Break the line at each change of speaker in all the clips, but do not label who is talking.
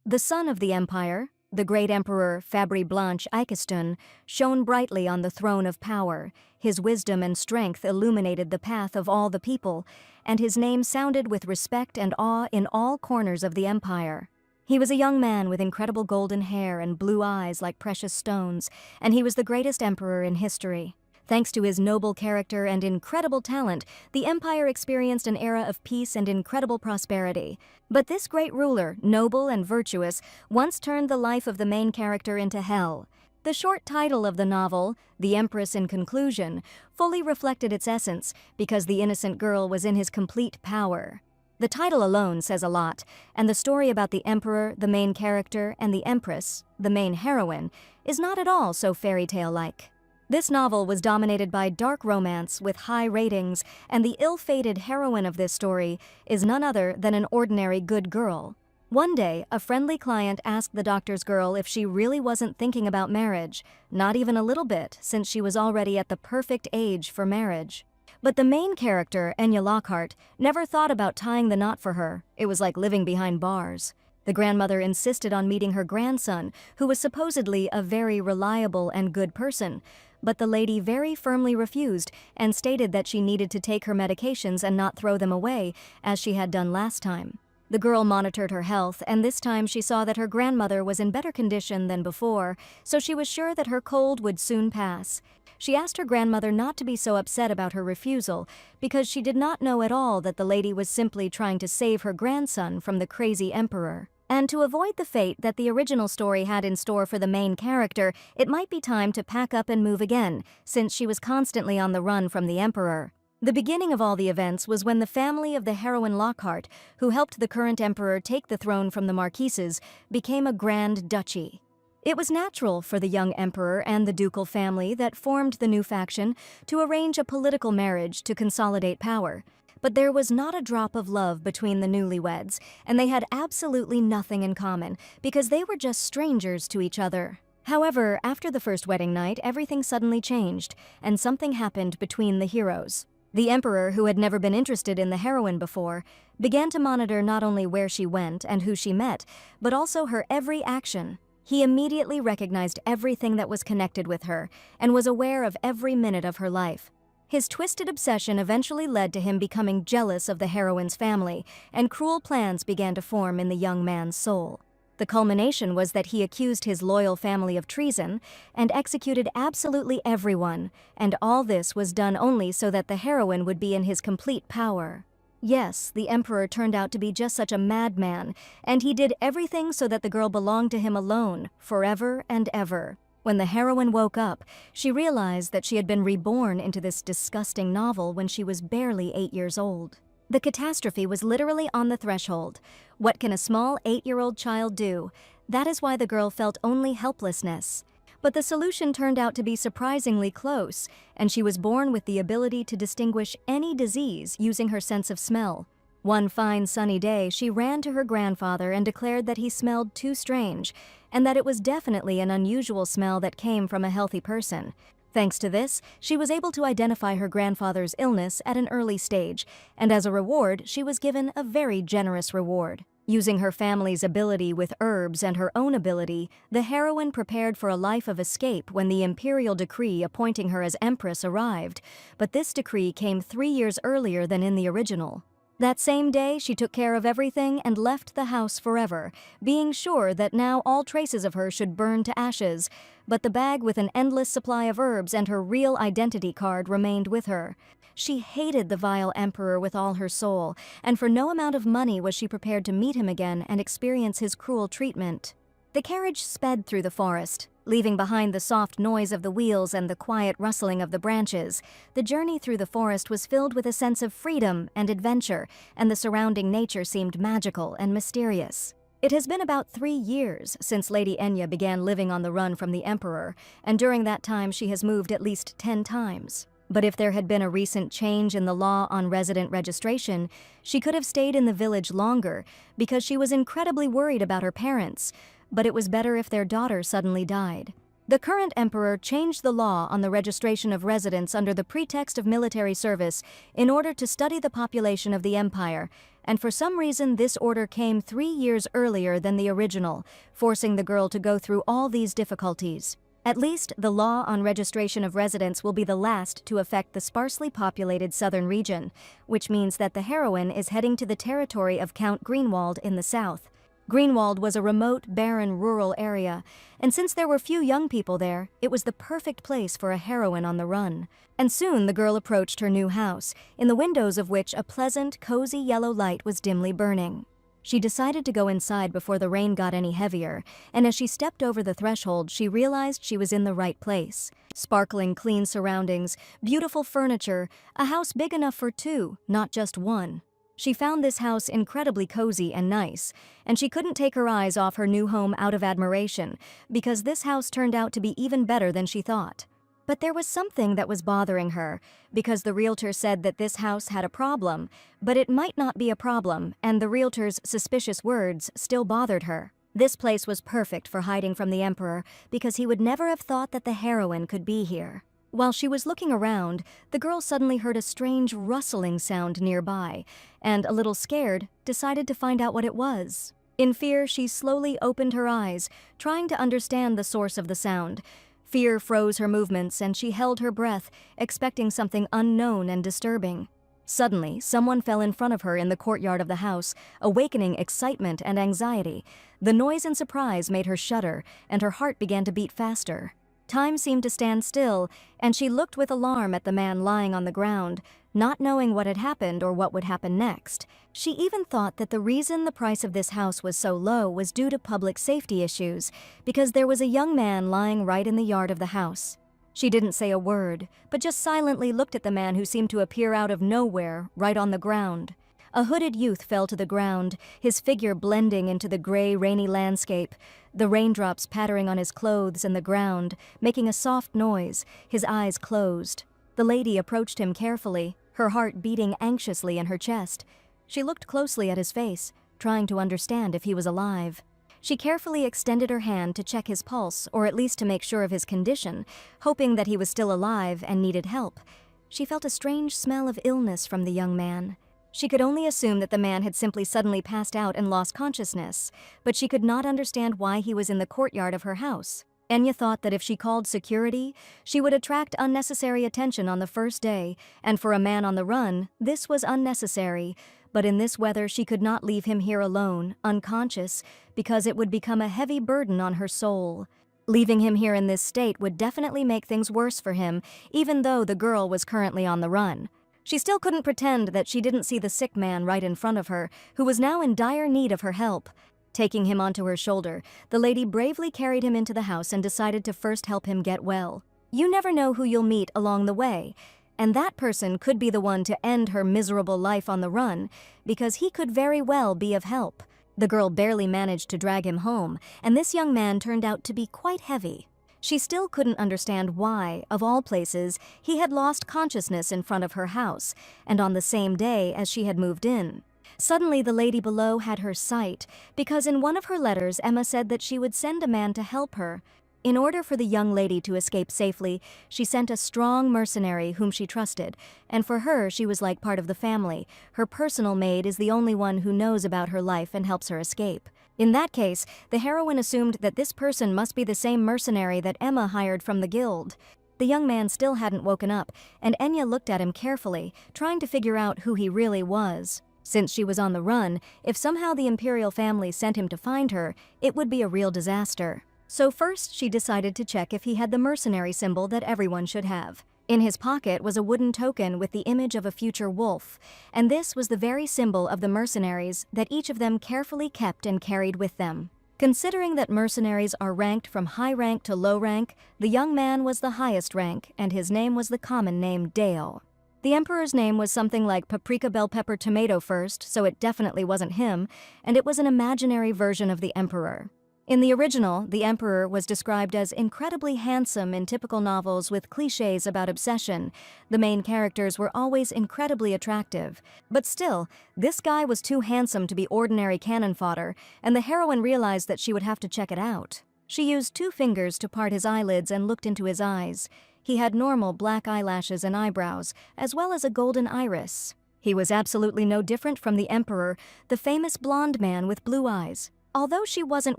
The son of the empire, the great emperor Fabri Blanche Ikestun, shone brightly on the throne of power. His wisdom and strength illuminated the path of all the people, and his name sounded with respect and awe in all corners of the empire. He was a young man with incredible golden hair and blue eyes like precious stones, and he was the greatest emperor in history. Thanks to his noble character and incredible talent, the empire experienced an era of peace and incredible prosperity. But this great ruler, noble and virtuous, once turned the life of the main character into hell. The short title of the novel, The Empress in Conclusion, fully reflected its essence because the innocent girl was in his complete power. The title alone says a lot, and the story about the emperor, the main character, and the empress, the main heroine, is not at all so fairy tale-like. This novel was dominated by dark romance with high ratings, and the ill-fated heroine of this story is none other than an ordinary good girl. One day, a friendly client asked the doctor's girl if she really wasn't thinking about marriage, not even a little bit, since she was already at the perfect age for marriage. But the main character, Enya Lockhart, never thought about tying the knot for her. It was like living behind bars. The grandmother insisted on meeting her grandson, who was supposedly a very reliable and good person, but the lady very firmly refused and stated that she needed to take her medications and not throw them away, as she had done last time. The girl monitored her health, and this time she saw that her grandmother was in better condition than before, so she was sure that her cold would soon pass. She asked her grandmother not to be so upset about her refusal, because she did not know at all that the lady was simply trying to save her grandson from the crazy emperor. And to avoid the fate that the original story had in store for the main character, it might be time to pack up and move again, since she was constantly on the run from the emperor. The beginning of all the events was when the family of the heroine Lockhart, who helped the current emperor take the throne from the Marquises, became a grand duchy. It was natural for the young emperor and the ducal family that formed the new faction to arrange a political marriage to consolidate power. But there was not a drop of love between the newlyweds, and they had absolutely nothing in common, because they were just strangers to each other. However, after the first wedding night, everything suddenly changed, and something happened between the heroes. The emperor, who had never been interested in the heroine before, began to monitor not only where she went and who she met, but also her every action. He immediately recognized everything that was connected with her, and was aware of every minute of her life. His twisted obsession eventually led to him becoming jealous of the heroine's family, and cruel plans began to form in the young man's soul. The culmination was that he accused his loyal family of treason and executed absolutely everyone, and all this was done only so that the heroine would be in his complete power. Yes, the emperor turned out to be just such a madman, and he did everything so that the girl belonged to him alone, forever and ever. When the heroine woke up, she realized that she had been reborn into this disgusting novel when she was barely 8 years old. The catastrophe was literally on the threshold. What can a small 8-year-old child do? That is why the girl felt only helplessness. But the solution turned out to be surprisingly close, and she was born with the ability to distinguish any disease using her sense of smell. One fine sunny day, she ran to her grandfather and declared that he smelled too strange, and that it was definitely an unusual smell that came from a healthy person. Thanks to this, she was able to identify her grandfather's illness at an early stage, and as a reward, she was given a very generous reward. Using her family's ability with herbs and her own ability, the heroine prepared for a life of escape when the imperial decree appointing her as empress arrived, but this decree came 3 years earlier than in the original. That same day, she took care of everything and left the house forever, being sure that now all traces of her should burn to ashes, but the bag with an endless supply of herbs and her real identity card remained with her. She hated the vile emperor with all her soul, and for no amount of money was she prepared to meet him again and experience his cruel treatment. The carriage sped through the forest, leaving behind the soft noise of the wheels and the quiet rustling of the branches. The journey through the forest was filled with a sense of freedom and adventure, and the surrounding nature seemed magical and mysterious. It has been about 3 years since Lady Enya began living on the run from the emperor, and during that time she has moved at least 10 times. But if there had been a recent change in the law on resident registration, she could have stayed in the village longer because she was incredibly worried about her parents, but it was better if their daughter suddenly died. The current emperor changed the law on the registration of residents under the pretext of military service in order to study the population of the empire, and for some reason this order came 3 years earlier than the original, forcing the girl to go through all these difficulties. At least, the law on registration of residents will be the last to affect the sparsely populated southern region, which means that the heroine is heading to the territory of Count Greenwald in the south. Greenwald was a remote, barren, rural area, and since there were few young people there, it was the perfect place for a heroine on the run. And soon the girl approached her new house, in the windows of which a pleasant, cozy yellow light was dimly burning. She decided to go inside before the rain got any heavier, and as she stepped over the threshold, she realized she was in the right place. Sparkling, clean surroundings, beautiful furniture, a house big enough for two, not just one. She found this house incredibly cozy and nice, and she couldn't take her eyes off her new home out of admiration, because this house turned out to be even better than she thought. But there was something that was bothering her, because the realtor said that this house had a problem, but it might not be a problem, and the realtor's suspicious words still bothered her. This place was perfect for hiding from the Emperor, because he would never have thought that the heroine could be here. While she was looking around, the girl suddenly heard a strange rustling sound nearby, and, a little scared, decided to find out what it was. In fear, she slowly opened her eyes, trying to understand the source of the sound. Fear froze her movements, and she held her breath, expecting something unknown and disturbing. Suddenly, someone fell in front of her in the courtyard of the house, awakening excitement and anxiety. The noise and surprise made her shudder, and her heart began to beat faster. Time seemed to stand still, and she looked with alarm at the man lying on the ground, not knowing what had happened or what would happen next. She even thought that the reason the price of this house was so low was due to public safety issues, because there was a young man lying right in the yard of the house. She didn't say a word, but just silently looked at the man who seemed to appear out of nowhere, right on the ground. A hooded youth fell to the ground, his figure blending into the gray, rainy landscape, the raindrops pattering on his clothes and the ground, making a soft noise, his eyes closed. The lady approached him carefully, her heart beating anxiously in her chest. She looked closely at his face, trying to understand if he was alive. She carefully extended her hand to check his pulse, or at least to make sure of his condition, hoping that he was still alive and needed help. She felt a strange smell of illness from the young man. She could only assume that the man had simply suddenly passed out and lost consciousness, but she could not understand why he was in the courtyard of her house. Enya thought that if she called security, she would attract unnecessary attention on the first day, and for a man on the run, this was unnecessary. But in this weather, she could not leave him here alone, unconscious, because it would become a heavy burden on her soul. Leaving him here in this state would definitely make things worse for him, even though the girl was currently on the run. She still couldn't pretend that she didn't see the sick man right in front of her, who was now in dire need of her help. Taking him onto her shoulder, the lady bravely carried him into the house and decided to first help him get well. You never know who you'll meet along the way, and that person could be the one to end her miserable life on the run, because he could very well be of help. The girl barely managed to drag him home, and this young man turned out to be quite heavy. She still couldn't understand why, of all places, he had lost consciousness in front of her house, and on the same day as she had moved in. Suddenly the lady below had her sight, because in one of her letters Emma said that she would send a man to help her. In order for the young lady to escape safely, she sent a strong mercenary whom she trusted, and for her she was like part of the family. Her personal maid is the only one who knows about her life and helps her escape. In that case, the heroine assumed that this person must be the same mercenary that Emma hired from the guild. The young man still hadn't woken up, and Enya looked at him carefully, trying to figure out who he really was. Since she was on the run, if somehow the imperial family sent him to find her, it would be a real disaster. So first she decided to check if he had the mercenary symbol that everyone should have. In his pocket was a wooden token with the image of a future wolf, and this was the very symbol of the mercenaries that each of them carefully kept and carried with them. Considering that mercenaries are ranked from high rank to low rank, the young man was the highest rank, and his name was the common name Dale. The Emperor's name was something like Paprika Bell Pepper Tomato first, so it definitely wasn't him, and it was an imaginary version of the Emperor. In the original, the Emperor was described as incredibly handsome in typical novels with cliches about obsession. The main characters were always incredibly attractive. But still, this guy was too handsome to be ordinary cannon fodder, and the heroine realized that she would have to check it out. She used 2 fingers to part his eyelids and looked into his eyes. He had normal black eyelashes and eyebrows, as well as a golden iris. He was absolutely no different from the Emperor, the famous blonde man with blue eyes. Although she wasn't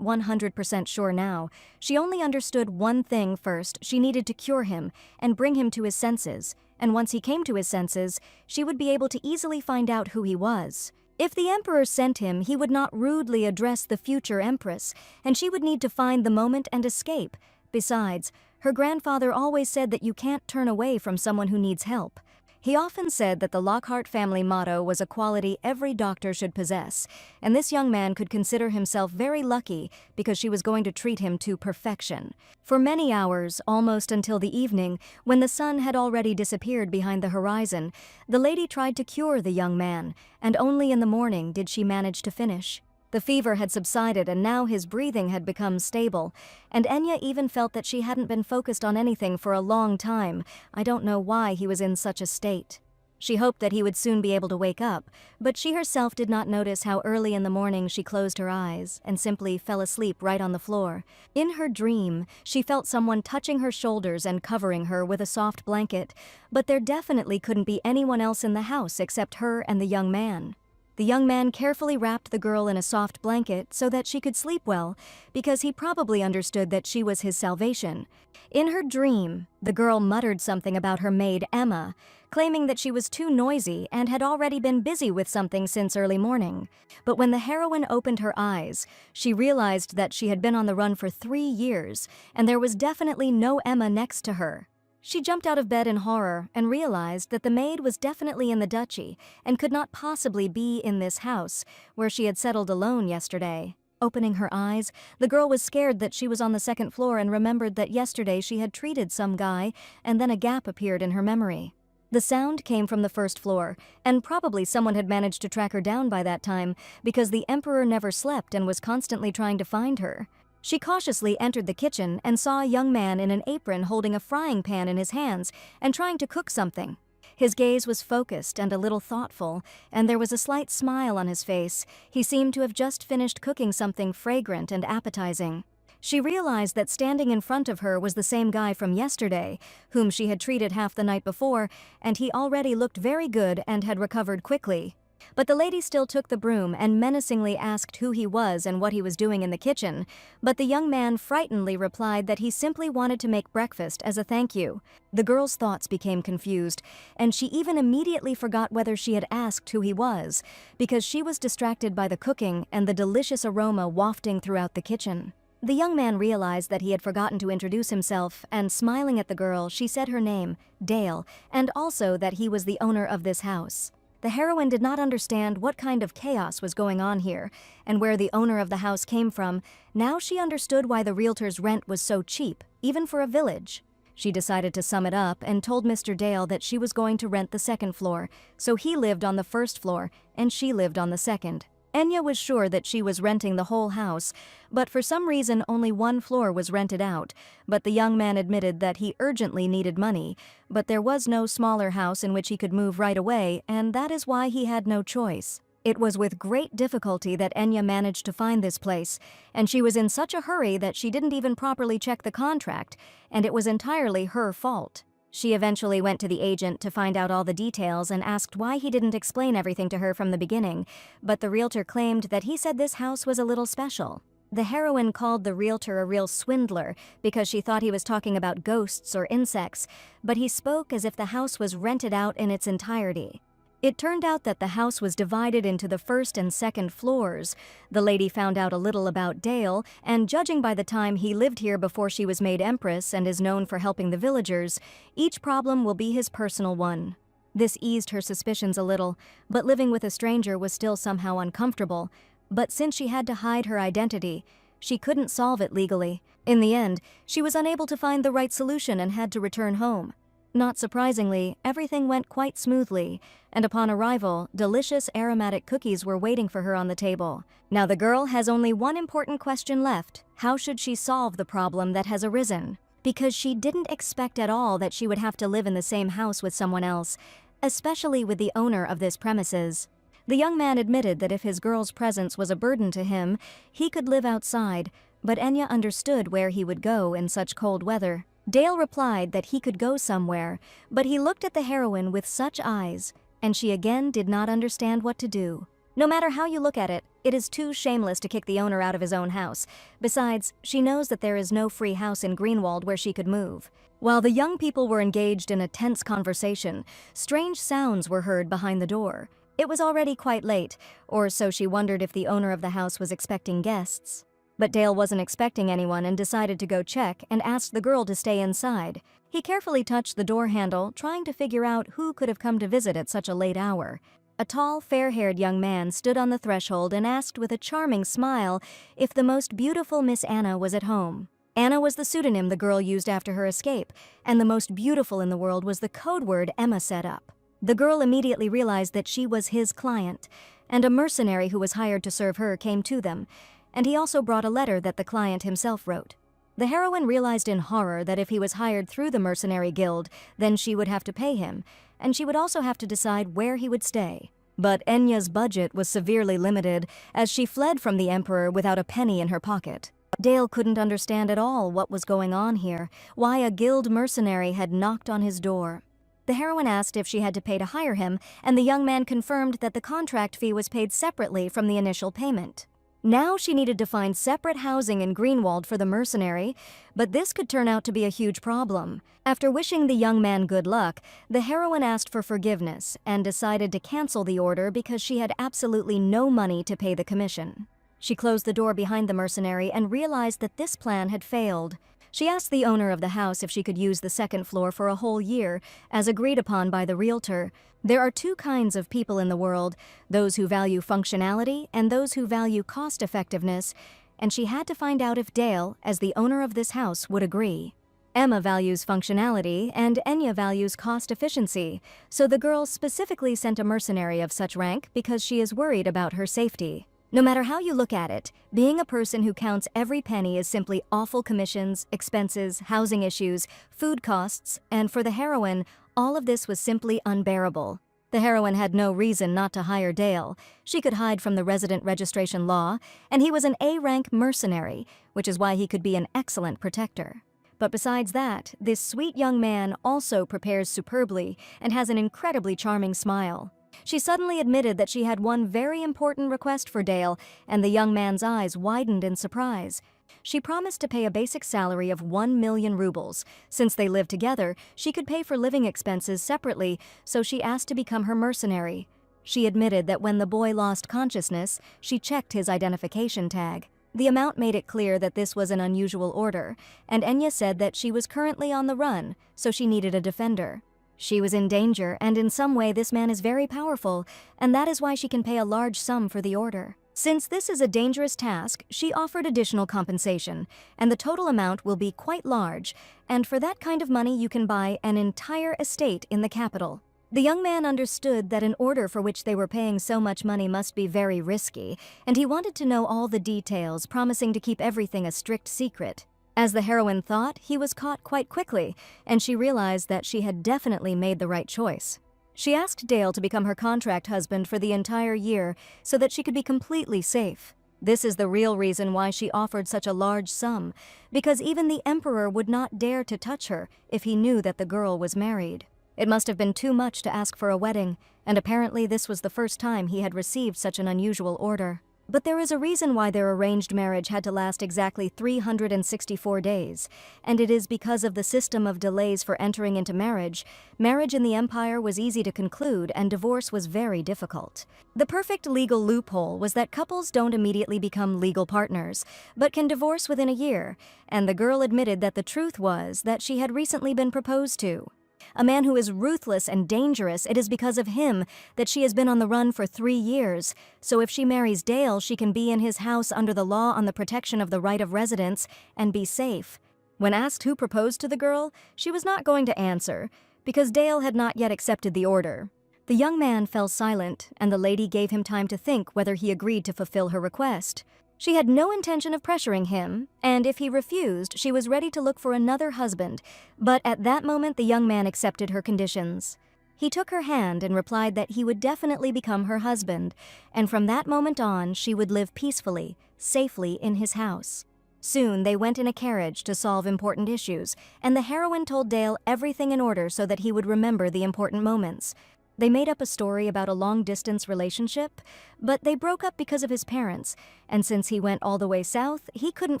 100% sure now, she only understood one thing first: she needed to cure him and bring him to his senses, and once he came to his senses, she would be able to easily find out who he was. If the Emperor sent him, he would not rudely address the future Empress, and she would need to find the moment and escape. Besides, her grandfather always said that you can't turn away from someone who needs help. He often said that the Lockhart family motto was a quality every doctor should possess, and this young man could consider himself very lucky because she was going to treat him to perfection. For many hours, almost until the evening, when the sun had already disappeared behind the horizon, the lady tried to cure the young man, and only in the morning did she manage to finish. The fever had subsided and now his breathing had become stable, and Enya even felt that she hadn't been focused on anything for a long time. I don't know why he was in such a state. She hoped that he would soon be able to wake up, but she herself did not notice how early in the morning she closed her eyes and simply fell asleep right on the floor. In her dream, she felt someone touching her shoulders and covering her with a soft blanket, but there definitely couldn't be anyone else in the house except her and the young man. The young man carefully wrapped the girl in a soft blanket so that she could sleep well, because he probably understood that she was his salvation. In her dream, the girl muttered something about her maid Emma, claiming that she was too noisy and had already been busy with something since early morning. But when the heroine opened her eyes, she realized that she had been on the run for 3 years, and there was definitely no Emma next to her. She jumped out of bed in horror and realized that the maid was definitely in the duchy and could not possibly be in this house, where she had settled alone yesterday. Opening her eyes, the girl was scared that she was on the second floor and remembered that yesterday she had treated some guy, and then a gap appeared in her memory. The sound came from the first floor, and probably someone had managed to track her down by that time, because the Emperor never slept and was constantly trying to find her. She cautiously entered the kitchen and saw a young man in an apron holding a frying pan in his hands and trying to cook something. His gaze was focused and a little thoughtful, and there was a slight smile on his face. He seemed to have just finished cooking something fragrant and appetizing. She realized that standing in front of her was the same guy from yesterday, whom she had treated half the night before, and he already looked very good and had recovered quickly. But the lady still took the broom and menacingly asked who he was and what he was doing in the kitchen, but the young man frightenedly replied that he simply wanted to make breakfast as a thank you. The girl's thoughts became confused, and she even immediately forgot whether she had asked who he was, because she was distracted by the cooking and the delicious aroma wafting throughout the kitchen. The young man realized that he had forgotten to introduce himself, and smiling at the girl, she said her name, Dale, and also that he was the owner of this house. The heroine did not understand what kind of chaos was going on here, and where the owner of the house came from. Now she understood why the realtor's rent was so cheap, even for a village. She decided to sum it up and told Mr. Dale that she was going to rent the second floor, so he lived on the first floor, and she lived on the second. Enya was sure that she was renting the whole house, but for some reason only one floor was rented out. But the young man admitted that he urgently needed money, but there was no smaller house in which he could move right away, and that is why he had no choice. It was with great difficulty that Enya managed to find this place, and she was in such a hurry that she didn't even properly check the contract, and it was entirely her fault. She eventually went to the agent to find out all the details and asked why he didn't explain everything to her from the beginning, but the realtor claimed that he said this house was a little special. The heroine called the realtor a real swindler because she thought he was talking about ghosts or insects, but he spoke as if the house was rented out in its entirety. It turned out that the house was divided into the first and second floors. The lady found out a little about Dale, and judging by the time he lived here before she was made empress and is known for helping the villagers, each problem will be his personal one. This eased her suspicions a little, but living with a stranger was still somehow uncomfortable. But since she had to hide her identity, she couldn't solve it legally. In the end, she was unable to find the right solution and had to return home. Not surprisingly, everything went quite smoothly, and upon arrival, delicious aromatic cookies were waiting for her on the table. Now the girl has only one important question left: how should she solve the problem that has arisen? Because she didn't expect at all that she would have to live in the same house with someone else, especially with the owner of this premises. The young man admitted that if his girl's presence was a burden to him, he could live outside, but Enya understood where he would go in such cold weather. Dale replied that he could go somewhere, but he looked at the heroine with such eyes. and she again did not understand what to do. No matter how you look at it, it is too shameless to kick the owner out of his own house. Besides, she knows that there is no free house in Greenwald where she could move. While the young people were engaged in a tense conversation, strange sounds were heard behind the door. It was already quite late, or so she wondered if the owner of the house was expecting guests. But Dale wasn't expecting anyone and decided to go check and asked the girl to stay inside. He carefully touched the door handle, trying to figure out who could have come to visit at such a late hour. A tall, fair-haired young man stood on the threshold and asked with a charming smile if the most beautiful Miss Anna was at home. Anna was the pseudonym the girl used after her escape, and the most beautiful in the world was the code word Emma set up. The girl immediately realized that she was his client, and a mercenary who was hired to serve her came to them, and he also brought a letter that the client himself wrote. The heroine realized in horror that if he was hired through the mercenary guild, then she would have to pay him, and she would also have to decide where he would stay. But Enya's budget was severely limited, as she fled from the Emperor without a penny in her pocket. Dale couldn't understand at all what was going on here, why a guild mercenary had knocked on his door. The heroine asked if she had to pay to hire him, and the young man confirmed that the contract fee was paid separately from the initial payment. Now she needed to find separate housing in Greenwald for the mercenary, but this could turn out to be a huge problem. After wishing the young man good luck, the heroine asked for forgiveness and decided to cancel the order because she had absolutely no money to pay the commission. She closed the door behind the mercenary and realized that this plan had failed. She asked the owner of the house if she could use the second floor for a whole year, as agreed upon by the realtor. There are two kinds of people in the world, those who value functionality and those who value cost-effectiveness, and she had to find out if Dale, as the owner of this house, would agree. Emma values functionality and Enya values cost efficiency, so the girl specifically sent a mercenary of such rank because she is worried about her safety. No matter how you look at it, being a person who counts every penny is simply awful commissions, expenses, housing issues, food costs, and for the heroine, all of this was simply unbearable. The heroine had no reason not to hire Dale. She could hide from the resident registration law, and he was an A-rank mercenary, which is why he could be an excellent protector. But besides that, this sweet young man also prepares superbly and has an incredibly charming smile. She suddenly admitted that she had one very important request for Dale, and the young man's eyes widened in surprise. She promised to pay a basic salary of 1 million rubles. Since they lived together, she could pay for living expenses separately, so she asked to become her mercenary. She admitted that when the boy lost consciousness, she checked his identification tag. The amount made it clear that this was an unusual order, and Enya said that she was currently on the run, so she needed a defender. She was in danger, and in some way this man is very powerful, and that is why she can pay a large sum for the order. Since this is a dangerous task, she offered additional compensation, and the total amount will be quite large, and for that kind of money you can buy an entire estate in the capital. The young man understood that an order for which they were paying so much money must be very risky, and he wanted to know all the details, promising to keep everything a strict secret. As the heroine thought, he was caught quite quickly, and she realized that she had definitely made the right choice. She asked Dale to become her contract husband for the entire year so that she could be completely safe. This is the real reason why she offered such a large sum, because even the Emperor would not dare to touch her if he knew that the girl was married. It must have been too much to ask for a wedding, and apparently this was the first time he had received such an unusual order. But there is a reason why their arranged marriage had to last exactly 364 days, and it is because of the system of delays for entering into marriage. Marriage in the Empire was easy to conclude, and divorce was very difficult. The perfect legal loophole was that couples don't immediately become legal partners, but can divorce within a year, and the girl admitted that the truth was that she had recently been proposed to. A man who is ruthless and dangerous, it is because of him that she has been on the run for 3 years. So if she marries Dale, she can be in his house under the law on the protection of the right of residence and be safe. When asked who proposed to the girl, she was not going to answer, because Dale had not yet accepted the order. The young man fell silent, and the lady gave him time to think whether he agreed to fulfill her request. She had no intention of pressuring him, and if he refused, she was ready to look for another husband, but at that moment the young man accepted her conditions. He took her hand and replied that he would definitely become her husband, and from that moment on she would live peacefully, safely in his house. Soon they went in a carriage to solve important issues, and the heroine told Dale everything in order so that he would remember the important moments. They made up a story about a long-distance relationship, but they broke up because of his parents, and since he went all the way south, he couldn't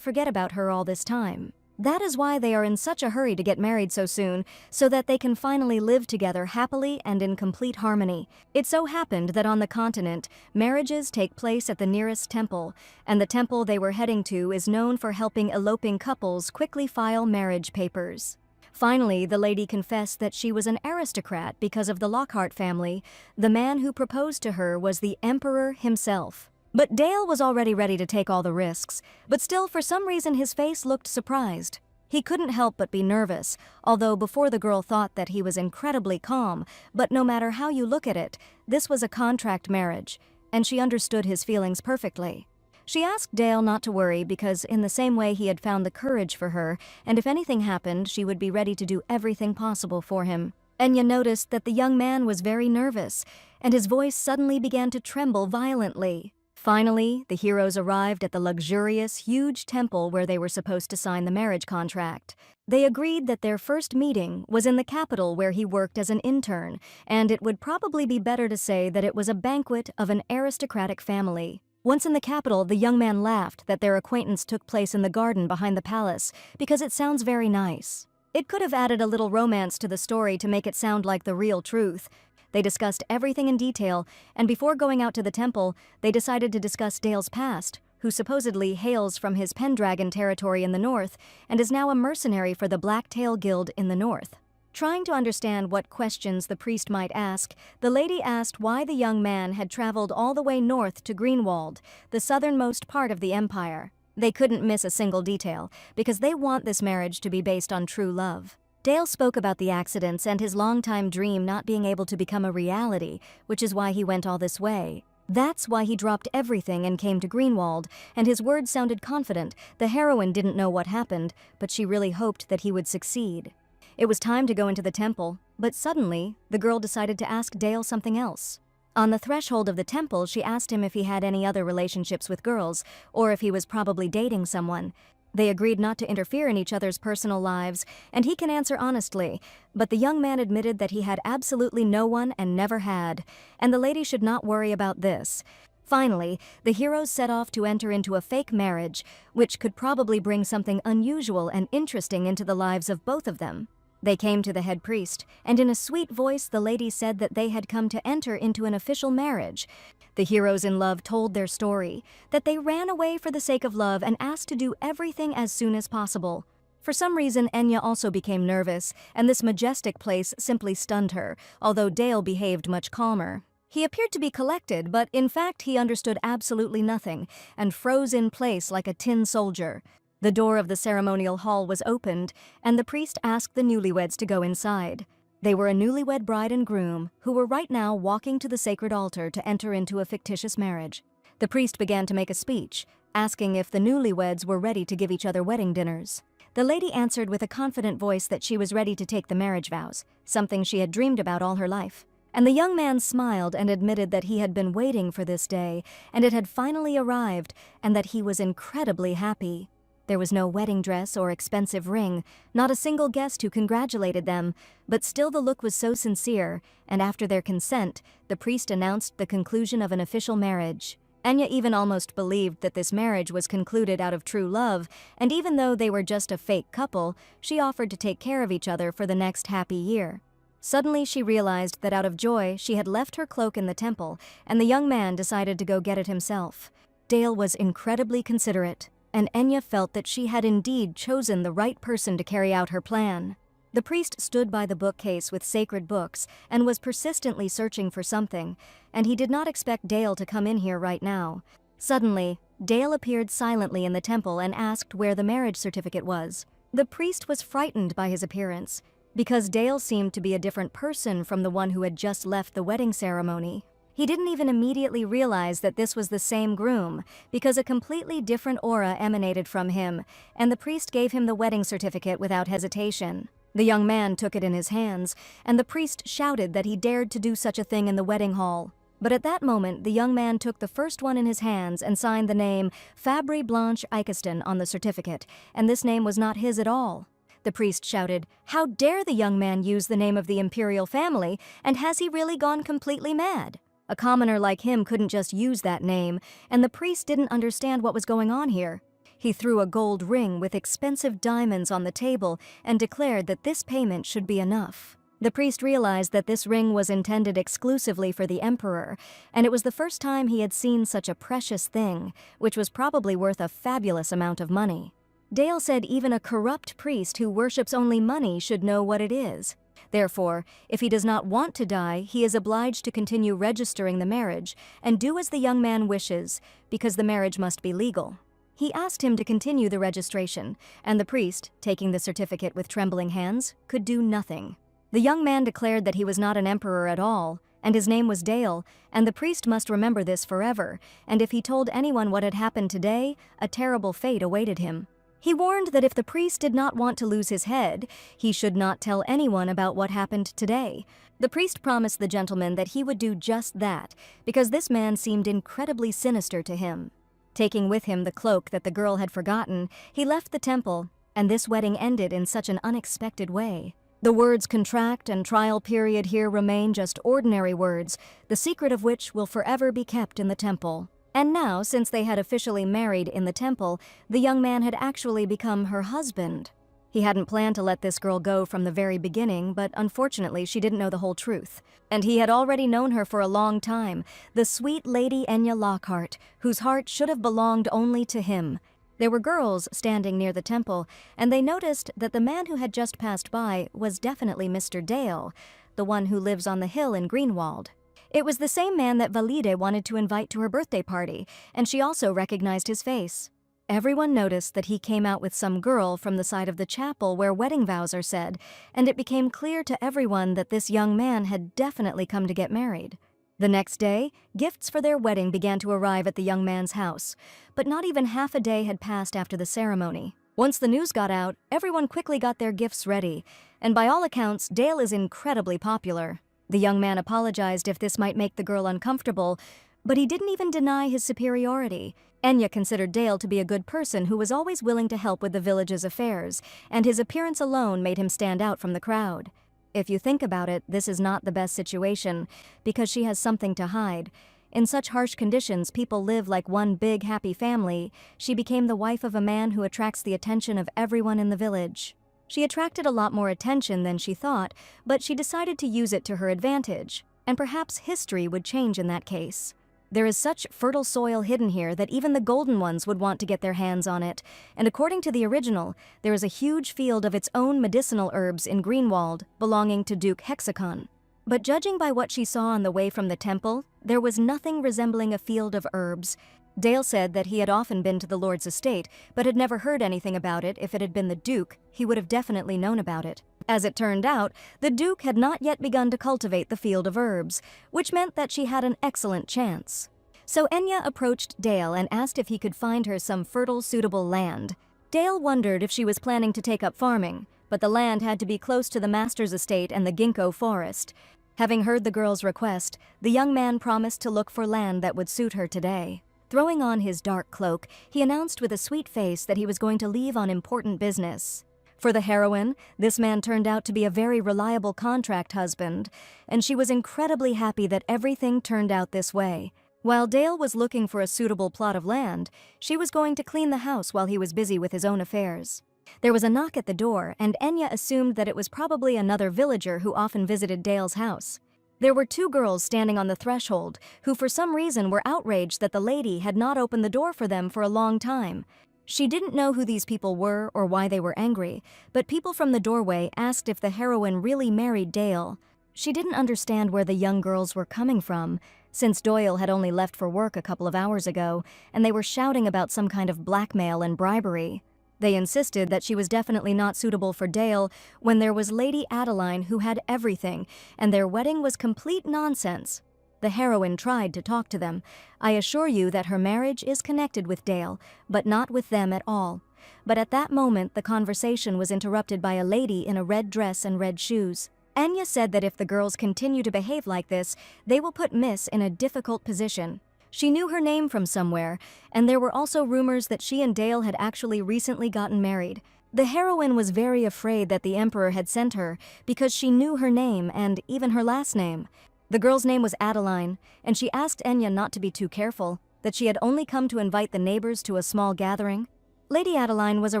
forget about her all this time. That is why they are in such a hurry to get married so soon, so that they can finally live together happily and in complete harmony. It so happened that on the continent, marriages take place at the nearest temple, and the temple they were heading to is known for helping eloping couples quickly file marriage papers. Finally, the lady confessed that she was an aristocrat because of the Lockhart family. The man who proposed to her was the emperor himself. But Dale was already ready to take all the risks, but still for some reason his face looked surprised. He couldn't help but be nervous, although before the girl thought that he was incredibly calm, but no matter how you look at it, this was a contract marriage, and she understood his feelings perfectly. She asked Dale not to worry because in the same way he had found the courage for her, and if anything happened, she would be ready to do everything possible for him. Enya noticed that the young man was very nervous, and his voice suddenly began to tremble violently. Finally, the heroes arrived at the luxurious, huge temple where they were supposed to sign the marriage contract. They agreed that their first meeting was in the capital where he worked as an intern, and it would probably be better to say that it was a banquet of an aristocratic family. Once in the capital, the young man laughed that their acquaintance took place in the garden behind the palace, because it sounds very nice. It could have added a little romance to the story to make it sound like the real truth. They discussed everything in detail, and before going out to the temple, they decided to discuss Dale's past, who supposedly hails from his Pendragon territory in the north and is now a mercenary for the Blacktail Guild in the north. Trying to understand what questions the priest might ask, the lady asked why the young man had traveled all the way north to Greenwald, the southernmost part of the empire. They couldn't miss a single detail, because they want this marriage to be based on true love. Dale spoke about the accidents and his longtime dream not being able to become a reality, which is why he went all this way. That's why he dropped everything and came to Greenwald, and his words sounded confident. The heroine didn't know what happened, but she really hoped that he would succeed. It was time to go into the temple, but suddenly, the girl decided to ask Dale something else. On the threshold of the temple, she asked him if he had any other relationships with girls, or if he was probably dating someone. They agreed not to interfere in each other's personal lives, and he can answer honestly, but the young man admitted that he had absolutely no one and never had, and the lady should not worry about this. Finally, the heroes set off to enter into a fake marriage, which could probably bring something unusual and interesting into the lives of both of them. They came to the head priest, and in a sweet voice the lady said that they had come to enter into an official marriage. The heroes in love told their story, that they ran away for the sake of love and asked to do everything as soon as possible. For some reason, Enya also became nervous, and this majestic place simply stunned her, although Dale behaved much calmer. He appeared to be collected, but in fact he understood absolutely nothing, and froze in place like a tin soldier. The door of the ceremonial hall was opened, and the priest asked the newlyweds to go inside. They were a newlywed bride and groom who were right now walking to the sacred altar to enter into a fictitious marriage. The priest began to make a speech, asking if the newlyweds were ready to give each other wedding dinners. The lady answered with a confident voice that she was ready to take the marriage vows, something she had dreamed about all her life. And the young man smiled and admitted that he had been waiting for this day, and it had finally arrived, and that he was incredibly happy. There was no wedding dress or expensive ring, not a single guest who congratulated them, but still the look was so sincere, and after their consent, the priest announced the conclusion of an official marriage. Enya even almost believed that this marriage was concluded out of true love, and even though they were just a fake couple, she offered to take care of each other for the next happy year. Suddenly she realized that out of joy she had left her cloak in the temple, and the young man decided to go get it himself. Dale was incredibly considerate, and Enya felt that she had indeed chosen the right person to carry out her plan. The priest stood by the bookcase with sacred books and was persistently searching for something, and he did not expect Dale to come in here right now. Suddenly, Dale appeared silently in the temple and asked where the marriage certificate was. The priest was frightened by his appearance, because Dale seemed to be a different person from the one who had just left the wedding ceremony. He didn't even immediately realize that this was the same groom, because a completely different aura emanated from him, and the priest gave him the wedding certificate without hesitation. The young man took it in his hands, and the priest shouted that he dared to do such a thing in the wedding hall. But at that moment, the young man took the first one in his hands and signed the name Fabry Blanche Ikeston on the certificate, and this name was not his at all. The priest shouted, "How dare the young man use the name of the imperial family, and has he really gone completely mad?" A commoner like him couldn't just use that name, and the priest didn't understand what was going on here. He threw a gold ring with expensive diamonds on the table and declared that this payment should be enough. The priest realized that this ring was intended exclusively for the emperor, and it was the first time he had seen such a precious thing, which was probably worth a fabulous amount of money. Dale said even a corrupt priest who worships only money should know what it is. Therefore, if he does not want to die, he is obliged to continue registering the marriage and do as the young man wishes, because the marriage must be legal. He asked him to continue the registration, and the priest, taking the certificate with trembling hands, could do nothing. The young man declared that he was not an emperor at all, and his name was Dale, and the priest must remember this forever, and if he told anyone what had happened today, a terrible fate awaited him. He warned that if the priest did not want to lose his head, he should not tell anyone about what happened today. The priest promised the gentleman that he would do just that, because this man seemed incredibly sinister to him. Taking with him the cloak that the girl had forgotten, he left the temple, and this wedding ended in such an unexpected way. The words contract and trial period here remain just ordinary words, the secret of which will forever be kept in the temple. And now, since they had officially married in the temple, the young man had actually become her husband. He hadn't planned to let this girl go from the very beginning, but unfortunately she didn't know the whole truth. And he had already known her for a long time, the sweet Lady Enya Lockhart, whose heart should have belonged only to him. There were girls standing near the temple, and they noticed that the man who had just passed by was definitely Mr. Dale, the one who lives on the hill in Greenwald. It was the same man that Valide wanted to invite to her birthday party, and she also recognized his face. Everyone noticed that he came out with some girl from the side of the chapel where wedding vows are said, and it became clear to everyone that this young man had definitely come to get married. The next day, gifts for their wedding began to arrive at the young man's house, but not even half a day had passed after the ceremony. Once the news got out, everyone quickly got their gifts ready, and by all accounts, Dale is incredibly popular. The young man apologized if this might make the girl uncomfortable, but he didn't even deny his superiority. Enya considered Dale to be a good person who was always willing to help with the village's affairs, and his appearance alone made him stand out from the crowd. If you think about it, this is not the best situation, because she has something to hide. In such harsh conditions, people live like one big happy family. She became the wife of a man who attracts the attention of everyone in the village. She attracted a lot more attention than she thought, but she decided to use it to her advantage, and perhaps history would change in that case. There is such fertile soil hidden here that even the golden ones would want to get their hands on it, and according to the original, there is a huge field of its own medicinal herbs in Greenwald belonging to Duke Hexacon. But judging by what she saw on the way from the temple, there was nothing resembling a field of herbs. Dale said that he had often been to the Lord's estate, but had never heard anything about it. If it had been the Duke, he would have definitely known about it. As it turned out, the Duke had not yet begun to cultivate the field of herbs, which meant that she had an excellent chance. So Enya approached Dale and asked if he could find her some fertile, suitable land. Dale wondered if she was planning to take up farming, but the land had to be close to the master's estate and the ginkgo forest. Having heard the girl's request, the young man promised to look for land that would suit her today. Throwing on his dark cloak, he announced with a sweet face that he was going to leave on important business. For the heroine, this man turned out to be a very reliable contract husband, and she was incredibly happy that everything turned out this way. While Dale was looking for a suitable plot of land, she was going to clean the house while he was busy with his own affairs. There was a knock at the door, and Enya assumed that it was probably another villager who often visited Dale's house. There were two girls standing on the threshold, who for some reason were outraged that the lady had not opened the door for them for a long time. She didn't know who these people were or why they were angry, but people from the doorway asked if the heroine really married Dale. She didn't understand where the young girls were coming from, since Doyle had only left for work a couple of hours ago, and they were shouting about some kind of blackmail and bribery. They insisted that she was definitely not suitable for Dale when there was Lady Adeline who had everything, and their wedding was complete nonsense. The heroine tried to talk to them. I assure you that her marriage is connected with Dale, but not with them at all. But at that moment, the conversation was interrupted by a lady in a red dress and red shoes. Enya said that if the girls continue to behave like this, they will put Miss in a difficult position. She knew her name from somewhere, and there were also rumors that she and Dale had actually recently gotten married. The heroine was very afraid that the emperor had sent her because she knew her name and even her last name. The girl's name was Adeline, and she asked Enya not to be too careful, that she had only come to invite the neighbors to a small gathering. Lady Adeline was a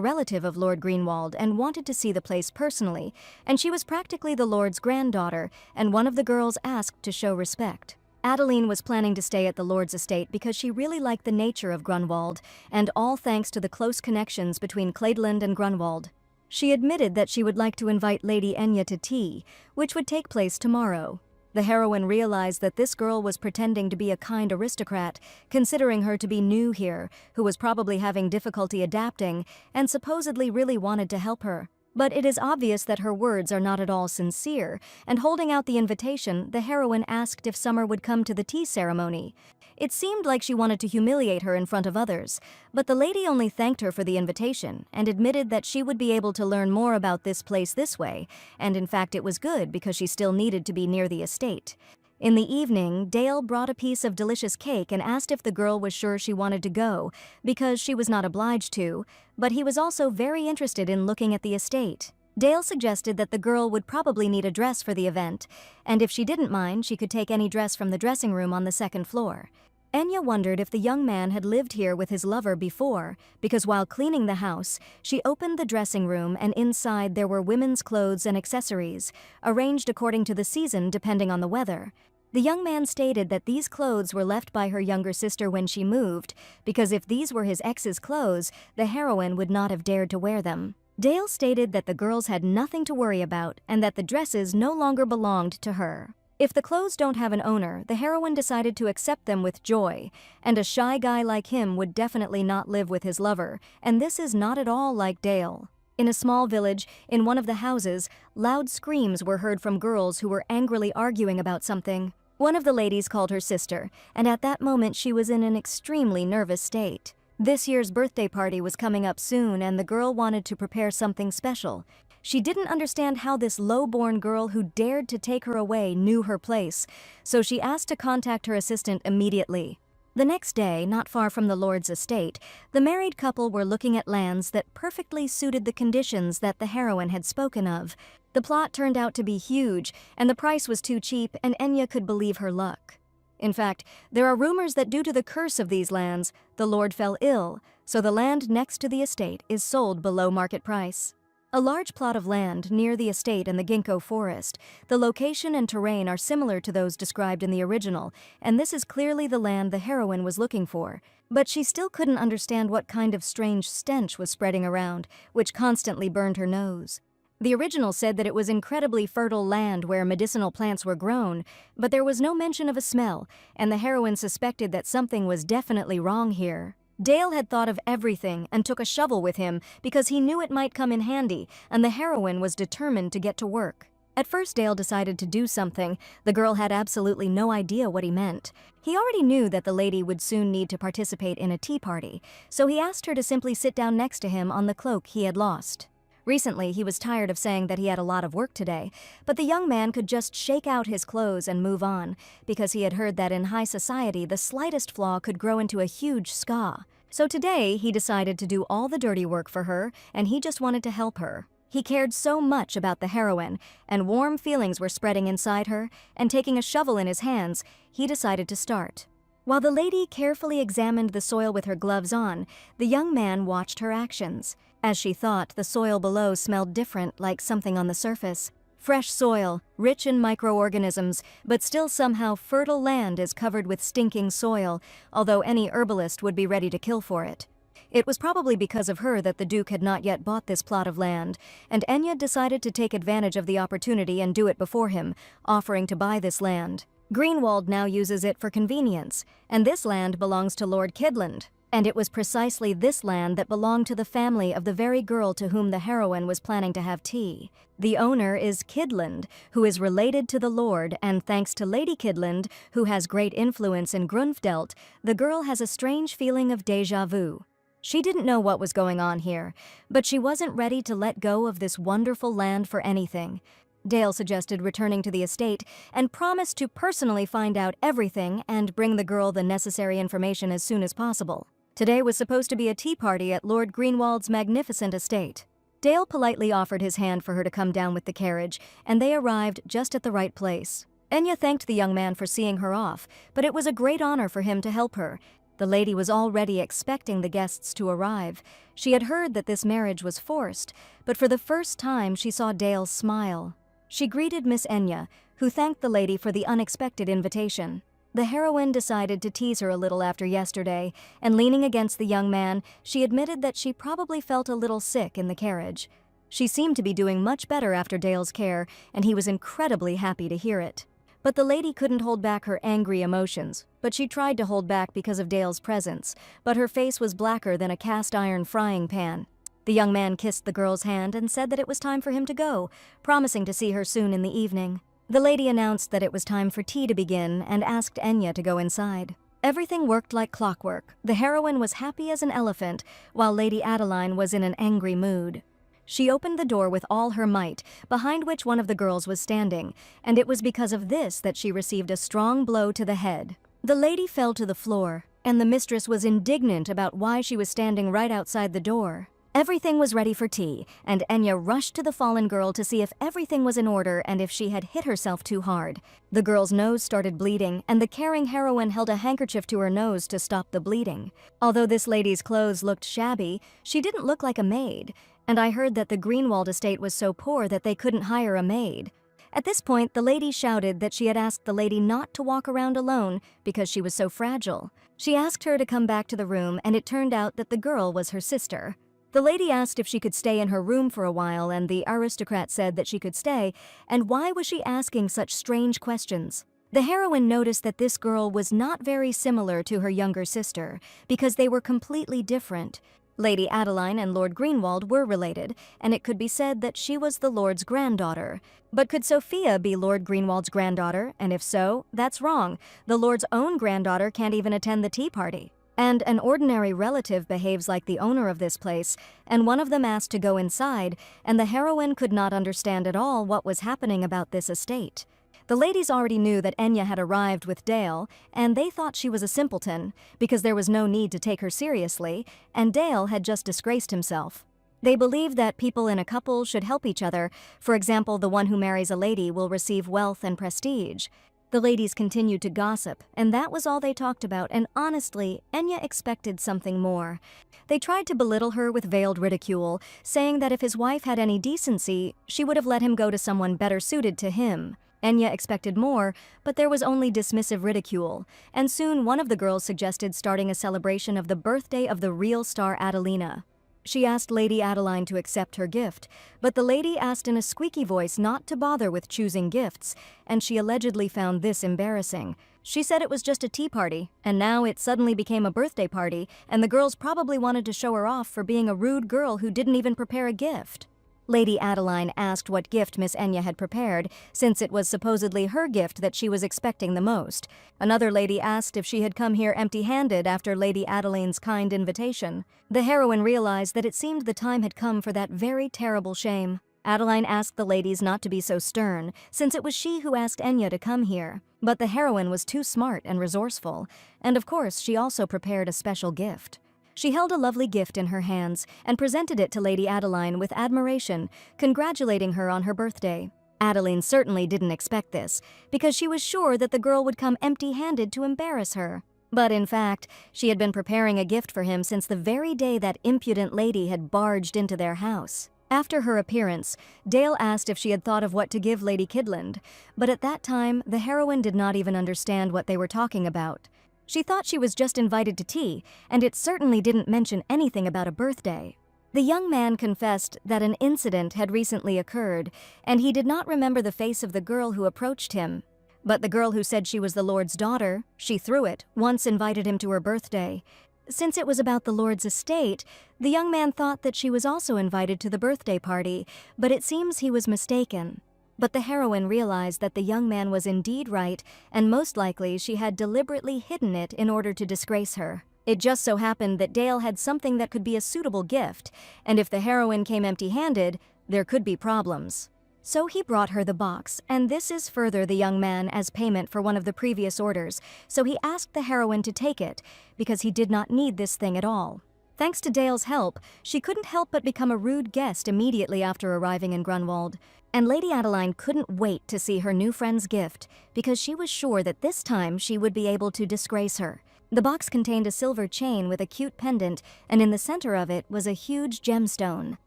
relative of Lord Greenwald and wanted to see the place personally, and she was practically the Lord's granddaughter, and one of the girls asked to show respect. Adeline was planning to stay at the Lord's estate because she really liked the nature of Grunwald, and all thanks to the close connections between Cladeland and Grunwald. She admitted that she would like to invite Lady Enya to tea, which would take place tomorrow. The heroine realized that this girl was pretending to be a kind aristocrat, considering her to be new here, who was probably having difficulty adapting, and supposedly really wanted to help her. But it is obvious that her words are not at all sincere, and holding out the invitation, the heroine asked if Summer would come to the tea ceremony. It seemed like she wanted to humiliate her in front of others, but the lady only thanked her for the invitation and admitted that she would be able to learn more about this place this way, and in fact it was good because she still needed to be near the estate. In the evening, Dale brought a piece of delicious cake and asked if the girl was sure she wanted to go, because she was not obliged to, but he was also very interested in looking at the estate. Dale suggested that the girl would probably need a dress for the event, and if she didn't mind, she could take any dress from the dressing room on the second floor. Enya wondered if the young man had lived here with his lover before, because while cleaning the house, she opened the dressing room and inside there were women's clothes and accessories, arranged according to the season depending on the weather. The young man stated that these clothes were left by her younger sister when she moved, because if these were his ex's clothes, the heroine would not have dared to wear them. Dale stated that the girls had nothing to worry about and that the dresses no longer belonged to her. If the clothes don't have an owner, the heroine decided to accept them with joy, and a shy guy like him would definitely not live with his lover, and this is not at all like Dale. In a small village, in one of the houses, loud screams were heard from girls who were angrily arguing about something. One of the ladies called her sister, and at that moment she was in an extremely nervous state. This year's birthday party was coming up soon, and the girl wanted to prepare something special. She didn't understand how this low-born girl who dared to take her away knew her place, so she asked to contact her assistant immediately. The next day, not far from the Lord's estate, the married couple were looking at lands that perfectly suited the conditions that the heroine had spoken of. The plot turned out to be huge, and the price was too cheap, and Enya could believe her luck. In fact, there are rumors that due to the curse of these lands, the Lord fell ill, so the land next to the estate is sold below market price. A large plot of land near the estate in the ginkgo forest. The location and terrain are similar to those described in the original, and this is clearly the land the heroine was looking for. But she still couldn't understand what kind of strange stench was spreading around, which constantly burned her nose. The original said that it was incredibly fertile land where medicinal plants were grown, but there was no mention of a smell, and the heroine suspected that something was definitely wrong here. Dale had thought of everything and took a shovel with him because he knew it might come in handy, and the heroine was determined to get to work. At first Dale decided to do something. The girl had absolutely no idea what he meant. He already knew that the lady would soon need to participate in a tea party, so he asked her to simply sit down next to him on the cloak he had lost. Recently, he was tired of saying that he had a lot of work today, but the young man could just shake out his clothes and move on, because he had heard that in high society the slightest flaw could grow into a huge scar. So today, he decided to do all the dirty work for her, and he just wanted to help her. He cared so much about the heroine, and warm feelings were spreading inside her, and taking a shovel in his hands, he decided to start. While the lady carefully examined the soil with her gloves on, the young man watched her actions. As she thought, the soil below smelled different, like something on the surface. Fresh soil, rich in microorganisms, but still somehow fertile land is covered with stinking soil, although any herbalist would be ready to kill for it. It was probably because of her that the Duke had not yet bought this plot of land, and Enya decided to take advantage of the opportunity and do it before him, offering to buy this land. Greenwald now uses it for convenience, and this land belongs to Lord Kidland. And it was precisely this land that belonged to the family of the very girl to whom the heroine was planning to have tea. The owner is Kidland, who is related to the Lord, and thanks to Lady Kidland, who has great influence in Grunfdelt, the girl has a strange feeling of déjà vu. She didn't know what was going on here, but she wasn't ready to let go of this wonderful land for anything. Dale suggested returning to the estate and promised to personally find out everything and bring the girl the necessary information as soon as possible. Today was supposed to be a tea party at Lord Greenwald's magnificent estate. Dale politely offered his hand for her to come down with the carriage, and they arrived just at the right place. Enya thanked the young man for seeing her off, but it was a great honor for him to help her. The lady was already expecting the guests to arrive. She had heard that this marriage was forced, but for the first time she saw Dale smile. She greeted Miss Enya, who thanked the lady for the unexpected invitation. The heroine decided to tease her a little after yesterday, and leaning against the young man, she admitted that she probably felt a little sick in the carriage. She seemed to be doing much better after Dale's care, and he was incredibly happy to hear it. But the lady couldn't hold back her angry emotions, but she tried to hold back because of Dale's presence, but her face was blacker than a cast-iron frying pan. The young man kissed the girl's hand and said that it was time for him to go, promising to see her soon in the evening. The lady announced that it was time for tea to begin and asked Enya to go inside. Everything worked like clockwork. The heroine was happy as an elephant, while Lady Adeline was in an angry mood. She opened the door with all her might, behind which one of the girls was standing, and it was because of this that she received a strong blow to the head. The lady fell to the floor, and the mistress was indignant about why she was standing right outside the door. Everything was ready for tea, and Enya rushed to the fallen girl to see if everything was in order and if she had hit herself too hard. The girl's nose started bleeding, and the caring heroine held a handkerchief to her nose to stop the bleeding. Although this lady's clothes looked shabby, she didn't look like a maid, and I heard that the Greenwald estate was so poor that they couldn't hire a maid. At this point, the lady shouted that she had asked the lady not to walk around alone because she was so fragile. She asked her to come back to the room, and it turned out that the girl was her sister. The lady asked if she could stay in her room for a while, and the aristocrat said that she could stay, and why was she asking such strange questions? The heroine noticed that this girl was not very similar to her younger sister, because they were completely different. Lady Adeline and Lord Greenwald were related, and it could be said that she was the Lord's granddaughter. But could Sophia be Lord Greenwald's granddaughter? And if so, that's wrong. The Lord's own granddaughter can't even attend the tea party. And an ordinary relative behaves like the owner of this place, and one of them asked to go inside, and the heroine could not understand at all what was happening about this estate. The ladies already knew that Enya had arrived with Dale, and they thought she was a simpleton, because there was no need to take her seriously, and Dale had just disgraced himself. They believed that people in a couple should help each other. For example, the one who marries a lady will receive wealth and prestige. The ladies continued to gossip, and that was all they talked about, and honestly, Enya expected something more. They tried to belittle her with veiled ridicule, saying that if his wife had any decency, she would have let him go to someone better suited to him. Enya expected more, but there was only dismissive ridicule, and soon one of the girls suggested starting a celebration of the birthday of the real star Adelina. She asked Lady Adeline to accept her gift, but the lady asked in a squeaky voice not to bother with choosing gifts, and she allegedly found this embarrassing. She said it was just a tea party, and now it suddenly became a birthday party, and the girls probably wanted to show her off for being a rude girl who didn't even prepare a gift. Lady Adeline asked what gift Miss Enya had prepared, since it was supposedly her gift that she was expecting the most. Another lady asked if she had come here empty-handed after Lady Adeline's kind invitation. The heroine realized that it seemed the time had come for that very terrible shame. Adeline asked the ladies not to be so stern, since it was she who asked Enya to come here. But the heroine was too smart and resourceful, and of course she also prepared a special gift. She held a lovely gift in her hands and presented it to Lady Adeline with admiration, congratulating her on her birthday. Adeline certainly didn't expect this, because she was sure that the girl would come empty-handed to embarrass her. But in fact, she had been preparing a gift for him since the very day that impudent lady had barged into their house. After her appearance, Dale asked if she had thought of what to give Lady Kidland, but at that time, the heroine did not even understand what they were talking about. She thought she was just invited to tea, and it certainly didn't mention anything about a birthday. The young man confessed that an incident had recently occurred, and he did not remember the face of the girl who approached him. But the girl who said she was the Lord's daughter, she threw it, once invited him to her birthday. Since it was about the Lord's estate, the young man thought that she was also invited to the birthday party, but it seems he was mistaken. But the heroine realized that the young man was indeed right, and most likely she had deliberately hidden it in order to disgrace her. It just so happened that Dale had something that could be a suitable gift, and if the heroine came empty-handed, there could be problems. So he brought her the box, and this is further the young man as payment for one of the previous orders, so he asked the heroine to take it, because he did not need this thing at all. Thanks to Dale's help, she couldn't help but become a rude guest immediately after arriving in Grunwald. And Lady Adeline couldn't wait to see her new friend's gift, because she was sure that this time she would be able to disgrace her. The box contained a silver chain with a cute pendant, and in the center of it was a huge gemstone.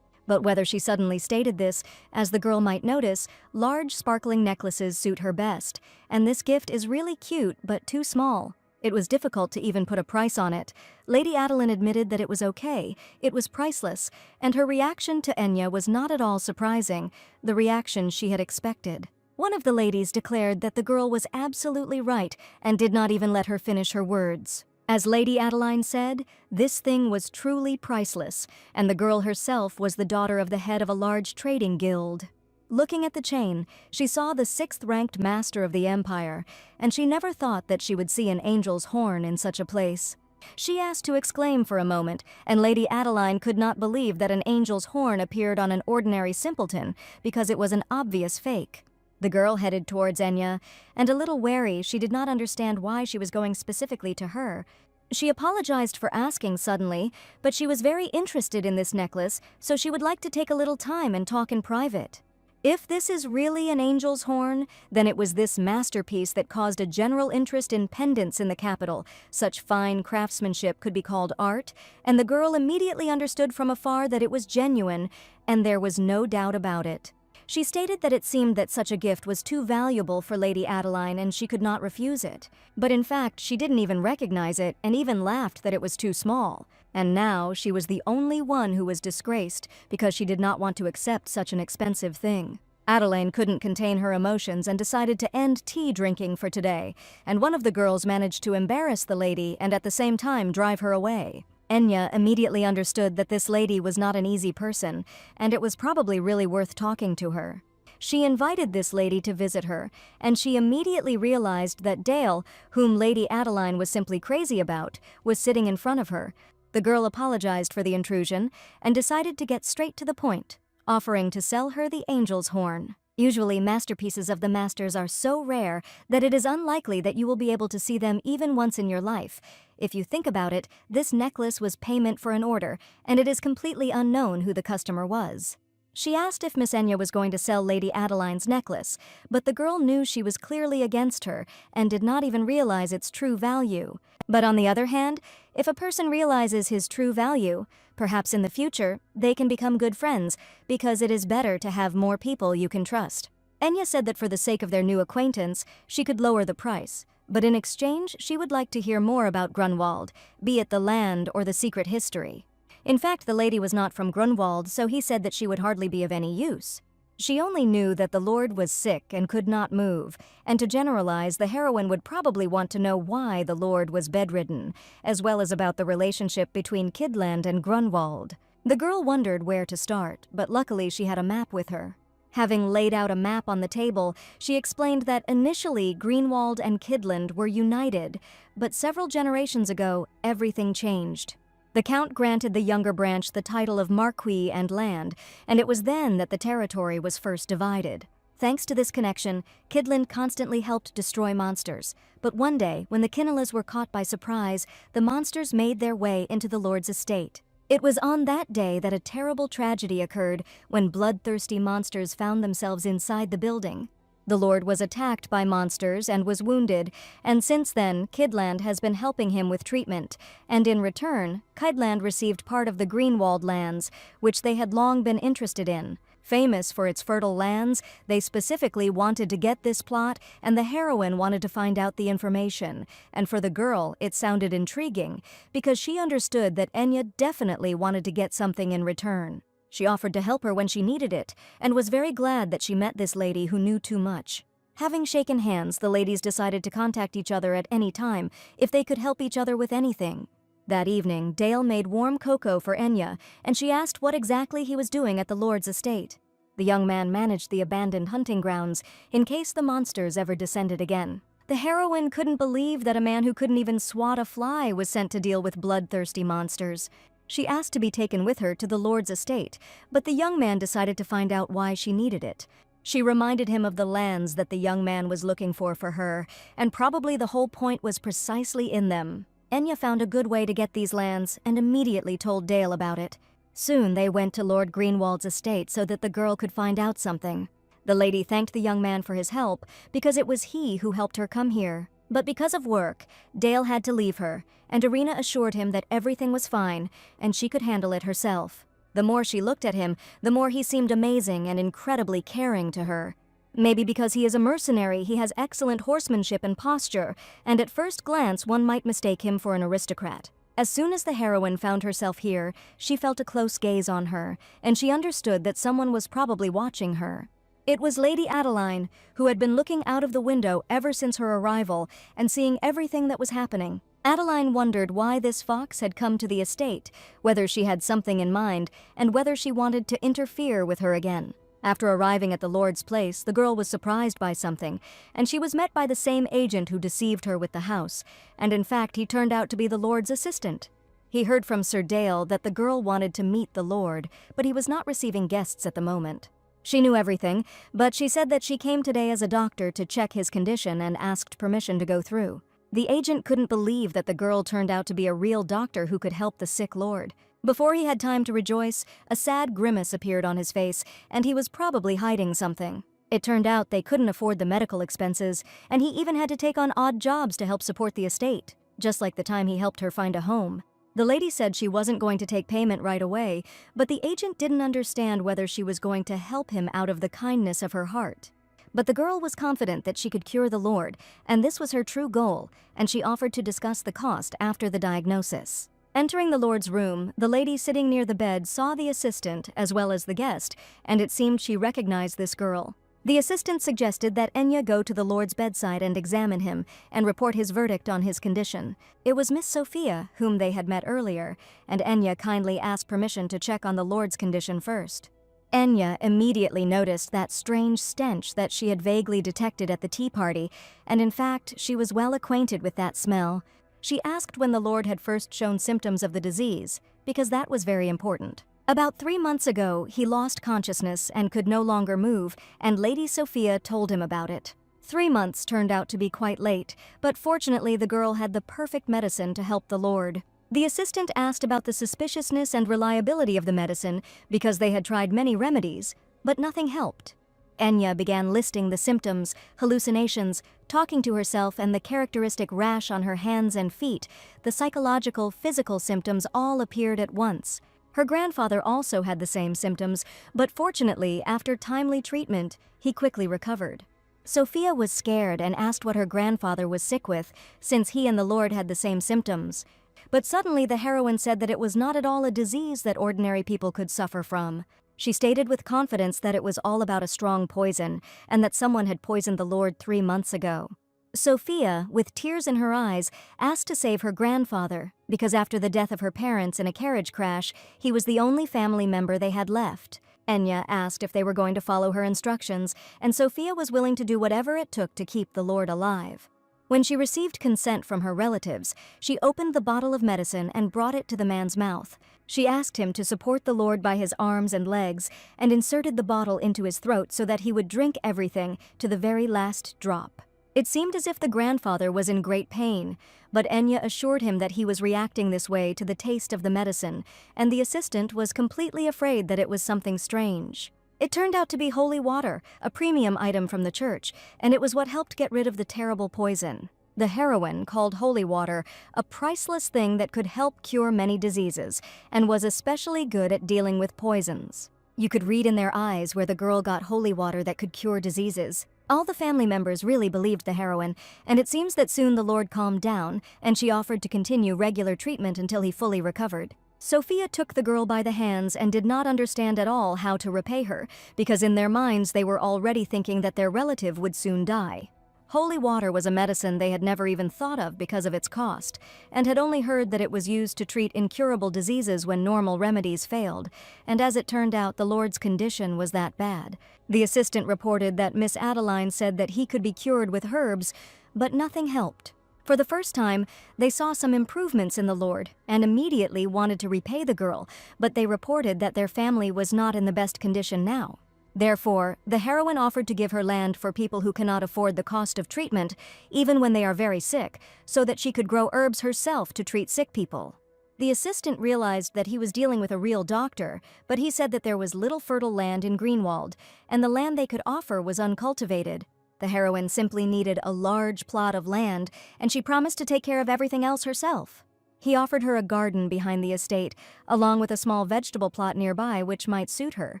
But whether she suddenly stated this, as the girl might notice, large sparkling necklaces suit her best, and this gift is really cute but too small. It was difficult to even put a price on it. Lady Adeline admitted that it was okay, it was priceless, and her reaction to Enya was not at all surprising, the reaction she had expected. One of the ladies declared that the girl was absolutely right and did not even let her finish her words. As Lady Adeline said, this thing was truly priceless, and the girl herself was the daughter of the head of a large trading guild. Looking at the chain, she saw the 6th-ranked master of the empire, and she never thought that she would see an angel's horn in such a place. She asked to exclaim for a moment, and Lady Adeline could not believe that an angel's horn appeared on an ordinary simpleton, because it was an obvious fake. The girl headed towards Enya, and a little wary, she did not understand why she was going specifically to her. She apologized for asking suddenly, but she was very interested in this necklace, so she would like to take a little time and talk in private. If this is really an angel's horn, then it was this masterpiece that caused a general interest in pendants in the capital. Such fine craftsmanship could be called art, and the girl immediately understood from afar that it was genuine, and there was no doubt about it. She stated that it seemed that such a gift was too valuable for Lady Adeline and she could not refuse it. But in fact, she didn't even recognize it and even laughed that it was too small. And now she was the only one who was disgraced because she did not want to accept such an expensive thing. Adeline couldn't contain her emotions and decided to end tea drinking for today, and one of the girls managed to embarrass the lady and at the same time drive her away. Enya immediately understood that this lady was not an easy person, and it was probably really worth talking to her. She invited this lady to visit her, and she immediately realized that Dale, whom Lady Adeline was simply crazy about, was sitting in front of her. The girl apologized for the intrusion and decided to get straight to the point, offering to sell her the angel's horn. Usually, masterpieces of the masters are so rare that it is unlikely that you will be able to see them even once in your life. If you think about it, this necklace was payment for an order, and it is completely unknown who the customer was. She asked if Miss Enya was going to sell Lady Adeline's necklace, but the girl knew she was clearly against her and did not even realize its true value. But on the other hand, if a person realizes his true value, perhaps in the future, they can become good friends, because it is better to have more people you can trust. Enya said that for the sake of their new acquaintance, she could lower the price, but in exchange, she would like to hear more about Grunwald, be it the land or the secret history. In fact, the lady was not from Grunwald, so he said that she would hardly be of any use. She only knew that the Lord was sick and could not move, and to generalize, the heroine would probably want to know why the Lord was bedridden, as well as about the relationship between Kidland and Grunwald. The girl wondered where to start, but luckily she had a map with her. Having laid out a map on the table, she explained that initially Greenwald and Kidland were united, but several generations ago, everything changed. The Count granted the younger branch the title of Marquis and land, and it was then that the territory was first divided. Thanks to this connection, Kidland constantly helped destroy monsters. But one day, when the Kinnelas were caught by surprise, the monsters made their way into the Lord's estate. It was on that day that a terrible tragedy occurred when bloodthirsty monsters found themselves inside the building. The Lord was attacked by monsters and was wounded, and since then, Kidland has been helping him with treatment, and in return, Kidland received part of the Greenwald lands, which they had long been interested in. Famous for its fertile lands, they specifically wanted to get this plot, and the heroine wanted to find out the information, and for the girl, it sounded intriguing, because she understood that Enya definitely wanted to get something in return. She offered to help her when she needed it, and was very glad that she met this lady who knew too much. Having shaken hands, the ladies decided to contact each other at any time if they could help each other with anything. That evening, Dale made warm cocoa for Enya, and she asked what exactly he was doing at the Lord's estate. The young man managed the abandoned hunting grounds in case the monsters ever descended again. The heroine couldn't believe that a man who couldn't even swat a fly was sent to deal with bloodthirsty monsters. She asked to be taken with her to the Lord's estate, but the young man decided to find out why she needed it. She reminded him of the lands that the young man was looking for her, and probably the whole point was precisely in them. Enya found a good way to get these lands and immediately told Dale about it. Soon they went to Lord Greenwald's estate so that the girl could find out something. The lady thanked the young man for his help because it was he who helped her come here. But because of work, Dale had to leave her, and Irina assured him that everything was fine and she could handle it herself. The more she looked at him, the more he seemed amazing and incredibly caring to her. Maybe because he is a mercenary, he has excellent horsemanship and posture, and at first glance one might mistake him for an aristocrat. As soon as the heroine found herself here, she felt a close gaze on her, and she understood that someone was probably watching her. It was Lady Adeline, who had been looking out of the window ever since her arrival and seeing everything that was happening. Adeline wondered why this fox had come to the estate, whether she had something in mind, and whether she wanted to interfere with her again. After arriving at the Lord's place, the girl was surprised by something, and she was met by the same agent who deceived her with the house, and in fact he turned out to be the Lord's assistant. He heard from Sir Dale that the girl wanted to meet the Lord, but he was not receiving guests at the moment. She knew everything, but she said that she came today as a doctor to check his condition and asked permission to go through. The agent couldn't believe that the girl turned out to be a real doctor who could help the sick lord. Before he had time to rejoice, a sad grimace appeared on his face, and he was probably hiding something. It turned out they couldn't afford the medical expenses, and he even had to take on odd jobs to help support the estate, just like the time he helped her find a home. The lady said she wasn't going to take payment right away, but the agent didn't understand whether she was going to help him out of the kindness of her heart. But the girl was confident that she could cure the Lord, and this was her true goal, and she offered to discuss the cost after the diagnosis. Entering the Lord's room, the lady sitting near the bed saw the assistant as well as the guest, and it seemed she recognized this girl. The assistant suggested that Enya go to the Lord's bedside and examine him and report his verdict on his condition. It was Miss Sophia, whom they had met earlier, and Enya kindly asked permission to check on the Lord's condition first. Enya immediately noticed that strange stench that she had vaguely detected at the tea party, and in fact, she was well acquainted with that smell. She asked when the Lord had first shown symptoms of the disease, because that was very important. About 3 months ago, he lost consciousness and could no longer move, and Lady Sophia told him about it. 3 months turned out to be quite late, but fortunately the girl had the perfect medicine to help the Lord. The assistant asked about the suspiciousness and reliability of the medicine because they had tried many remedies, but nothing helped. Enya began listing the symptoms, hallucinations, talking to herself, and the characteristic rash on her hands and feet. The psychological, physical symptoms all appeared at once. Her grandfather also had the same symptoms, but fortunately, after timely treatment, he quickly recovered. Sophia was scared and asked what her grandfather was sick with, since he and the Lord had the same symptoms. But suddenly the heroine said that it was not at all a disease that ordinary people could suffer from. She stated with confidence that it was all about a strong poison, and that someone had poisoned the Lord 3 months ago. Sophia, with tears in her eyes, asked to save her grandfather, because after the death of her parents in a carriage crash, he was the only family member they had left. Enya asked if they were going to follow her instructions, and Sophia was willing to do whatever it took to keep the Lord alive. When she received consent from her relatives, she opened the bottle of medicine and brought it to the man's mouth. She asked him to support the Lord by his arms and legs and inserted the bottle into his throat so that he would drink everything to the very last drop. It seemed as if the grandfather was in great pain, but Enya assured him that he was reacting this way to the taste of the medicine, and the assistant was completely afraid that it was something strange. It turned out to be holy water, a premium item from the church, and it was what helped get rid of the terrible poison. The heroine called holy water a priceless thing that could help cure many diseases, and was especially good at dealing with poisons. You could read in their eyes where the girl got holy water that could cure diseases. All the family members really believed the heroine, and it seems that soon the Lord calmed down, and she offered to continue regular treatment until he fully recovered. Sophia took the girl by the hands and did not understand at all how to repay her, because in their minds they were already thinking that their relative would soon die. Holy water was a medicine they had never even thought of because of its cost, and had only heard that it was used to treat incurable diseases when normal remedies failed, and as it turned out, the Lord's condition was that bad. The assistant reported that Miss Adeline said that he could be cured with herbs, but nothing helped. For the first time, they saw some improvements in the Lord, and immediately wanted to repay the girl, but they reported that their family was not in the best condition now. Therefore, the heroine offered to give her land for people who cannot afford the cost of treatment, even when they are very sick, so that she could grow herbs herself to treat sick people. The assistant realized that he was dealing with a real doctor, but he said that there was little fertile land in Greenwald, and the land they could offer was uncultivated. The heroine simply needed a large plot of land, and she promised to take care of everything else herself. He offered her a garden behind the estate, along with a small vegetable plot nearby which might suit her.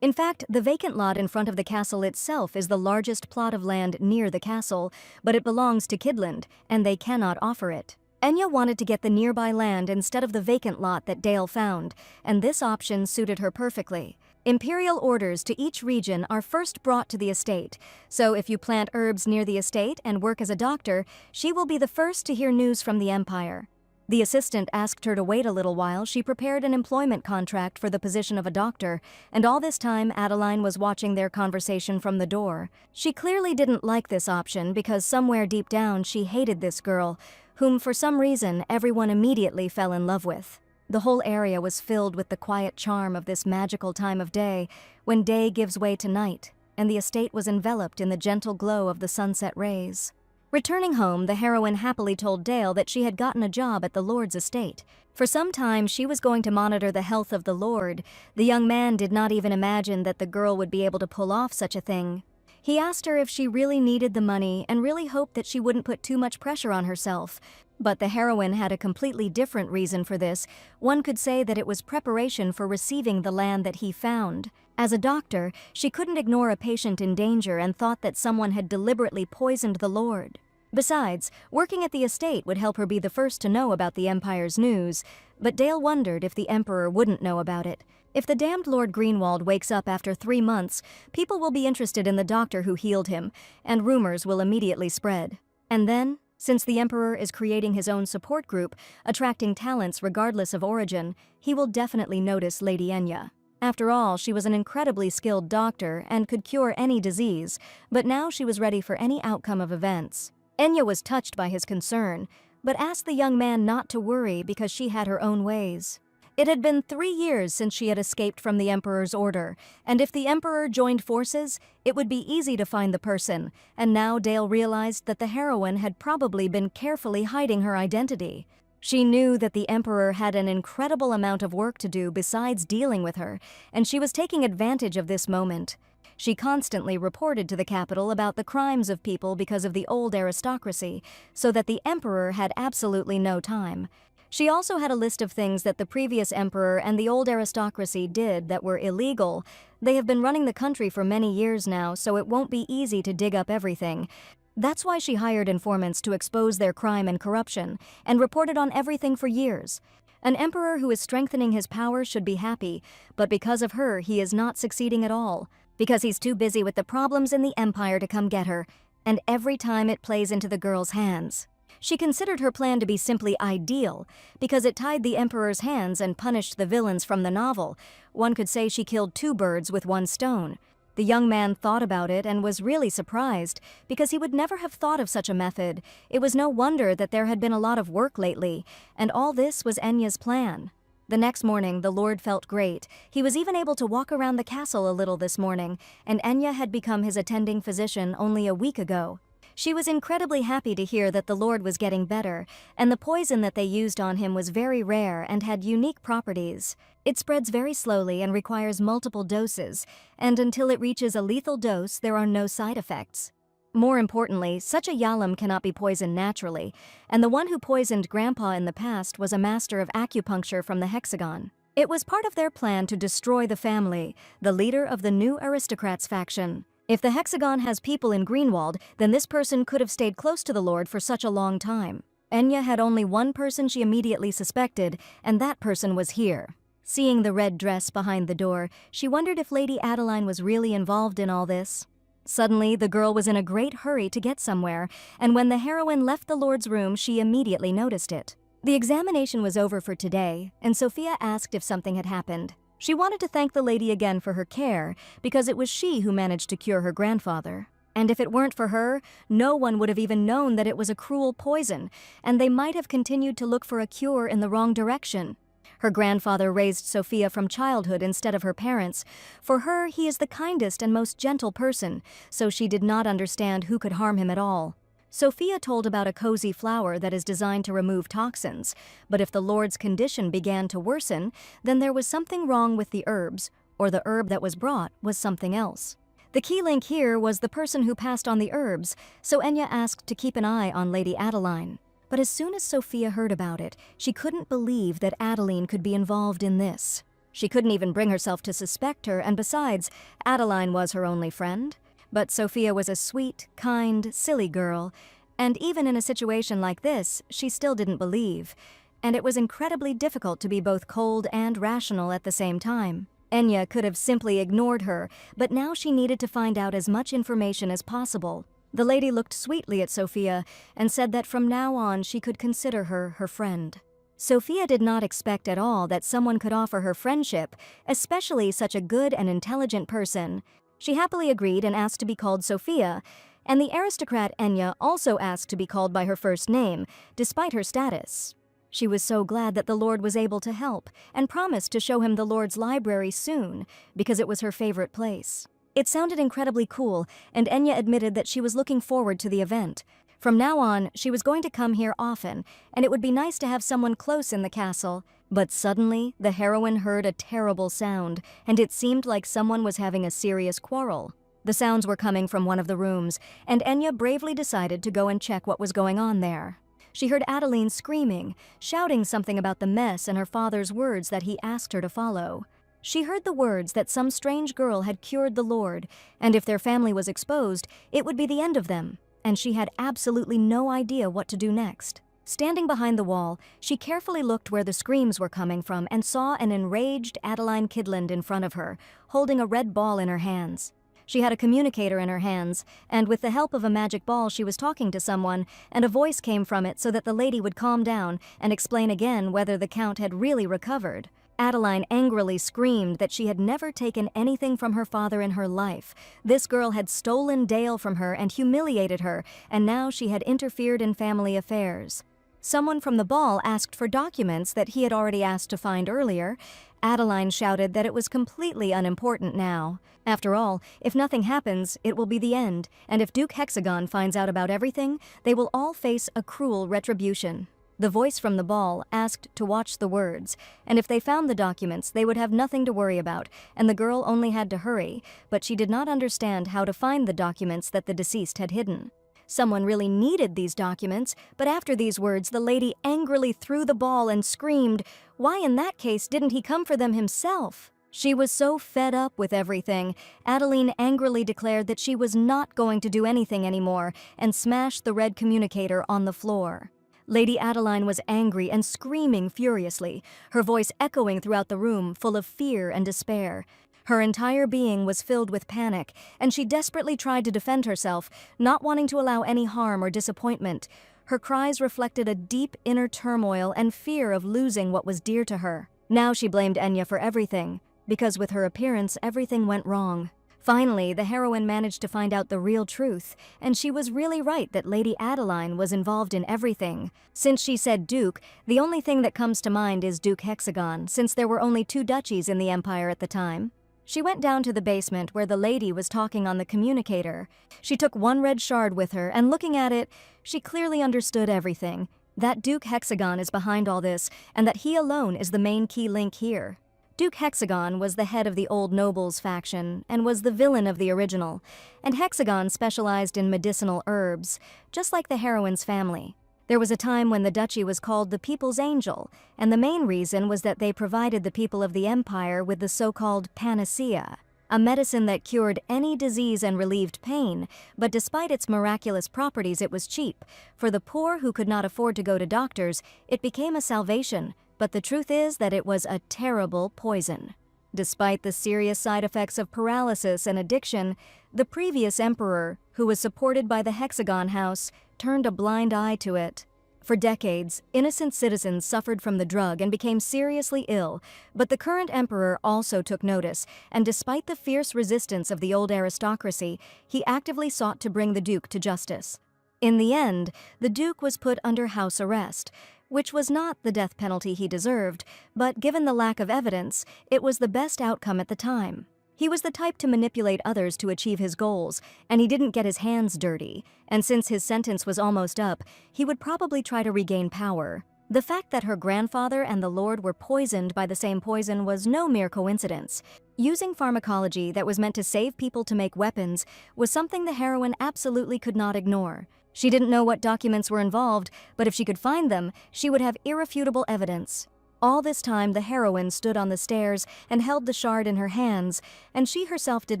In fact, the vacant lot in front of the castle itself is the largest plot of land near the castle, but it belongs to Kidland, and they cannot offer it. Enya wanted to get the nearby land instead of the vacant lot that Dale found, and this option suited her perfectly. Imperial orders to each region are first brought to the estate, so if you plant herbs near the estate and work as a doctor, she will be the first to hear news from the Empire. The assistant asked her to wait a little while. She prepared an employment contract for the position of a doctor, and all this time Adeline was watching their conversation from the door. She clearly didn't like this option because somewhere deep down she hated this girl, whom for some reason everyone immediately fell in love with. The whole area was filled with the quiet charm of this magical time of day, when day gives way to night, and the estate was enveloped in the gentle glow of the sunset rays. Returning home, the heroine happily told Dale that she had gotten a job at the Lord's estate. For some time, she was going to monitor the health of the Lord. The young man did not even imagine that the girl would be able to pull off such a thing. He asked her if she really needed the money and really hoped that she wouldn't put too much pressure on herself. But the heroine had a completely different reason for this. One could say that it was preparation for receiving the land that he found. As a doctor, she couldn't ignore a patient in danger and thought that someone had deliberately poisoned the Lord. Besides, working at the estate would help her be the first to know about the Empire's news, but Dale wondered if the Emperor wouldn't know about it. If the damned Lord Greenwald wakes up after 3 months, people will be interested in the doctor who healed him, and rumors will immediately spread. And then, since the Emperor is creating his own support group, attracting talents regardless of origin, he will definitely notice Lady Enya. After all, she was an incredibly skilled doctor and could cure any disease, but now she was ready for any outcome of events. Enya was touched by his concern, but asked the young man not to worry because she had her own ways. It had been 3 years since she had escaped from the Emperor's order, and if the Emperor joined forces, it would be easy to find the person, and now Dale realized that the heroine had probably been carefully hiding her identity. She knew that the Emperor had an incredible amount of work to do besides dealing with her, and she was taking advantage of this moment. She constantly reported to the capital about the crimes of people because of the old aristocracy, so that the Emperor had absolutely no time. She also had a list of things that the previous Emperor and the old aristocracy did that were illegal. They have been running the country for many years now, so it won't be easy to dig up everything. That's why she hired informants to expose their crime and corruption, and reported on everything for years. An emperor who is strengthening his power should be happy, but because of her, he is not succeeding at all. Because he's too busy with the problems in the Empire to come get her, and every time it plays into the girl's hands. She considered her plan to be simply ideal, because it tied the Emperor's hands and punished the villains from the novel. One could say she killed 2 birds with 1 stone. The young man thought about it and was really surprised, because he would never have thought of such a method. It was no wonder that there had been a lot of work lately, and all this was Enya's plan. The next morning, the Lord felt great. He was even able to walk around the castle a little this morning, and Enya had become his attending physician only a week ago. She was incredibly happy to hear that the Lord was getting better, and the poison that they used on him was very rare and had unique properties. It spreads very slowly and requires multiple doses, and until it reaches a lethal dose, there are no side effects. More importantly, such a Yalam cannot be poisoned naturally, and the one who poisoned Grandpa in the past was a master of acupuncture from the Hexagon. It was part of their plan to destroy the family, the leader of the new aristocrats faction. If the Hexagon has people in Greenwald, then this person could have stayed close to the Lord for such a long time. Enya had only one person she immediately suspected, and that person was here. Seeing the red dress behind the door, she wondered if Lady Adeline was really involved in all this. Suddenly, the girl was in a great hurry to get somewhere, and when the heroine left the Lord's room, she immediately noticed it. The examination was over for today, and Sophia asked if something had happened. She wanted to thank the lady again for her care, because it was she who managed to cure her grandfather. And if it weren't for her, no one would have even known that it was a cruel poison, and they might have continued to look for a cure in the wrong direction. Her grandfather raised Sophia from childhood instead of her parents. For her, he is the kindest and most gentle person, so she did not understand who could harm him at all. Sophia told about a cozy flower that is designed to remove toxins, but if the Lord's condition began to worsen, then there was something wrong with the herbs, or the herb that was brought was something else. The key link here was the person who passed on the herbs, so Enya asked to keep an eye on Lady Adeline. But as soon as Sophia heard about it, she couldn't believe that Adeline could be involved in this. She couldn't even bring herself to suspect her, and besides, Adeline was her only friend. But Sophia was a sweet, kind, silly girl, and even in a situation like this, she still didn't believe. And it was incredibly difficult to be both cold and rational at the same time. Enya could have simply ignored her, but now she needed to find out as much information as possible. The lady looked sweetly at Sophia and said that from now on she could consider her friend. Sophia did not expect at all that someone could offer her friendship, especially such a good and intelligent person. She happily agreed and asked to be called Sophia, and the aristocrat Enya also asked to be called by her first name, despite her status. She was so glad that the Lord was able to help, and promised to show him the Lord's library soon, because it was her favorite place. It sounded incredibly cool, and Enya admitted that she was looking forward to the event. From now on, she was going to come here often, and it would be nice to have someone close in the castle. But suddenly, the heroine heard a terrible sound, and it seemed like someone was having a serious quarrel. The sounds were coming from one of the rooms, and Enya bravely decided to go and check what was going on there. She heard Adeline screaming, shouting something about the mess and her father's words that he asked her to follow. She heard the words that some strange girl had cured the Lord, and if their family was exposed, it would be the end of them, and she had absolutely no idea what to do next. Standing behind the wall, she carefully looked where the screams were coming from and saw an enraged Adeline Kidland in front of her, holding a red ball in her hands. She had a communicator in her hands, and with the help of a magic ball she was talking to someone, and a voice came from it so that the lady would calm down and explain again whether the Count had really recovered. Adeline angrily screamed that she had never taken anything from her father in her life. This girl had stolen Dale from her and humiliated her, and now she had interfered in family affairs. Someone from the ball asked for documents that he had already asked to find earlier. Adeline shouted that it was completely unimportant now. After all, if nothing happens, it will be the end, and if Duke Hexagon finds out about everything, they will all face a cruel retribution. The voice from the ball asked to watch the words, and if they found the documents, they would have nothing to worry about, and the girl only had to hurry, but she did not understand how to find the documents that the deceased had hidden. Someone really needed these documents, but after these words, the lady angrily threw the ball and screamed, "Why in that case didn't he come for them himself?" She was so fed up with everything. Adeline angrily declared that she was not going to do anything anymore and smashed the red communicator on the floor. Lady Adeline was angry and screaming furiously, her voice echoing throughout the room, full of fear and despair. Her entire being was filled with panic, and she desperately tried to defend herself, not wanting to allow any harm or disappointment. Her cries reflected a deep inner turmoil and fear of losing what was dear to her. Now she blamed Enya for everything, because with her appearance everything went wrong. Finally, the heroine managed to find out the real truth, and she was really right that Lady Adeline was involved in everything. Since she said Duke, the only thing that comes to mind is Duke Hexagon, since there were only 2 duchies in the Empire at the time. She went down to the basement where the lady was talking on the communicator. She took 1 red shard with her, and looking at it, she clearly understood everything. That Duke Hexagon is behind all this, and that he alone is the main key link here. Duke Hexagon was the head of the Old Nobles faction, and was the villain of the original, and Hexagon specialized in medicinal herbs, just like the heroine's family. There was a time when the duchy was called the People's Angel, and the main reason was that they provided the people of the empire with the so-called panacea, a medicine that cured any disease and relieved pain, but despite its miraculous properties it was cheap. For the poor who could not afford to go to doctors, it became a salvation, but the truth is that it was a terrible poison. Despite the serious side effects of paralysis and addiction, the previous emperor, who was supported by the Hexagon House, turned a blind eye to it. For decades, innocent citizens suffered from the drug and became seriously ill, but the current emperor also took notice, and despite the fierce resistance of the old aristocracy, he actively sought to bring the Duke to justice. In the end, the Duke was put under house arrest, which was not the death penalty he deserved, but given the lack of evidence, it was the best outcome at the time. He was the type to manipulate others to achieve his goals, and he didn't get his hands dirty, and since his sentence was almost up, he would probably try to regain power. The fact that her grandfather and the Lord were poisoned by the same poison was no mere coincidence. Using pharmacology that was meant to save people to make weapons was something the heroine absolutely could not ignore. She didn't know what documents were involved, but if she could find them, she would have irrefutable evidence. All this time, the heroine stood on the stairs and held the shard in her hands, and she herself did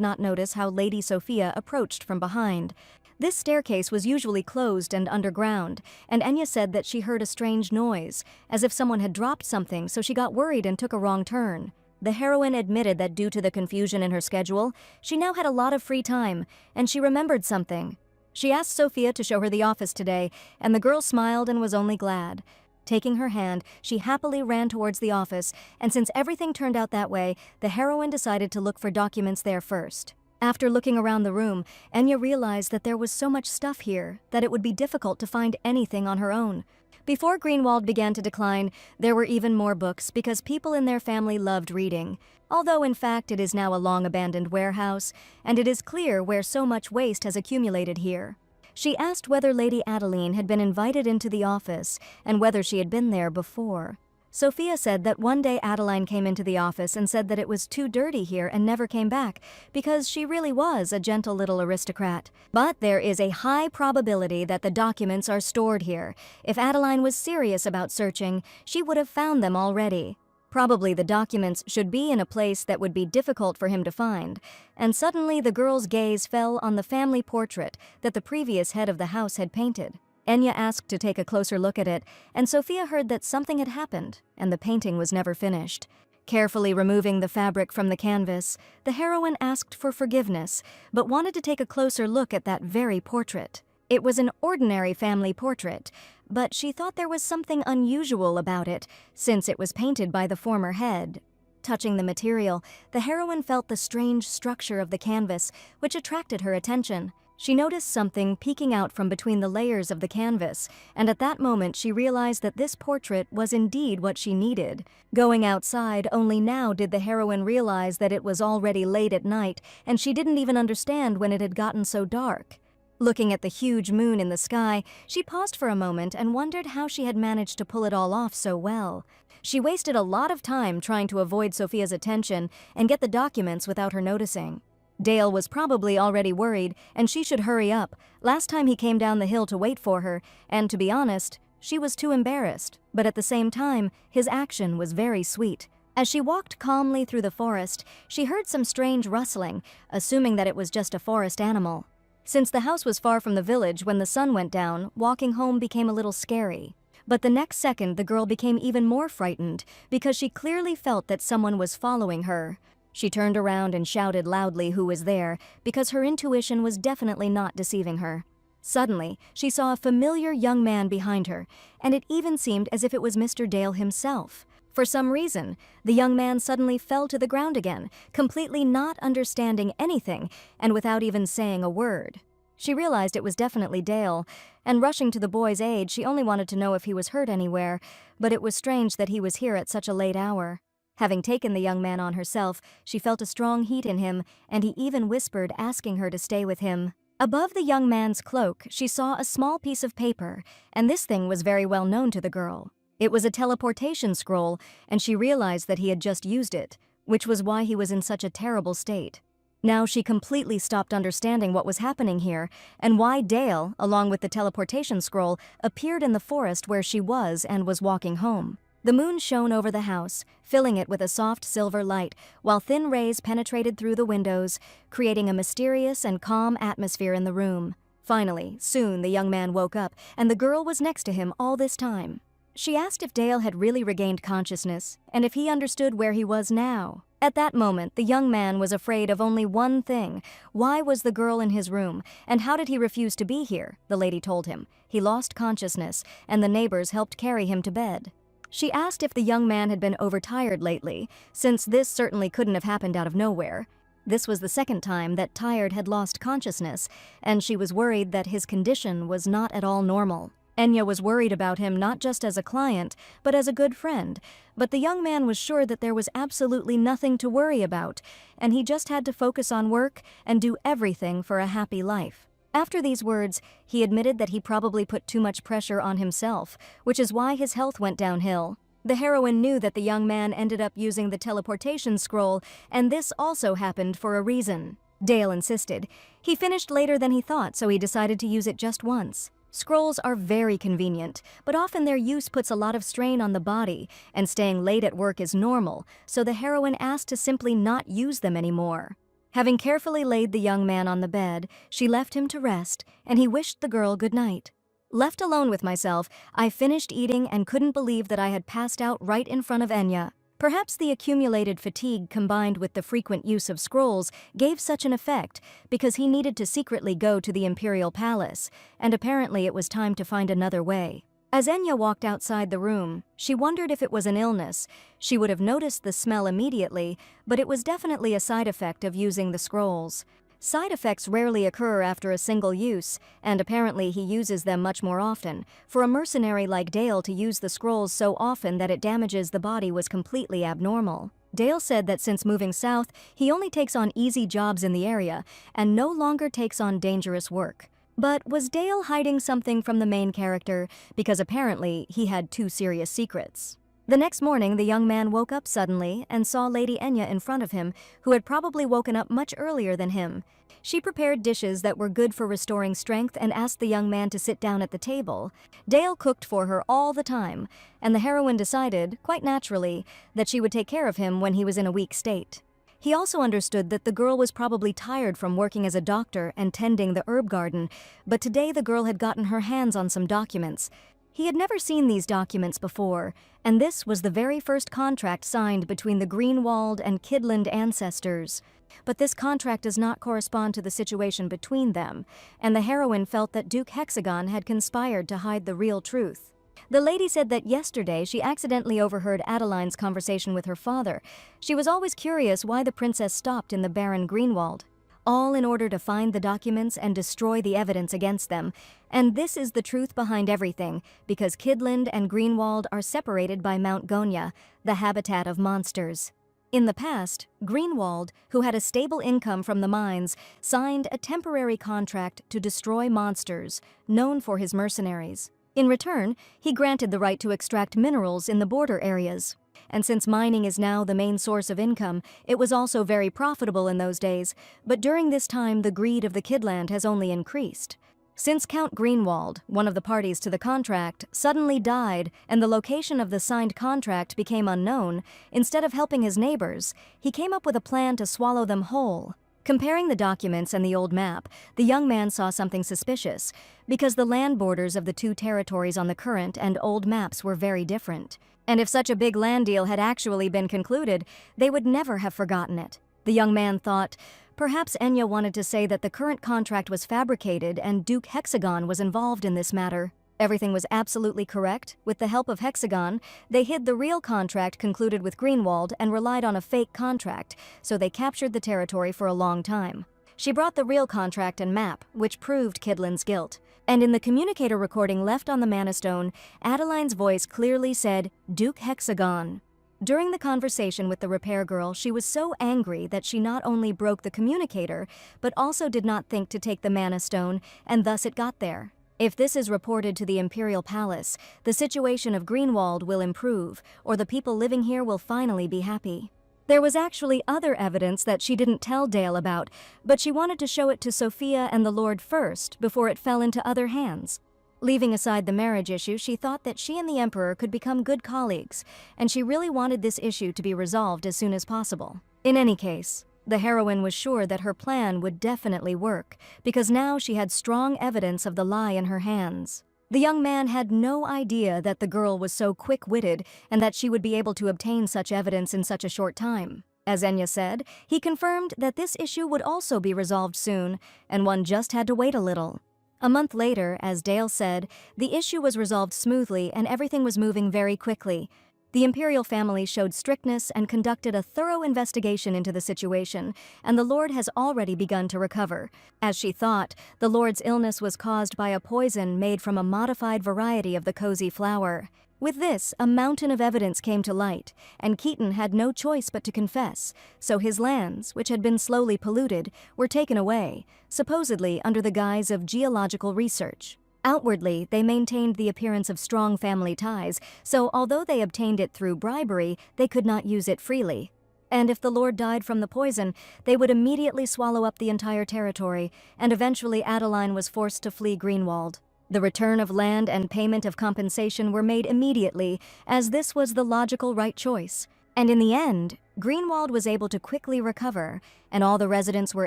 not notice how Lady Sophia approached from behind. This staircase was usually closed and underground, and Enya said that she heard a strange noise, as if someone had dropped something, so she got worried and took a wrong turn. The heroine admitted that due to the confusion in her schedule, she now had a lot of free time, and she remembered something. She asked Sophia to show her the office today, and the girl smiled and was only glad. Taking her hand, she happily ran towards the office, and since everything turned out that way, the heroine decided to look for documents there first. After looking around the room, Enya realized that there was so much stuff here that it would be difficult to find anything on her own. Before Greenwald began to decline, there were even more books because people in their family loved reading, although in fact it is now a long-abandoned warehouse, and it is clear where so much waste has accumulated here. She asked whether Lady Adeline had been invited into the office and whether she had been there before. Sophia said that one day Adeline came into the office and said that it was too dirty here and never came back because she really was a gentle little aristocrat. But there is a high probability that the documents are stored here. If Adeline was serious about searching, she would have found them already. Probably the documents should be in a place that would be difficult for him to find, and suddenly the girl's gaze fell on the family portrait that the previous head of the house had painted. Enya asked to take a closer look at it, and Sophia heard that something had happened, and the painting was never finished. Carefully removing the fabric from the canvas, the heroine asked for forgiveness, but wanted to take a closer look at that very portrait. It was an ordinary family portrait, but she thought there was something unusual about it, since it was painted by the former head. Touching the material, the heroine felt the strange structure of the canvas, which attracted her attention. She noticed something peeking out from between the layers of the canvas, and at that moment she realized that this portrait was indeed what she needed. Going outside, only now did the heroine realize that it was already late at night, and she didn't even understand when it had gotten so dark. Looking at the huge moon in the sky, she paused for a moment and wondered how she had managed to pull it all off so well. She wasted a lot of time trying to avoid Sophia's attention and get the documents without her noticing. Dale was probably already worried, and she should hurry up. Last time he came down the hill to wait for her, and to be honest, she was too embarrassed, but at the same time, his action was very sweet. As she walked calmly through the forest, she heard some strange rustling, assuming that it was just a forest animal. Since the house was far from the village when the sun went down, walking home became a little scary. But the next second, the girl became even more frightened because she clearly felt that someone was following her. She turned around and shouted loudly who was there, because her intuition was definitely not deceiving her. Suddenly, she saw a familiar young man behind her, and it even seemed as if it was Mr. Dale himself. For some reason, the young man suddenly fell to the ground again, completely not understanding anything, and without even saying a word. She realized it was definitely Dale, and rushing to the boy's aid, she only wanted to know if he was hurt anywhere, but it was strange that he was here at such a late hour. Having taken the young man on herself, she felt a strong heat in him, and he even whispered, asking her to stay with him. Above the young man's cloak, she saw a small piece of paper, and this thing was very well known to the girl. It was a teleportation scroll, and she realized that he had just used it, which was why he was in such a terrible state. Now she completely stopped understanding what was happening here, and why Dale, along with the teleportation scroll, appeared in the forest where she was and was walking home. The moon shone over the house, filling it with a soft silver light, while thin rays penetrated through the windows, creating a mysterious and calm atmosphere in the room. Finally, soon the young man woke up, and the girl was next to him all this time. She asked if Dale had really regained consciousness, and if he understood where he was now. At that moment, the young man was afraid of only one thing. Why was the girl in his room, and how did he refuse to be here? The lady told him. He lost consciousness, and the neighbors helped carry him to bed. She asked if the young man had been overtired lately, since this certainly couldn't have happened out of nowhere. This was the second time that Tired had lost consciousness, and she was worried that his condition was not at all normal. Enya was worried about him not just as a client, but as a good friend, but the young man was sure that there was absolutely nothing to worry about, and he just had to focus on work and do everything for a happy life. After these words, he admitted that he probably put too much pressure on himself, which is why his health went downhill. The heroine knew that the young man ended up using the teleportation scroll, and this also happened for a reason. Dale insisted. He finished later than he thought, so he decided to use it just once. Scrolls are very convenient, but often their use puts a lot of strain on the body, and staying late at work is normal, so the heroine asked to simply not use them anymore. Having carefully laid the young man on the bed, she left him to rest, and he wished the girl good night. Left alone with myself, I finished eating and couldn't believe that I had passed out right in front of Enya. Perhaps the accumulated fatigue combined with the frequent use of scrolls gave such an effect because he needed to secretly go to the imperial palace, and apparently it was time to find another way. As Enya walked outside the room, she wondered if it was an illness. She would have noticed the smell immediately, but it was definitely a side effect of using the scrolls. Side effects rarely occur after a single use, and apparently he uses them much more often. For a mercenary like Dale to use the scrolls so often that it damages the body was completely abnormal. Dale said that since moving south, he only takes on easy jobs in the area and no longer takes on dangerous work. But was Dale hiding something from the main character? Because apparently he had two serious secrets. The next morning, the young man woke up suddenly and saw Lady Enya in front of him, who had probably woken up much earlier than him. She prepared dishes that were good for restoring strength and asked the young man to sit down at the table. Dale cooked for her all the time, and the heroine decided, quite naturally, that she would take care of him when he was in a weak state. He also understood that the girl was probably tired from working as a doctor and tending the herb garden, but today the girl had gotten her hands on some documents. He had never seen these documents before, and this was the very first contract signed between the Greenwald and Kidland ancestors. But this contract does not correspond to the situation between them, and the heroine felt that Duke Hexagon had conspired to hide the real truth. The lady said that yesterday she accidentally overheard Adeline's conversation with her father. She was always curious why the princess stopped in the Baron Greenwald, all in order to find the documents and destroy the evidence against them. And this is the truth behind everything, because Kidland and Greenwald are separated by Mount Gonya, the habitat of monsters. In the past, Greenwald, who had a stable income from the mines, signed a temporary contract to destroy monsters, known for his mercenaries. In return, he granted the right to extract minerals in the border areas. And since mining is now the main source of income, it was also very profitable in those days, but during this time the greed of the Kidland has only increased. Since Count Greenwald, one of the parties to the contract, suddenly died and the location of the signed contract became unknown, instead of helping his neighbors, he came up with a plan to swallow them whole. Comparing the documents and the old map, the young man saw something suspicious, because the land borders of the two territories on the current and old maps were very different. And if such a big land deal had actually been concluded, they would never have forgotten it. The young man thought, perhaps Enya wanted to say that the current contract was fabricated and Duke Hexagon was involved in this matter. Everything was absolutely correct. With the help of Hexagon, they hid the real contract concluded with Greenwald and relied on a fake contract, so they captured the territory for a long time. She brought the real contract and map, which proved Kidland's guilt. And in the communicator recording left on the Mana Stone, Adeline's voice clearly said, Duke Hexagon. During the conversation with the repair girl, she was so angry that she not only broke the communicator, but also did not think to take the Mana Stone, and thus it got there. If this is reported to the Imperial Palace, the situation of Greenwald will improve, or the people living here will finally be happy. There was actually other evidence that she didn't tell Dale about, but she wanted to show it to Sophia and the Lord first, before it fell into other hands. Leaving aside the marriage issue, she thought that she and the Emperor could become good colleagues, and she really wanted this issue to be resolved as soon as possible. In any case, the heroine was sure that her plan would definitely work, because now she had strong evidence of the lie in her hands. The young man had no idea that the girl was so quick-witted and that she would be able to obtain such evidence in such a short time. As Enya said, he confirmed that this issue would also be resolved soon, and one just had to wait a little. A month later, as Dale said, the issue was resolved smoothly and everything was moving very quickly. The imperial family showed strictness and conducted a thorough investigation into the situation, and the Lord has already begun to recover. As she thought, the Lord's illness was caused by a poison made from a modified variety of the cozy flower. With this, a mountain of evidence came to light, and Keaton had no choice but to confess, so his lands, which had been slowly polluted, were taken away, supposedly under the guise of geological research. Outwardly, they maintained the appearance of strong family ties, so although they obtained it through bribery, they could not use it freely. And if the Lord died from the poison, they would immediately swallow up the entire territory, and eventually Adeline was forced to flee Greenwald. The return of land and payment of compensation were made immediately, as this was the logical right choice. And in the end, Greenwald was able to quickly recover, and all the residents were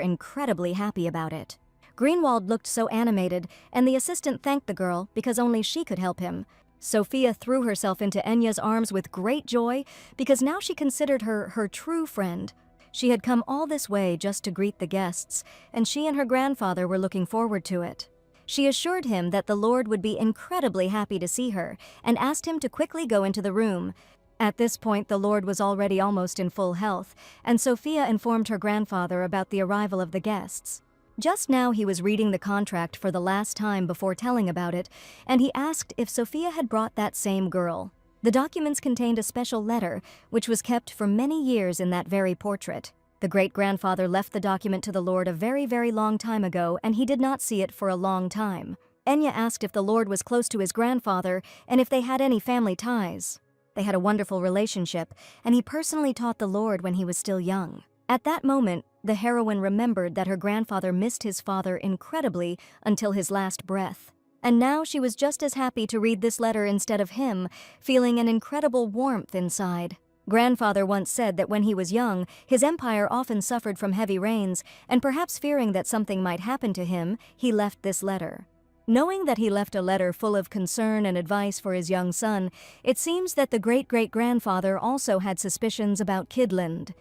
incredibly happy about it. Greenwald looked so animated, and the assistant thanked the girl because only she could help him. Sophia threw herself into Enya's arms with great joy because now she considered her true friend. She had come all this way just to greet the guests, and she and her grandfather were looking forward to it. She assured him that the Lord would be incredibly happy to see her and asked him to quickly go into the room. At this point, the Lord was already almost in full health, and Sophia informed her grandfather about the arrival of the guests. Just now he was reading the contract for the last time before telling about it, and he asked if Sophia had brought that same girl. The documents contained a special letter, which was kept for many years in that very portrait. The great-grandfather left the document to the Lord a very, very long time ago, and he did not see it for a long time. Enya asked if the Lord was close to his grandfather and if they had any family ties. They had a wonderful relationship, and he personally taught the Lord when he was still young. At that moment, the heroine remembered that her grandfather missed his father incredibly until his last breath. And now she was just as happy to read this letter instead of him, feeling an incredible warmth inside. Grandfather once said that when he was young, his empire often suffered from heavy rains, and perhaps fearing that something might happen to him, he left this letter. Knowing that he left a letter full of concern and advice for his young son, it seems that the great-great-grandfather also had suspicions about Kidland.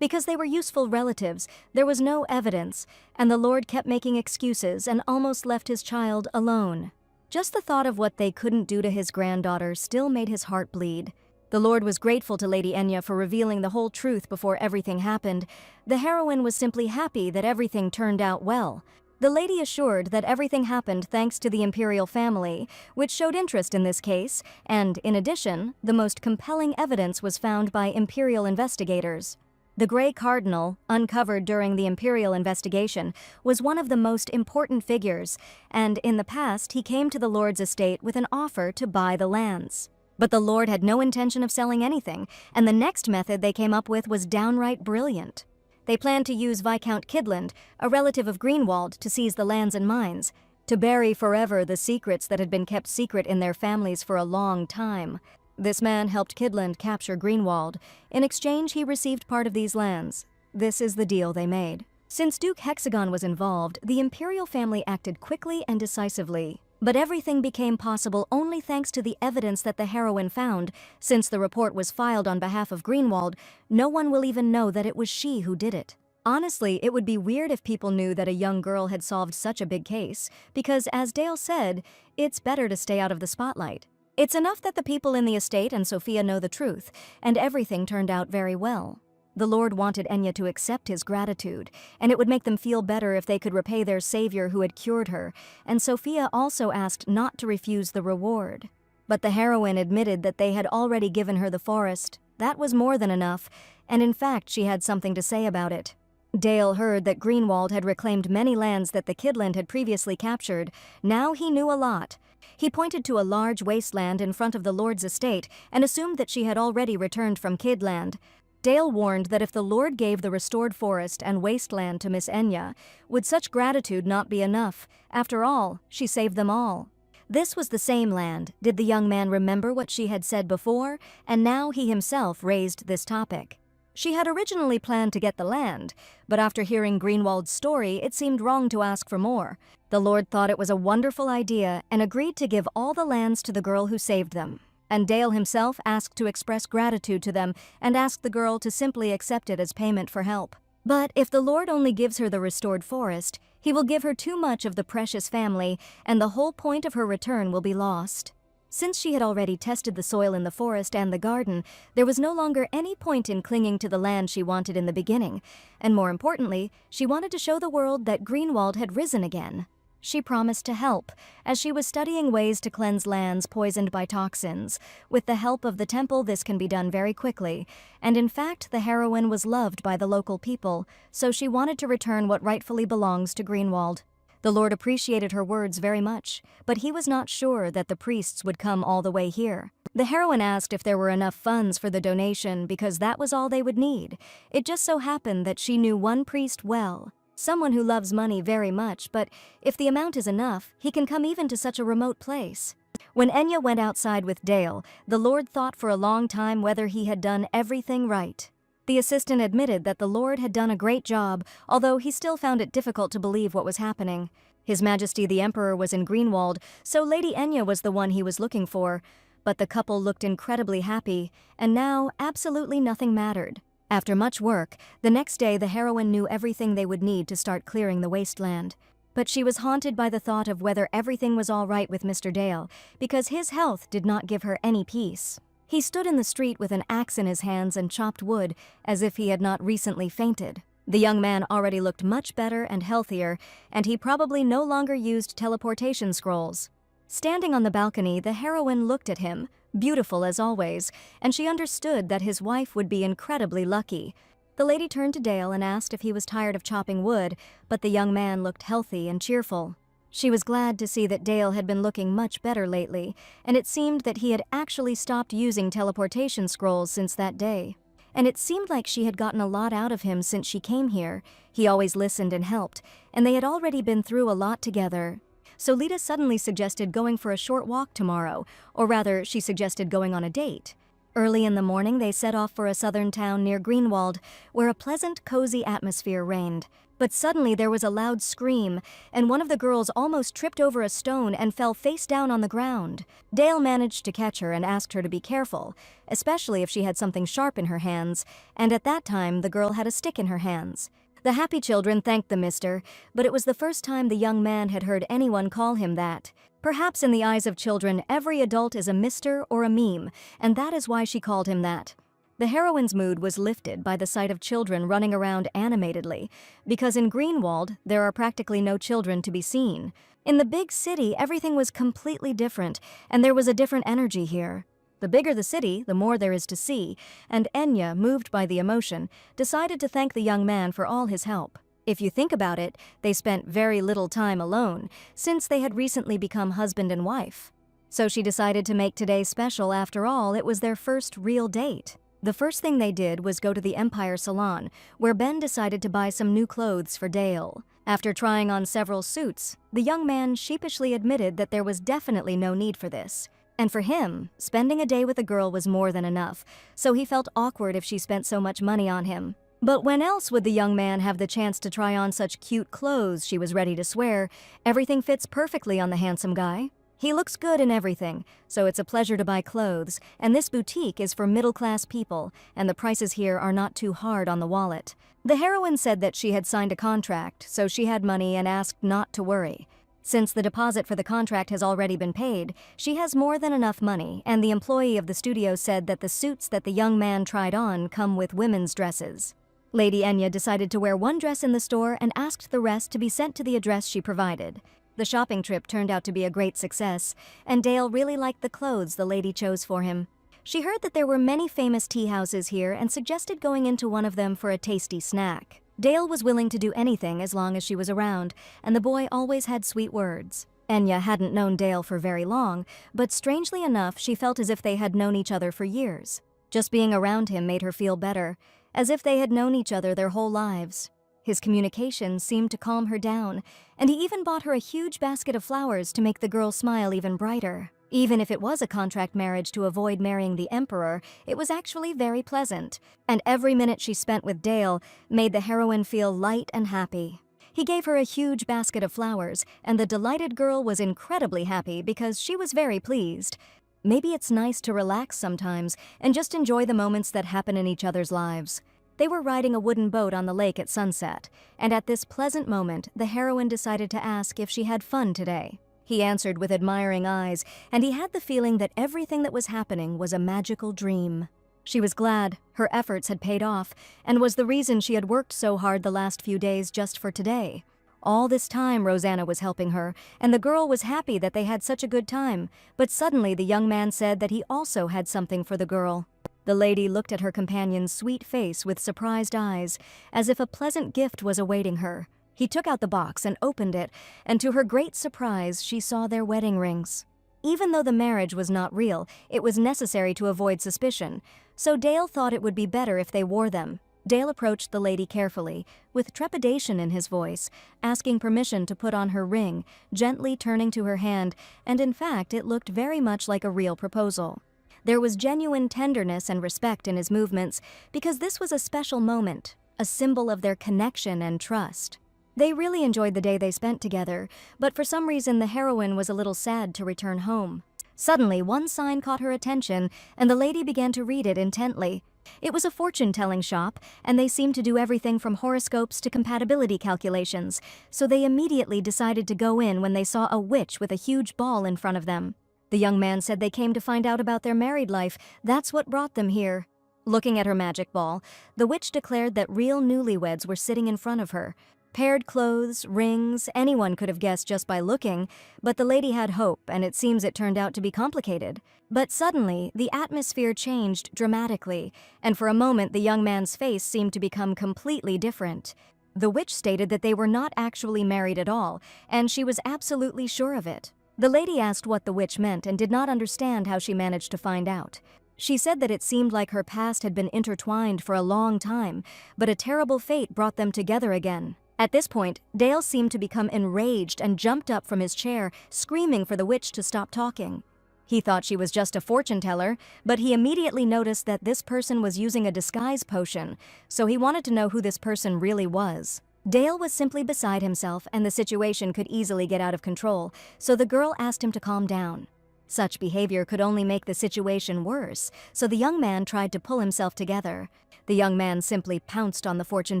Because they were useful relatives, there was no evidence, and the Lord kept making excuses and almost left his child alone. Just the thought of what they couldn't do to his granddaughter still made his heart bleed. The Lord was grateful to Lady Enya for revealing the whole truth before everything happened. The heroine was simply happy that everything turned out well. The lady assured that everything happened thanks to the imperial family, which showed interest in this case, and, in addition, the most compelling evidence was found by imperial investigators. The Grey Cardinal, uncovered during the imperial investigation, was one of the most important figures, and in the past he came to the Lord's estate with an offer to buy the lands. But the Lord had no intention of selling anything, and the next method they came up with was downright brilliant. They planned to use Viscount Kidland, a relative of Greenwald, to seize the lands and mines, to bury forever the secrets that had been kept secret in their families for a long time. This man helped Kidland capture Greenwald. In exchange, he received part of these lands. This is the deal they made. Since Duke Hexagon was involved, the imperial family acted quickly and decisively. But everything became possible only thanks to the evidence that the heroine found. Since the report was filed on behalf of Greenwald, no one will even know that it was she who did it. Honestly, it would be weird if people knew that a young girl had solved such a big case, because, as Dale said, it's better to stay out of the spotlight. It's enough that the people in the estate and Sophia know the truth, and everything turned out very well. The Lord wanted Enya to accept his gratitude, and it would make them feel better if they could repay their savior who had cured her, and Sophia also asked not to refuse the reward. But the heroine admitted that they had already given her the forest. That was more than enough, and in fact she had something to say about it. Dale heard that Greenwald had reclaimed many lands that the Kidland had previously captured. Now he knew a lot. He pointed to a large wasteland in front of the Lord's estate and assumed that she had already returned from Kidland. Dale warned that if the Lord gave the restored forest and wasteland to Miss Enya, would such gratitude not be enough? After all, she saved them all. This was the same land. Did the young man remember what she had said before? And now he himself raised this topic. She had originally planned to get the land, but after hearing Greenwald's story, it seemed wrong to ask for more. The Lord thought it was a wonderful idea and agreed to give all the lands to the girl who saved them. And Dale himself asked to express gratitude to them and asked the girl to simply accept it as payment for help. But if the Lord only gives her the restored forest, he will give her too much of the precious family, and the whole point of her return will be lost. Since she had already tested the soil in the forest and the garden, there was no longer any point in clinging to the land she wanted in the beginning, and more importantly, she wanted to show the world that Greenwald had risen again. She promised to help, as she was studying ways to cleanse lands poisoned by toxins. With the help of the temple, this can be done very quickly, and in fact, the heroine was loved by the local people, so she wanted to return what rightfully belongs to Greenwald. The Lord appreciated her words very much, but he was not sure that the priests would come all the way here. The heroine asked if there were enough funds for the donation because that was all they would need. It just so happened that she knew one priest well, someone who loves money very much, but if the amount is enough, he can come even to such a remote place. When Enya went outside with Dale, the Lord thought for a long time whether he had done everything right. The assistant admitted that the Lord had done a great job, although he still found it difficult to believe what was happening. His Majesty the Emperor was in Greenwald, so Lady Enya was the one he was looking for. But the couple looked incredibly happy, and now absolutely nothing mattered. After much work, the next day the heroine knew everything they would need to start clearing the wasteland. But she was haunted by the thought of whether everything was all right with Mr. Dale, because his health did not give her any peace. He stood in the street with an axe in his hands and chopped wood, as if he had not recently fainted. The young man already looked much better and healthier, and he probably no longer used teleportation scrolls. Standing on the balcony, the heroine looked at him, beautiful as always, and she understood that his wife would be incredibly lucky. The lady turned to Dale and asked if he was tired of chopping wood, but the young man looked healthy and cheerful. She was glad to see that Dale had been looking much better lately, and it seemed that he had actually stopped using teleportation scrolls since that day. And it seemed like she had gotten a lot out of him since she came here. He always listened and helped, and they had already been through a lot together. So Lita suddenly suggested going for a short walk tomorrow, or rather, she suggested going on a date. Early in the morning, they set off for a southern town near Greenwald, where a pleasant, cozy atmosphere reigned. But suddenly there was a loud scream, and one of the girls almost tripped over a stone and fell face down on the ground. Dale managed to catch her and asked her to be careful, especially if she had something sharp in her hands, and at that time the girl had a stick in her hands. The happy children thanked the mister, but it was the first time the young man had heard anyone call him that. Perhaps in the eyes of children, every adult is a mister or a meme, and that is why she called him that. The heroine's mood was lifted by the sight of children running around animatedly, because in Greenwald, there are practically no children to be seen. In the big city, everything was completely different, and there was a different energy here. The bigger the city, the more there is to see, and Enya, moved by the emotion, decided to thank the young man for all his help. If you think about it, they spent very little time alone, since they had recently become husband and wife. So she decided to make today special. After all, it was their first real date. The first thing they did was go to the Empire Salon, where Ben decided to buy some new clothes for Dale. After trying on several suits, the young man sheepishly admitted that there was definitely no need for this. And for him, spending a day with a girl was more than enough, so he felt awkward if she spent so much money on him. But when else would the young man have the chance to try on such cute clothes? She was ready to swear. Everything fits perfectly on the handsome guy. He looks good in everything, so it's a pleasure to buy clothes, and this boutique is for middle-class people, and the prices here are not too hard on the wallet. The heroine said that she had signed a contract, so she had money and asked not to worry. Since the deposit for the contract has already been paid, she has more than enough money, and the employee of the studio said that the suits that the young man tried on come with women's dresses. Lady Enya decided to wear one dress in the store and asked the rest to be sent to the address she provided. The shopping trip turned out to be a great success, and Dale really liked the clothes the lady chose for him. She heard that there were many famous tea houses here and suggested going into one of them for a tasty snack. Dale was willing to do anything as long as she was around, and the boy always had sweet words. Enya hadn't known Dale for very long, but strangely enough, she felt as if they had known each other for years. Just being around him made her feel better, as if they had known each other their whole lives. His communication seemed to calm her down, and he even bought her a huge basket of flowers to make the girl smile even brighter. Even if it was a contract marriage to avoid marrying the emperor, it was actually very pleasant, and every minute she spent with Dale made the heroine feel light and happy. He gave her a huge basket of flowers, and the delighted girl was incredibly happy because she was very pleased. Maybe it's nice to relax sometimes and just enjoy the moments that happen in each other's lives. They were riding a wooden boat on the lake at sunset, and at this pleasant moment, the heroine decided to ask if she had fun today. he answered with admiring eyes, and he had the feeling that everything that was happening was a magical dream. She was glad her efforts had paid off, and was the reason she had worked so hard the last few days just for today. All this time Rosanna was helping her, and the girl was happy that they had such a good time, but suddenly the young man said that he also had something for the girl. The lady looked at her companion's sweet face with surprised eyes, as if a pleasant gift was awaiting her. He took out the box and opened it, and to her great surprise she saw their wedding rings. Even though the marriage was not real, it was necessary to avoid suspicion, so Dale thought it would be better if they wore them. Dale approached the lady carefully, with trepidation in his voice, asking permission to put on her ring, gently turning to her hand, and in fact it looked very much like a real proposal. There was genuine tenderness and respect in his movements, because this was a special moment, a symbol of their connection and trust. They really enjoyed the day they spent together, but for some reason the heroine was a little sad to return home. Suddenly, one sign caught her attention, and the lady began to read it intently. It was a fortune-telling shop, and they seemed to do everything from horoscopes to compatibility calculations, so they immediately decided to go in when they saw a witch with a huge ball in front of them. The young man said they came to find out about their married life. That's what brought them here. Looking at her magic ball, the witch declared that real newlyweds were sitting in front of her. Paired clothes, rings, anyone could have guessed just by looking, but the lady had hope, and it seems it turned out to be complicated. But suddenly, the atmosphere changed dramatically, and for a moment the young man's face seemed to become completely different. The witch stated that they were not actually married at all, and she was absolutely sure of it. The lady asked what the witch meant and did not understand how she managed to find out. She said that it seemed like her past had been intertwined for a long time, but a terrible fate brought them together again. At this point, Dale seemed to become enraged and jumped up from his chair, screaming for the witch to stop talking. He thought she was just a fortune teller, but he immediately noticed that this person was using a disguise potion, so he wanted to know who this person really was. Dale was simply beside himself, and the situation could easily get out of control, so the girl asked him to calm down. Such behavior could only make the situation worse, so the young man tried to pull himself together. The young man simply pounced on the fortune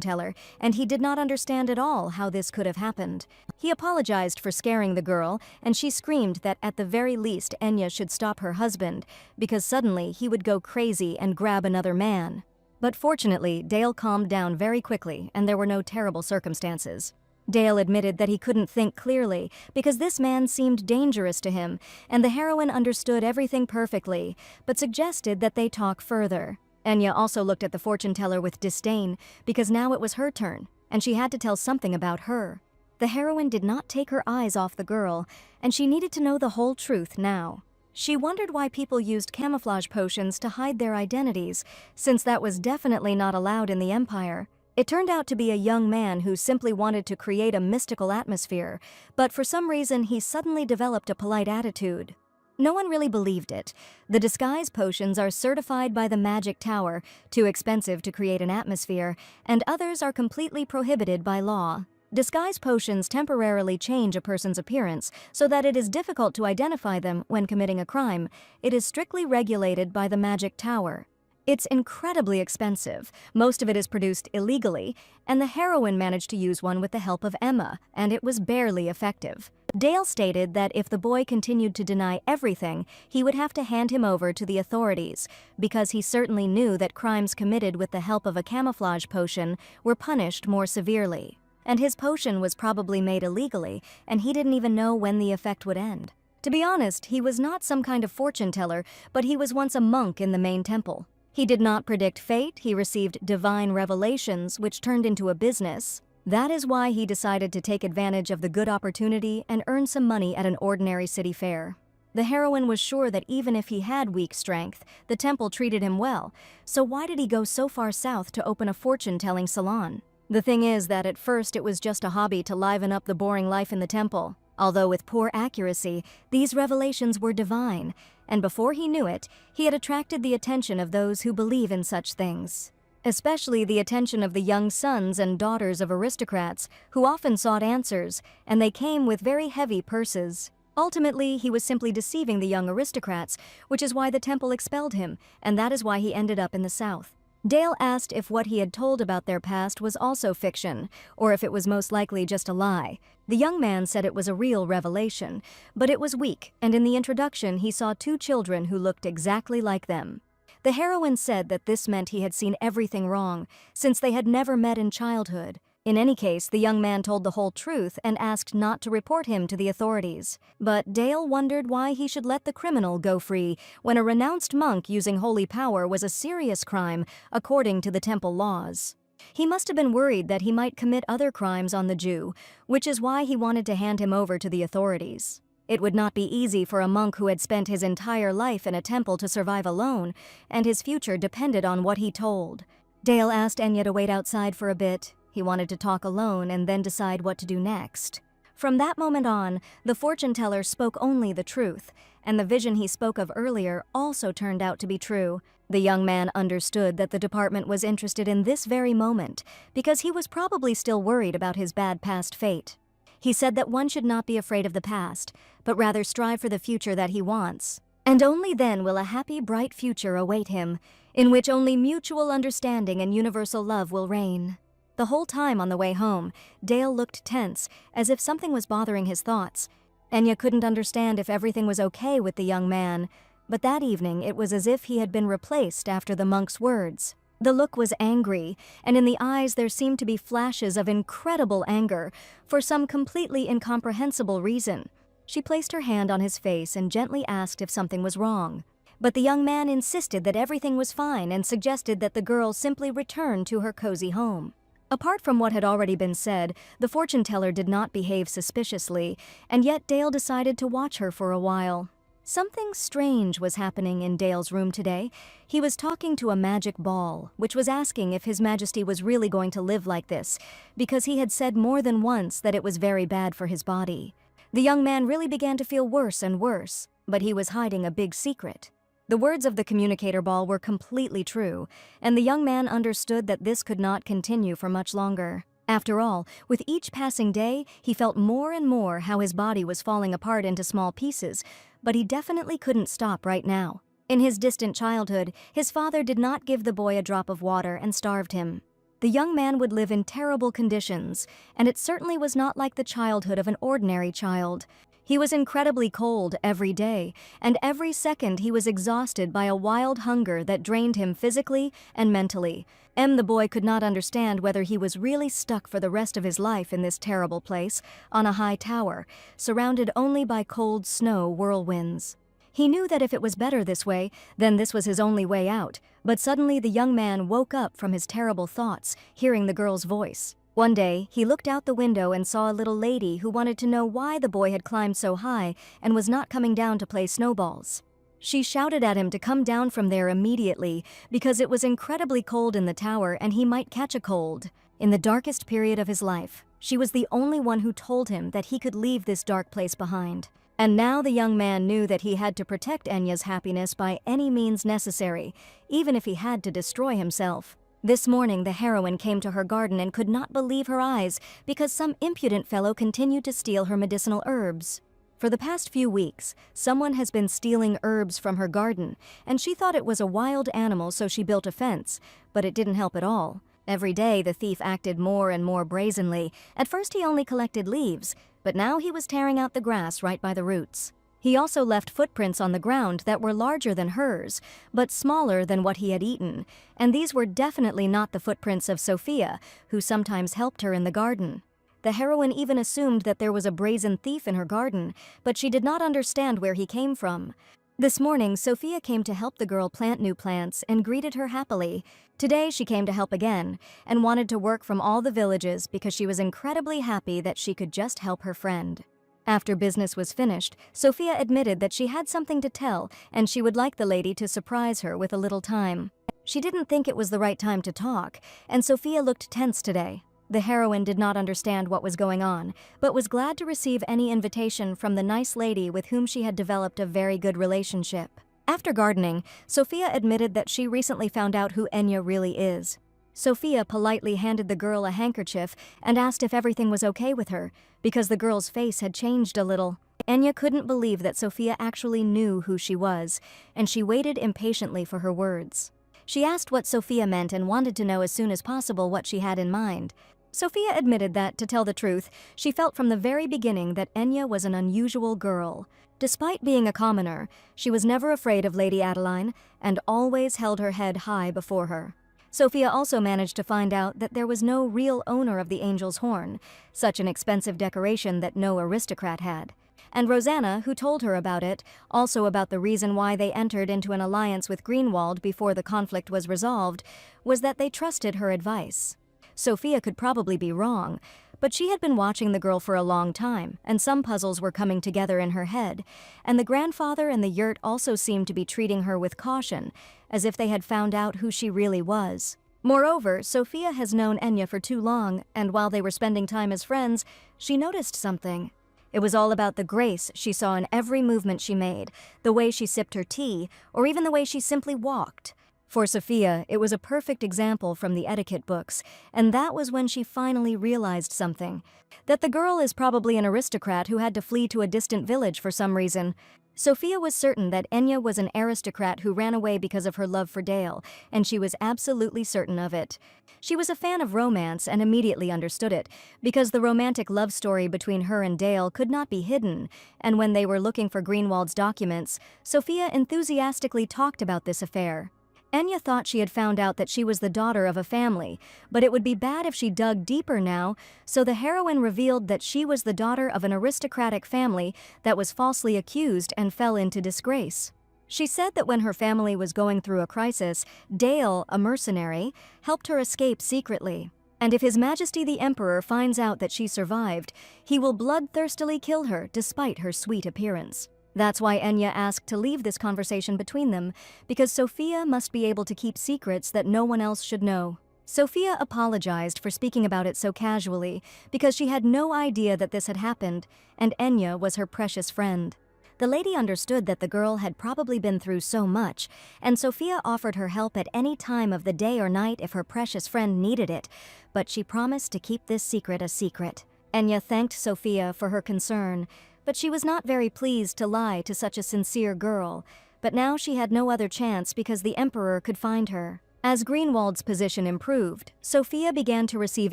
teller, and he did not understand at all how this could have happened. He apologized for scaring the girl, and she screamed that at the very least Enya should stop her husband, because suddenly he would go crazy and grab another man. But fortunately, Dale calmed down very quickly, and there were no terrible circumstances. Dale admitted that he couldn't think clearly, because this man seemed dangerous to him, and the heroine understood everything perfectly, but suggested that they talk further. Enya also looked at the fortune teller with disdain, because now it was her turn, and she had to tell something about her. The heroine did not take her eyes off the girl, and she needed to know the whole truth now. She wondered why people used camouflage potions to hide their identities, since that was definitely not allowed in the Empire. It turned out to be a young man who simply wanted to create a mystical atmosphere, but for some reason he suddenly developed a polite attitude. No one really believed it. The disguise potions are certified by the Magic Tower, too expensive to create an atmosphere, and others are completely prohibited by law. Disguise potions temporarily change a person's appearance so that it is difficult to identify them when committing a crime. It is strictly regulated by the Magic Tower. It's incredibly expensive. Most of it is produced illegally, and the heroine managed to use one with the help of Emma, and it was barely effective. Dale stated that if the boy continued to deny everything, he would have to hand him over to the authorities, because he certainly knew that crimes committed with the help of a camouflage potion were punished more severely. And his potion was probably made illegally, and he didn't even know when the effect would end. To be honest, he was not some kind of fortune teller, but he was once a monk in the main temple. He did not predict fate, he received divine revelations, which turned into a business. That is why he decided to take advantage of the good opportunity and earn some money at an ordinary city fair. The heroine was sure that even if he had weak strength, the temple treated him well, so why did he go so far south to open a fortune-telling salon? The thing is that at first it was just a hobby to liven up the boring life in the temple. Although with poor accuracy, these revelations were divine, and before he knew it, he had attracted the attention of those who believe in such things. Especially the attention of the young sons and daughters of aristocrats, who often sought answers, and they came with very heavy purses. Ultimately, he was simply deceiving the young aristocrats, which is why the temple expelled him, and that is why he ended up in the south. Dale asked if what he had told about their past was also fiction, or if it was most likely just a lie. The young man said it was a real revelation, but it was weak, and in the introduction he saw two children who looked exactly like them. The heroine said that this meant he had seen everything wrong, since they had never met in childhood. In any case, the young man told the whole truth and asked not to report him to the authorities. But Dale wondered why he should let the criminal go free when a renounced monk using holy power was a serious crime according to the temple laws. He must have been worried that he might commit other crimes on the Jew, which is why he wanted to hand him over to the authorities. It would not be easy for a monk who had spent his entire life in a temple to survive alone, and his future depended on what he told. Dale asked Enya to wait outside for a bit. He wanted to talk alone and then decide what to do next. From that moment on, the fortune teller spoke only the truth, and the vision he spoke of earlier also turned out to be true. The young man understood that the department was interested in this very moment because he was probably still worried about his bad past fate. He said that one should not be afraid of the past, but rather strive for the future that he wants. And only then will a happy, bright future await him, in which only mutual understanding and universal love will reign. The whole time on the way home, Dale looked tense, as if something was bothering his thoughts. Enya couldn't understand if everything was okay with the young man, but that evening it was as if he had been replaced after the monk's words. The look was angry, and in the eyes there seemed to be flashes of incredible anger for some completely incomprehensible reason. She placed her hand on his face and gently asked if something was wrong. But the young man insisted that everything was fine and suggested that the girl simply return to her cozy home. Apart from what had already been said, the fortune teller did not behave suspiciously, and yet Dale decided to watch her for a while. Something strange was happening in Dale's room today. He was talking to a magic ball, which was asking if His Majesty was really going to live like this, because he had said more than once that it was very bad for his body. The young man really began to feel worse and worse, but he was hiding a big secret. The words of the communicator ball were completely true, and the young man understood that this could not continue for much longer. After all, with each passing day, he felt more and more how his body was falling apart into small pieces, but he definitely couldn't stop right now. In his distant childhood, his father did not give the boy a drop of water and starved him. The young man would live in terrible conditions, and it certainly was not like the childhood of an ordinary child. He was incredibly cold every day, and every second he was exhausted by a wild hunger that drained him physically and mentally. The boy could not understand whether he was really stuck for the rest of his life in this terrible place, on a high tower, surrounded only by cold snow whirlwinds. He knew that if it was better this way, then this was his only way out, but suddenly the young man woke up from his terrible thoughts, hearing the girl's voice. One day, he looked out the window and saw a little lady who wanted to know why the boy had climbed so high and was not coming down to play snowballs. She shouted at him to come down from there immediately because it was incredibly cold in the tower and he might catch a cold. In the darkest period of his life, she was the only one who told him that he could leave this dark place behind. And now the young man knew that he had to protect Enya's happiness by any means necessary, even if he had to destroy himself. This morning the heroine came to her garden and could not believe her eyes because some impudent fellow continued to steal her medicinal herbs. For the past few weeks, someone has been stealing herbs from her garden, and she thought it was a wild animal, so she built a fence, but it didn't help at all. Every day the thief acted more and more brazenly. At first he only collected leaves, but now he was tearing out the grass right by the roots. He also left footprints on the ground that were larger than hers, but smaller than what he had eaten, and these were definitely not the footprints of Sophia, who sometimes helped her in the garden. The heroine even assumed that there was a brazen thief in her garden, but she did not understand where he came from. This morning, Sophia came to help the girl plant new plants and greeted her happily. Today she came to help again, and wanted to work from all the villages because she was incredibly happy that she could just help her friend. After business was finished, Sophia admitted that she had something to tell and she would like the lady to surprise her with a little time. She didn't think it was the right time to talk, and Sophia looked tense today. The heroine did not understand what was going on, but was glad to receive any invitation from the nice lady with whom she had developed a very good relationship. After gardening, Sophia admitted that she recently found out who Enya really is. Sophia politely handed the girl a handkerchief and asked if everything was okay with her, because the girl's face had changed a little. Enya couldn't believe that Sophia actually knew who she was, and she waited impatiently for her words. She asked what Sophia meant and wanted to know as soon as possible what she had in mind. Sophia admitted that, to tell the truth, she felt from the very beginning that Enya was an unusual girl. Despite being a commoner, she was never afraid of Lady Adeline and always held her head high before her. Sophia also managed to find out that there was no real owner of the angel's horn, such an expensive decoration that no aristocrat had. And Rosanna, who told her about it, also about the reason why they entered into an alliance with Greenwald before the conflict was resolved, was that they trusted her advice. Sophia could probably be wrong, but she had been watching the girl for a long time, and some puzzles were coming together in her head, and the grandfather and the yurt also seemed to be treating her with caution, as if they had found out who she really was. Moreover, Sophia has known Enya for too long, and while they were spending time as friends, she noticed something. It was all about the grace she saw in every movement she made, the way she sipped her tea, or even the way she simply walked. For Sophia, it was a perfect example from the etiquette books, and that was when she finally realized something. That the girl is probably an aristocrat who had to flee to a distant village for some reason. Sophia was certain that Enya was an aristocrat who ran away because of her love for Dale, and she was absolutely certain of it. She was a fan of romance and immediately understood it, because the romantic love story between her and Dale could not be hidden, and when they were looking for Greenwald's documents, Sophia enthusiastically talked about this affair. Enya thought she had found out that she was the daughter of a family, but it would be bad if she dug deeper now, so the heroine revealed that she was the daughter of an aristocratic family that was falsely accused and fell into disgrace. She said that when her family was going through a crisis, Dale, a mercenary, helped her escape secretly. And if His Majesty the Emperor finds out that she survived, he will bloodthirstily kill her despite her sweet appearance. That's why Enya asked to leave this conversation between them, because Sophia must be able to keep secrets that no one else should know. Sophia apologized for speaking about it so casually, because she had no idea that this had happened, and Enya was her precious friend. The lady understood that the girl had probably been through so much, and Sophia offered her help at any time of the day or night if her precious friend needed it, but she promised to keep this secret a secret. Enya thanked Sophia for her concern, but she was not very pleased to lie to such a sincere girl. But now she had no other chance because the Emperor could find her. As Greenwald's position improved, Sophia began to receive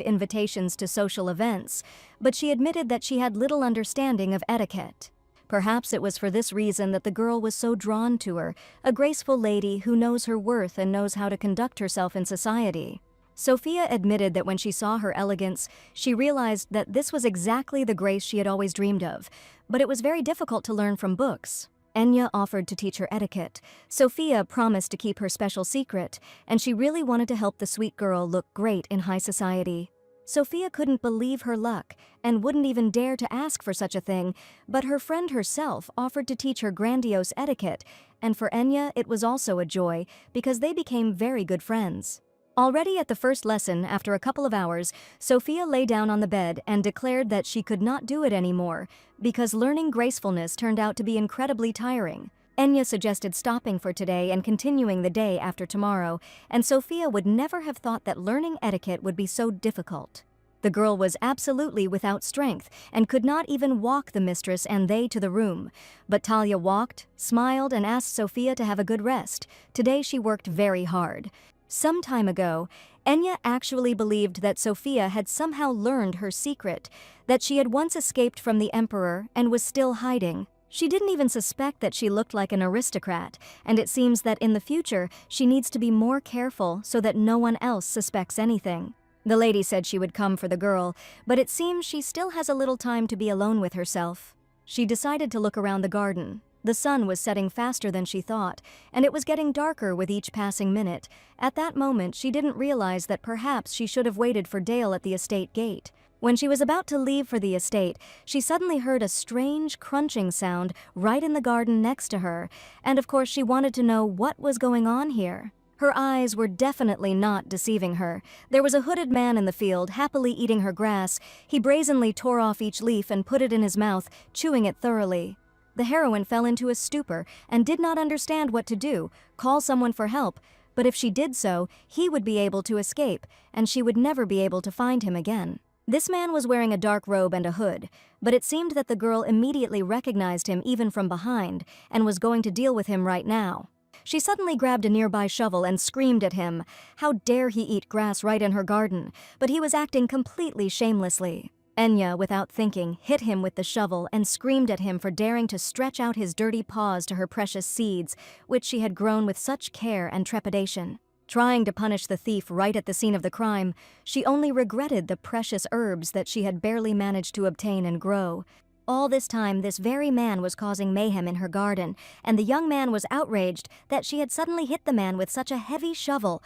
invitations to social events, but she admitted that she had little understanding of etiquette. Perhaps it was for this reason that the girl was so drawn to her, a graceful lady who knows her worth and knows how to conduct herself in society. Sophia admitted that when she saw her elegance, she realized that this was exactly the grace she had always dreamed of, but it was very difficult to learn from books. Enya offered to teach her etiquette. Sophia promised to keep her special secret, and she really wanted to help the sweet girl look great in high society. Sophia couldn't believe her luck and wouldn't even dare to ask for such a thing, but her friend herself offered to teach her grandiose etiquette, and for Enya it was also a joy because they became very good friends. Already at the first lesson, after a couple of hours, Sophia lay down on the bed and declared that she could not do it anymore because learning gracefulness turned out to be incredibly tiring. Enya suggested stopping for today and continuing the day after tomorrow, and Sophia would never have thought that learning etiquette would be so difficult. The girl was absolutely without strength and could not even walk the mistress and they to the room. But Talia walked, smiled, and asked Sophia to have a good rest. Today she worked very hard. Some time ago, Enya actually believed that Sophia had somehow learned her secret, that she had once escaped from the Emperor and was still hiding. She didn't even suspect that she looked like an aristocrat, and it seems that in the future she needs to be more careful so that no one else suspects anything. The lady said she would come for the girl, but it seems she still has a little time to be alone with herself. She decided to look around the garden. The sun was setting faster than she thought, and it was getting darker with each passing minute. At that moment, she didn't realize that perhaps she should have waited for Dale at the estate gate. When she was about to leave for the estate, she suddenly heard a strange crunching sound right in the garden next to her, and of course she wanted to know what was going on here. Her eyes were definitely not deceiving her. There was a hooded man in the field, happily eating her grass. He brazenly tore off each leaf and put it in his mouth, chewing it thoroughly. The heroine fell into a stupor and did not understand what to do, call someone for help, but if she did so, he would be able to escape, and she would never be able to find him again. This man was wearing a dark robe and a hood, but it seemed that the girl immediately recognized him even from behind and was going to deal with him right now. She suddenly grabbed a nearby shovel and screamed at him. How dare he eat grass right in her garden? But he was acting completely shamelessly. Enya, without thinking, hit him with the shovel and screamed at him for daring to stretch out his dirty paws to her precious seeds, which she had grown with such care and trepidation. Trying to punish the thief right at the scene of the crime, she only regretted the precious herbs that she had barely managed to obtain and grow. All this time, this very man was causing mayhem in her garden, and the young man was outraged that she had suddenly hit the man with such a heavy shovel.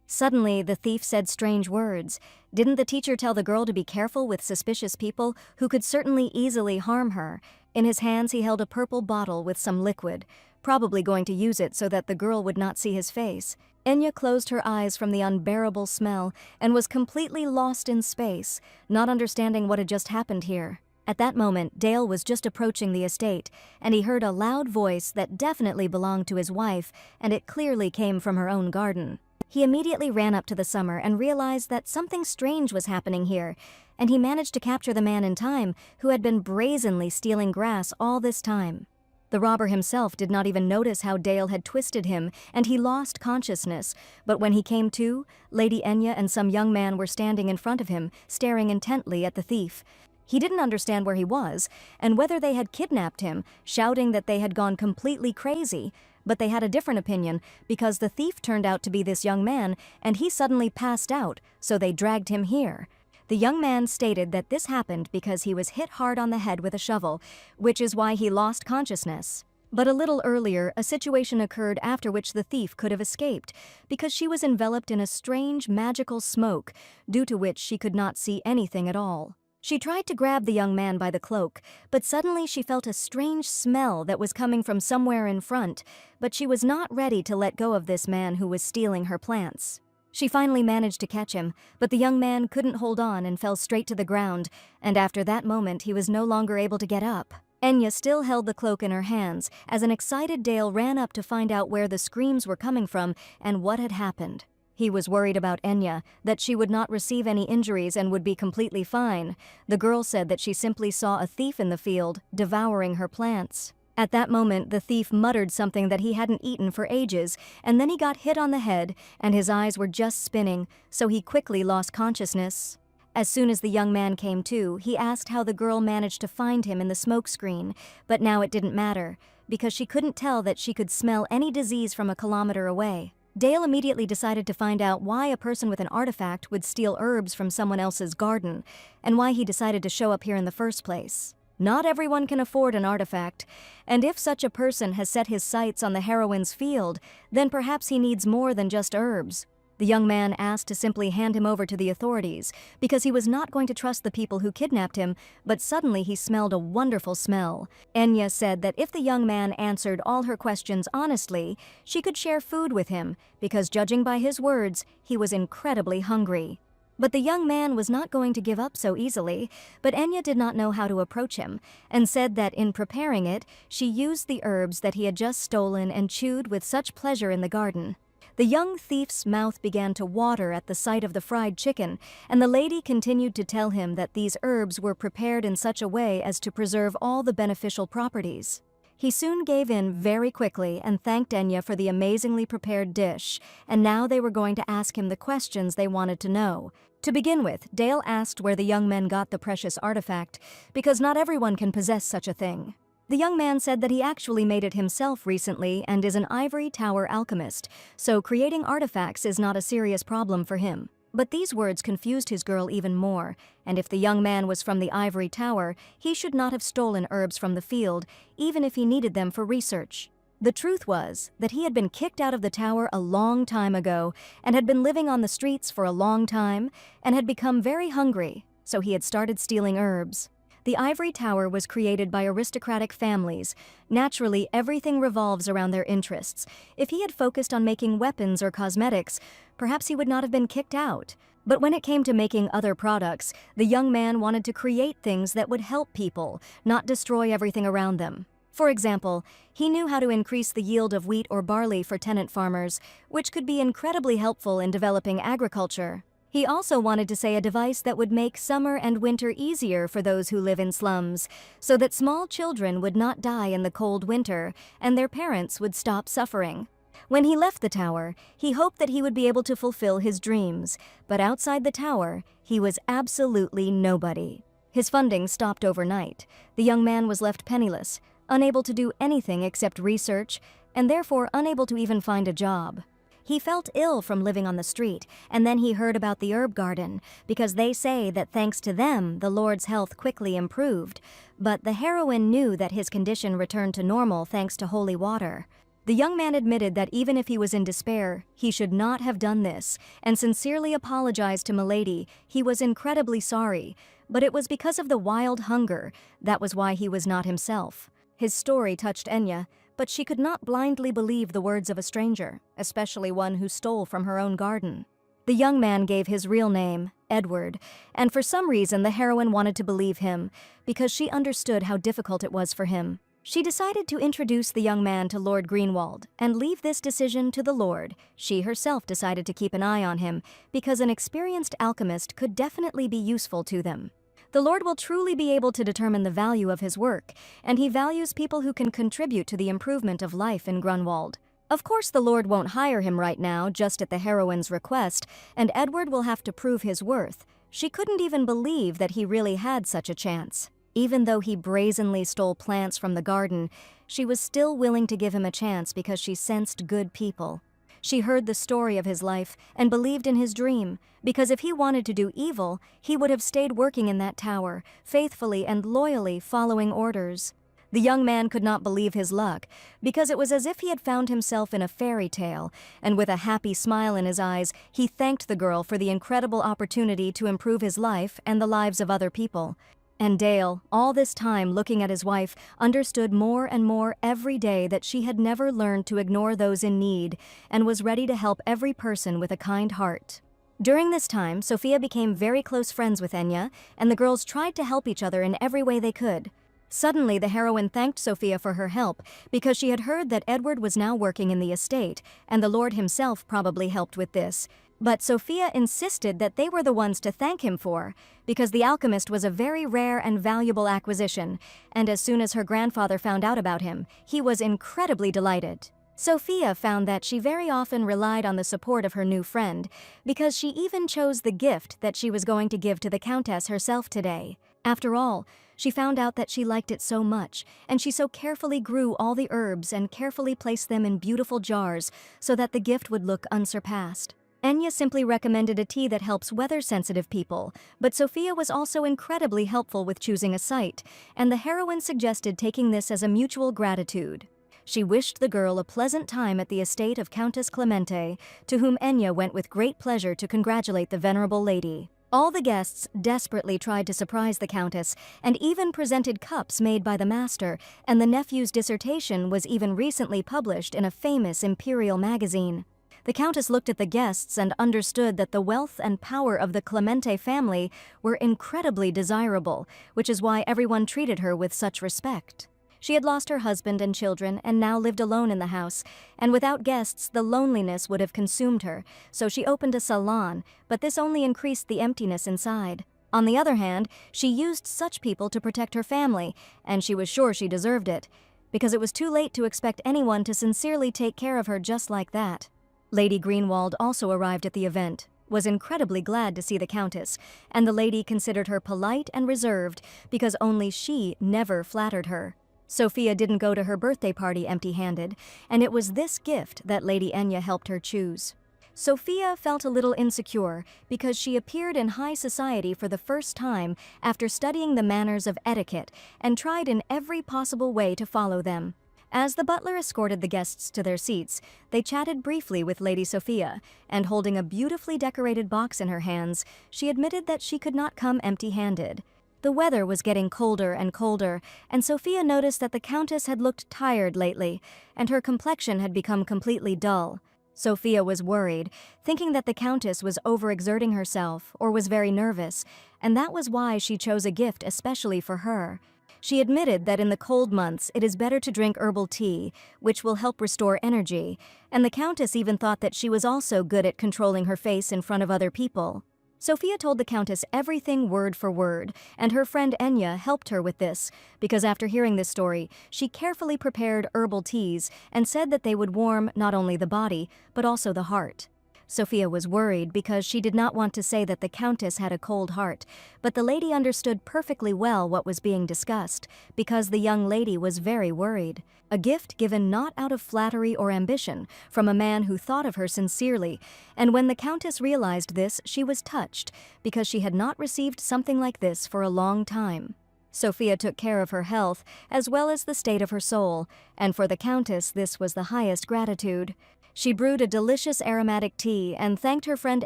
Suddenly, the thief said strange words. Didn't the teacher tell the girl to be careful with suspicious people who could certainly easily harm her? In his hands, he held a purple bottle with some liquid, probably going to use it so that the girl would not see his face. Enya closed her eyes from the unbearable smell and was completely lost in space, not understanding what had just happened here. At that moment, Dale was just approaching the estate, and he heard a loud voice that definitely belonged to his wife, and it clearly came from her own garden. He immediately ran up to the summer and realized that something strange was happening here, and he managed to capture the man in time who had been brazenly stealing grass all this time. The robber himself did not even notice how Dale had twisted him, and he lost consciousness, but when he came to, Lady Enya and some young man were standing in front of him, staring intently at the thief. He didn't understand where he was, and whether they had kidnapped him, shouting that they had gone completely crazy, but they had a different opinion because the thief turned out to be this young man, and he suddenly passed out, so they dragged him here. The young man stated that this happened because he was hit hard on the head with a shovel, which is why he lost consciousness. But a little earlier, a situation occurred after which the thief could have escaped, because she was enveloped in a strange magical smoke, due to which she could not see anything at all. She tried to grab the young man by the cloak, but suddenly she felt a strange smell that was coming from somewhere in front, but she was not ready to let go of this man who was stealing her plants. She finally managed to catch him, but the young man couldn't hold on and fell straight to the ground, and after that moment he was no longer able to get up. Enya still held the cloak in her hands as an excited Dale ran up to find out where the screams were coming from and what had happened. He was worried about Enya, that she would not receive any injuries and would be completely fine. The girl said that she simply saw a thief in the field, devouring her plants. At that moment, the thief muttered something that he hadn't eaten for ages, and then he got hit on the head, and his eyes were just spinning, so he quickly lost consciousness. As soon as the young man came to, he asked how the girl managed to find him in the smoke screen, but now it didn't matter, because she couldn't tell that she could smell any disease from a kilometer away. Dale immediately decided to find out why a person with an artifact would steal herbs from someone else's garden, and why he decided to show up here in the first place. Not everyone can afford an artifact, and if such a person has set his sights on the heroine's field, then perhaps he needs more than just herbs. The young man asked to simply hand him over to the authorities, because he was not going to trust the people who kidnapped him, but suddenly he smelled a wonderful smell. Enya said that if the young man answered all her questions honestly, she could share food with him, because judging by his words, he was incredibly hungry. But the young man was not going to give up so easily, but Enya did not know how to approach him, and said that in preparing it, she used the herbs that he had just stolen and chewed with such pleasure in the garden. The young thief's mouth began to water at the sight of the fried chicken, and the lady continued to tell him that these herbs were prepared in such a way as to preserve all the beneficial properties. He soon gave in very quickly and thanked Enya for the amazingly prepared dish, and now they were going to ask him the questions they wanted to know. To begin with, Dale asked where the young men got the precious artifact, because not everyone can possess such a thing. The young man said that he actually made it himself recently and is an ivory tower alchemist, so creating artifacts is not a serious problem for him. But these words confused his girl even more, and if the young man was from the ivory tower, he should not have stolen herbs from the field, even if he needed them for research. The truth was that he had been kicked out of the tower a long time ago, and had been living on the streets for a long time, and had become very hungry, so he had started stealing herbs. The ivory tower was created by aristocratic families. Naturally, everything revolves around their interests. If he had focused on making weapons or cosmetics, perhaps he would not have been kicked out. But when it came to making other products, the young man wanted to create things that would help people, not destroy everything around them. For example, he knew how to increase the yield of wheat or barley for tenant farmers, which could be incredibly helpful in developing agriculture. He also wanted to say a device that would make summer and winter easier for those who live in slums, so that small children would not die in the cold winter and their parents would stop suffering. When he left the tower, he hoped that he would be able to fulfill his dreams, but outside the tower, he was absolutely nobody. His funding stopped overnight. The young man was left penniless, unable to do anything except research, and therefore unable to even find a job. He felt ill from living on the street, and then he heard about the herb garden, because they say that thanks to them, the Lord's health quickly improved. But the heroine knew that his condition returned to normal thanks to holy water. The young man admitted that even if he was in despair, he should not have done this, and sincerely apologized to Milady. He was incredibly sorry, but it was because of the wild hunger. That was why he was not himself. His story touched Enya, but she could not blindly believe the words of a stranger, especially one who stole from her own garden. The young man gave his real name, Edward, and for some reason the heroine wanted to believe him, because she understood how difficult it was for him. She decided to introduce the young man to Lord Greenwald and leave this decision to the Lord. She herself decided to keep an eye on him, because an experienced alchemist could definitely be useful to them. The Lord will truly be able to determine the value of his work, and he values people who can contribute to the improvement of life in Grunwald. Of course, the Lord won't hire him right now, just at the heroine's request, and Edward will have to prove his worth. She couldn't even believe that he really had such a chance. Even though he brazenly stole plants from the garden, she was still willing to give him a chance because she sensed good people. She heard the story of his life and believed in his dream, because if he wanted to do evil, he would have stayed working in that tower, faithfully and loyally following orders. The young man could not believe his luck, because it was as if he had found himself in a fairy tale, and with a happy smile in his eyes, he thanked the girl for the incredible opportunity to improve his life and the lives of other people. And Dale, all this time looking at his wife, understood more and more every day that she had never learned to ignore those in need and was ready to help every person with a kind heart. During this time, Sophia became very close friends with Enya, and the girls tried to help each other in every way they could. Suddenly, the heroine thanked Sophia for her help, because she had heard that Edward was now working in the estate, and the Lord himself probably helped with this. But Sophia insisted that they were the ones to thank him for, because the alchemist was a very rare and valuable acquisition, and as soon as her grandfather found out about him, he was incredibly delighted. Sophia found that she very often relied on the support of her new friend, because she even chose the gift that she was going to give to the Countess herself today. After all, she found out that she liked it so much, and she so carefully grew all the herbs and carefully placed them in beautiful jars so that the gift would look unsurpassed. Enya simply recommended a tea that helps weather-sensitive people, but Sophia was also incredibly helpful with choosing a site, and the heroine suggested taking this as a mutual gratitude. She wished the girl a pleasant time at the estate of Countess Clemente, to whom Enya went with great pleasure to congratulate the venerable lady. All the guests desperately tried to surprise the Countess, and even presented cups made by the master, and the nephew's dissertation was even recently published in a famous imperial magazine. The Countess looked at the guests and understood that the wealth and power of the Clemente family were incredibly desirable, which is why everyone treated her with such respect. She had lost her husband and children and now lived alone in the house, and without guests the loneliness would have consumed her, so she opened a salon, but this only increased the emptiness inside. On the other hand, she used such people to protect her family, and she was sure she deserved it, because it was too late to expect anyone to sincerely take care of her just like that. Lady Greenwald also arrived at the event, was incredibly glad to see the Countess, and the lady considered her polite and reserved because only she never flattered her. Sophia didn't go to her birthday party empty-handed, and it was this gift that Lady Enya helped her choose. Sophia felt a little insecure because she appeared in high society for the first time after studying the manners of etiquette and tried in every possible way to follow them. As the butler escorted the guests to their seats, they chatted briefly with Lady Sophia, and holding a beautifully decorated box in her hands, she admitted that she could not come empty-handed. The weather was getting colder and colder, and Sophia noticed that the Countess had looked tired lately, and her complexion had become completely dull. Sophia was worried, thinking that the Countess was overexerting herself or was very nervous, and that was why she chose a gift especially for her. She admitted that in the cold months it is better to drink herbal tea, which will help restore energy, and the Countess even thought that she was also good at controlling her face in front of other people. Sophia told the Countess everything word for word, and her friend Enya helped her with this, because after hearing this story, she carefully prepared herbal teas and said that they would warm not only the body, but also the heart. Sophia was worried because she did not want to say that the Countess had a cold heart, but the lady understood perfectly well what was being discussed, because the young lady was very worried. A gift given not out of flattery or ambition, from a man who thought of her sincerely, and when the Countess realized this, she was touched, because she had not received something like this for a long time. Sophia took care of her health, as well as the state of her soul, and for the Countess this was the highest gratitude. She brewed a delicious aromatic tea and thanked her friend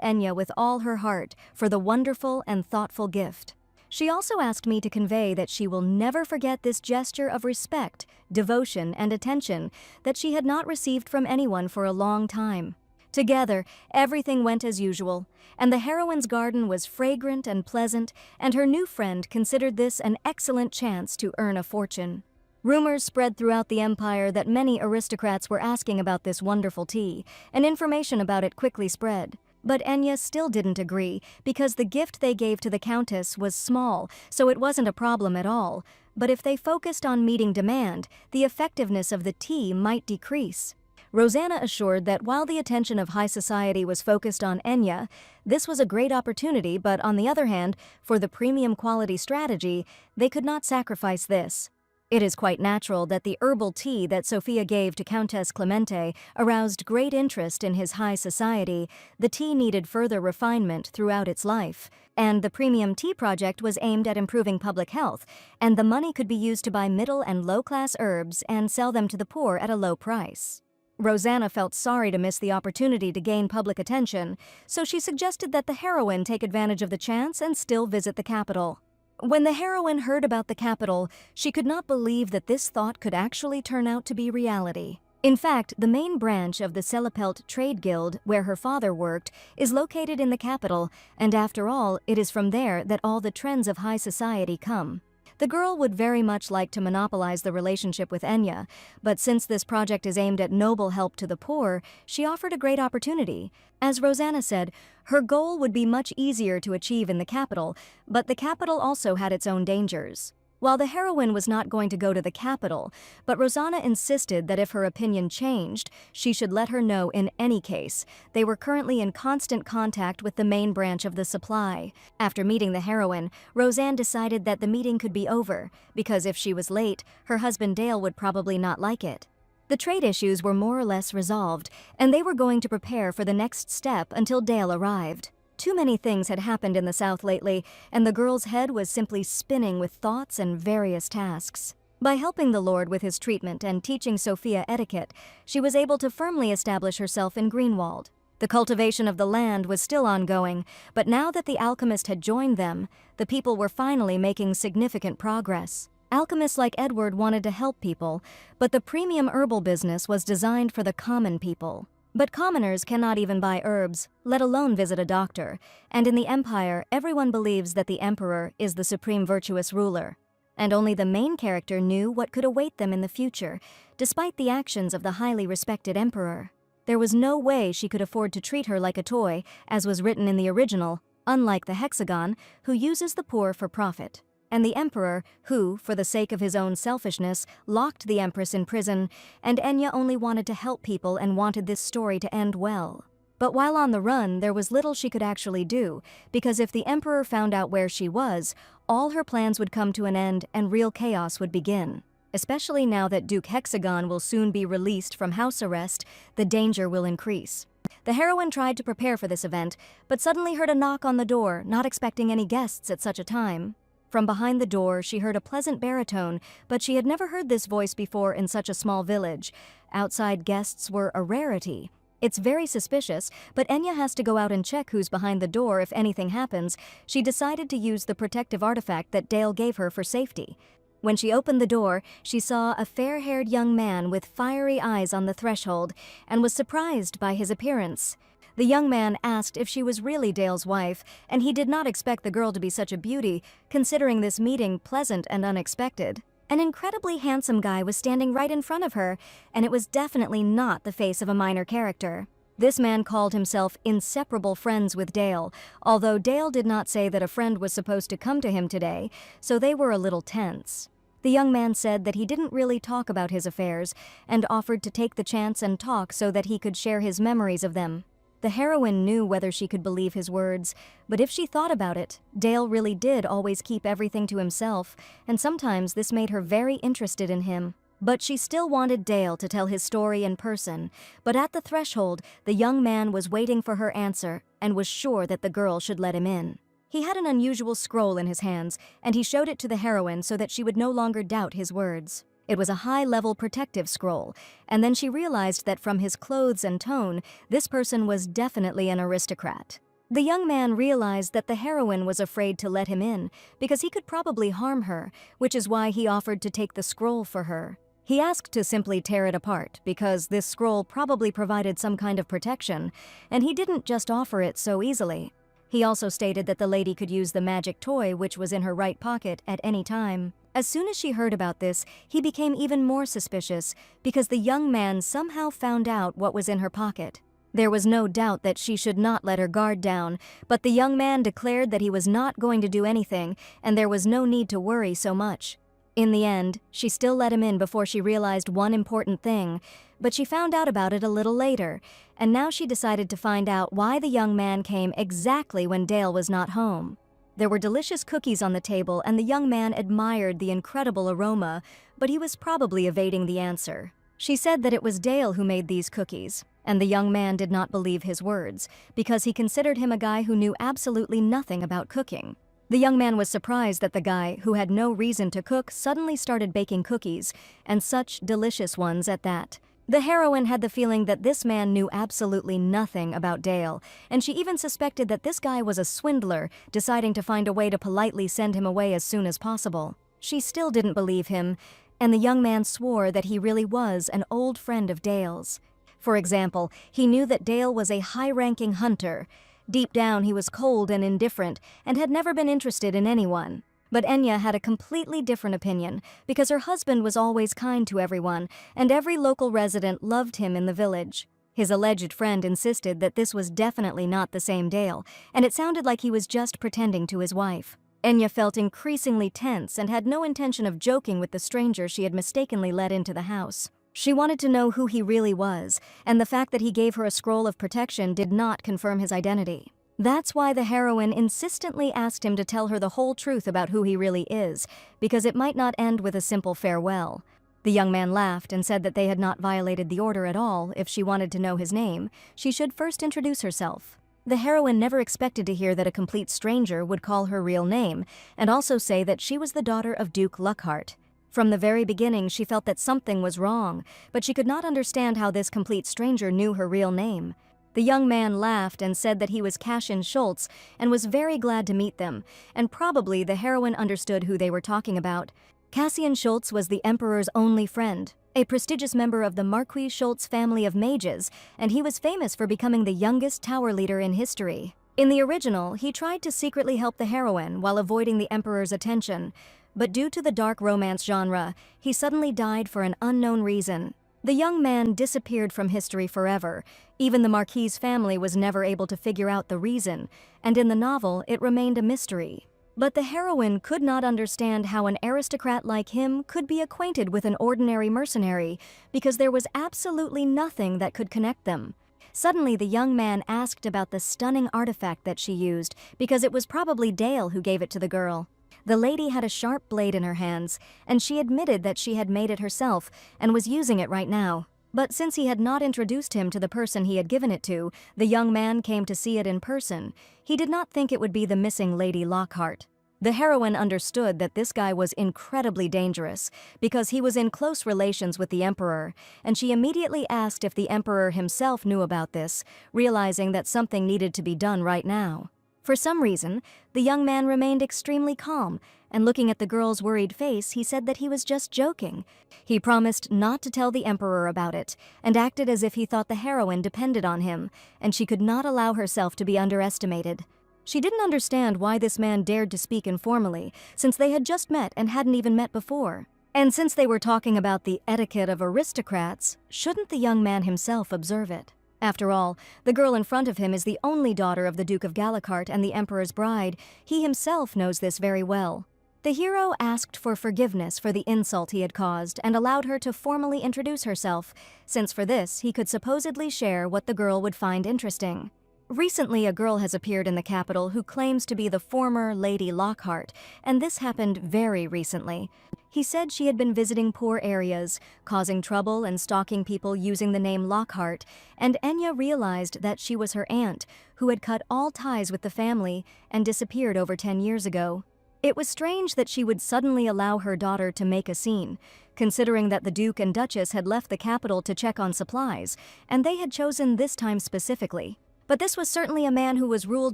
Enya with all her heart for the wonderful and thoughtful gift. She also asked me to convey that she will never forget this gesture of respect, devotion, and attention that she had not received from anyone for a long time. Together, everything went as usual, and the heroine's garden was fragrant and pleasant, and her new friend considered this an excellent chance to earn a fortune. Rumors spread throughout the empire that many aristocrats were asking about this wonderful tea, and information about it quickly spread. But Enya still didn't agree, because the gift they gave to the Countess was small, so it wasn't a problem at all. But if they focused on meeting demand, the effectiveness of the tea might decrease. Rosanna assured that while the attention of high society was focused on Enya, this was a great opportunity, but on the other hand, for the premium quality strategy, they could not sacrifice this. It is quite natural that the herbal tea that Sophia gave to Countess Clemente aroused great interest in his high society. The tea needed further refinement throughout its life, and the premium tea project was aimed at improving public health, and the money could be used to buy middle and low-class herbs and sell them to the poor at a low price. Rosanna felt sorry to miss the opportunity to gain public attention, so she suggested that the heroine take advantage of the chance and still visit the capital. When the heroine heard about the capital, she could not believe that this thought could actually turn out to be reality. In fact, the main branch of the Selepelt Trade Guild, where her father worked, is located in the capital, and after all, it is from there that all the trends of high society come. The girl would very much like to monopolize the relationship with Enya, but since this project is aimed at noble help to the poor, she offered a great opportunity. As Rosanna said, her goal would be much easier to achieve in the capital, but the capital also had its own dangers. While the heroine was not going to go to the capital, but Rosanna insisted that if her opinion changed, she should let her know in any case. They were currently in constant contact with the main branch of the supply. After meeting the heroine, Rosanne decided that the meeting could be over, because if she was late, her husband Dale would probably not like it. The trade issues were more or less resolved, and they were going to prepare for the next step until Dale arrived. Too many things had happened in the South lately, and the girl's head was simply spinning with thoughts and various tasks. By helping the Lord with his treatment and teaching Sophia etiquette, she was able to firmly establish herself in Greenwald. The cultivation of the land was still ongoing, but now that the alchemist had joined them, the people were finally making significant progress. Alchemists like Edward wanted to help people, but the premium herbal business was designed for the common people. But commoners cannot even buy herbs, let alone visit a doctor, and in the Empire, everyone believes that the Emperor is the supreme virtuous ruler. And only the main character knew what could await them in the future, despite the actions of the highly respected Emperor. There was no way she could afford to treat her like a toy, as was written in the original, unlike the Hexagon, who uses the poor for profit. And the Emperor, who, for the sake of his own selfishness, locked the Empress in prison, and Enya only wanted to help people and wanted this story to end well. But while on the run, there was little she could actually do, because if the Emperor found out where she was, all her plans would come to an end and real chaos would begin. Especially now that Duke Hexagon will soon be released from house arrest, the danger will increase. The heroine tried to prepare for this event, but suddenly heard a knock on the door, not expecting any guests at such a time. From behind the door, she heard a pleasant baritone, but she had never heard this voice before in such a small village. Outside guests were a rarity. It's very suspicious, but Enya has to go out and check who's behind the door if anything happens. She decided to use the protective artifact that Dale gave her for safety. When she opened the door, she saw a fair-haired young man with fiery eyes on the threshold, and was surprised by his appearance. The young man asked if she was really Dale's wife, and he did not expect the girl to be such a beauty, considering this meeting pleasant and unexpected. An incredibly handsome guy was standing right in front of her, and it was definitely not the face of a minor character. This man called himself inseparable friends with Dale, although Dale did not say that a friend was supposed to come to him today, so they were a little tense. The young man said that he didn't really talk about his affairs and offered to take the chance and talk so that he could share his memories of them. The heroine knew whether she could believe his words, but if she thought about it, Dale really did always keep everything to himself, and sometimes this made her very interested in him. But she still wanted Dale to tell his story in person, but at the threshold, the young man was waiting for her answer and was sure that the girl should let him in. He had an unusual scroll in his hands, and he showed it to the heroine so that she would no longer doubt his words. It was a high-level protective scroll, and then she realized that from his clothes and tone, this person was definitely an aristocrat. The young man realized that the heroine was afraid to let him in because he could probably harm her, which is why he offered to take the scroll for her. He asked to simply tear it apart because this scroll probably provided some kind of protection, and he didn't just offer it so easily. He also stated that the lady could use the magic toy which was in her right pocket at any time. As soon as she heard about this, he became even more suspicious because the young man somehow found out what was in her pocket. There was no doubt that she should not let her guard down, but the young man declared that he was not going to do anything and there was no need to worry so much. In the end, she still let him in before she realized one important thing, but she found out about it a little later, and now she decided to find out why the young man came exactly when Dale was not home. There were delicious cookies on the table, and the young man admired the incredible aroma, but he was probably evading the answer. She said that it was Dale who made these cookies, and the young man did not believe his words, because he considered him a guy who knew absolutely nothing about cooking. The young man was surprised that the guy, who had no reason to cook, suddenly started baking cookies, and such delicious ones at that. The heroine had the feeling that this man knew absolutely nothing about Dale, and she even suspected that this guy was a swindler, deciding to find a way to politely send him away as soon as possible. She still didn't believe him, and the young man swore that he really was an old friend of Dale's. For example, he knew that Dale was a high-ranking hunter. Deep down, he was cold and indifferent and had never been interested in anyone. But Enya had a completely different opinion because her husband was always kind to everyone and every local resident loved him in the village. His alleged friend insisted that this was definitely not the same Dale, and it sounded like he was just pretending to his wife. Enya felt increasingly tense and had no intention of joking with the stranger she had mistakenly let into the house. She wanted to know who he really was, and the fact that he gave her a scroll of protection did not confirm his identity. That's why the heroine insistently asked him to tell her the whole truth about who he really is, because it might not end with a simple farewell. The young man laughed and said that they had not violated the order at all. If she wanted to know his name, she should first introduce herself. The heroine never expected to hear that a complete stranger would call her real name, and also say that she was the daughter of Duke Luckhart. From the very beginning, she felt that something was wrong, but she could not understand how this complete stranger knew her real name. The young man laughed and said that he was Cassian Schultz and was very glad to meet them, and probably the heroine understood who they were talking about. Cassian Schultz was the Emperor's only friend, a prestigious member of the Marquis Schultz family of mages, and he was famous for becoming the youngest tower leader in history. In the original, he tried to secretly help the heroine while avoiding the Emperor's attention, but due to the dark romance genre, he suddenly died for an unknown reason. The young man disappeared from history forever. Even the Marquis' family was never able to figure out the reason, and in the novel, it remained a mystery. But the heroine could not understand how an aristocrat like him could be acquainted with an ordinary mercenary, because there was absolutely nothing that could connect them. Suddenly, the young man asked about the stunning artifact that she used, because it was probably Dale who gave it to the girl. The lady had a sharp blade in her hands, and she admitted that she had made it herself and was using it right now. But since he had not introduced him to the person he had given it to, the young man came to see it in person. He did not think it would be the missing Lady Lockhart. The heroine understood that this guy was incredibly dangerous because he was in close relations with the Emperor, and she immediately asked if the Emperor himself knew about this, realizing that something needed to be done right now. For some reason, the young man remained extremely calm, and looking at the girl's worried face, he said that he was just joking. He promised not to tell the Emperor about it, and acted as if he thought the heroine depended on him, and she could not allow herself to be underestimated. She didn't understand why this man dared to speak informally, since they had just met and hadn't even met before. And since they were talking about the etiquette of aristocrats, shouldn't the young man himself observe it? After all, the girl in front of him is the only daughter of the Duke of Gallicart and the Emperor's bride. He himself knows this very well. The hero asked for forgiveness for the insult he had caused and allowed her to formally introduce herself, since for this he could supposedly share what the girl would find interesting. Recently, a girl has appeared in the capital who claims to be the former Lady Lockhart, and this happened very recently. He said she had been visiting poor areas, causing trouble and stalking people using the name Lockhart, and Enya realized that she was her aunt, who had cut all ties with the family and disappeared over 10 years ago. It was strange that she would suddenly allow her daughter to make a scene, considering that the Duke and Duchess had left the capital to check on supplies, and they had chosen this time specifically. But this was certainly a man who was ruled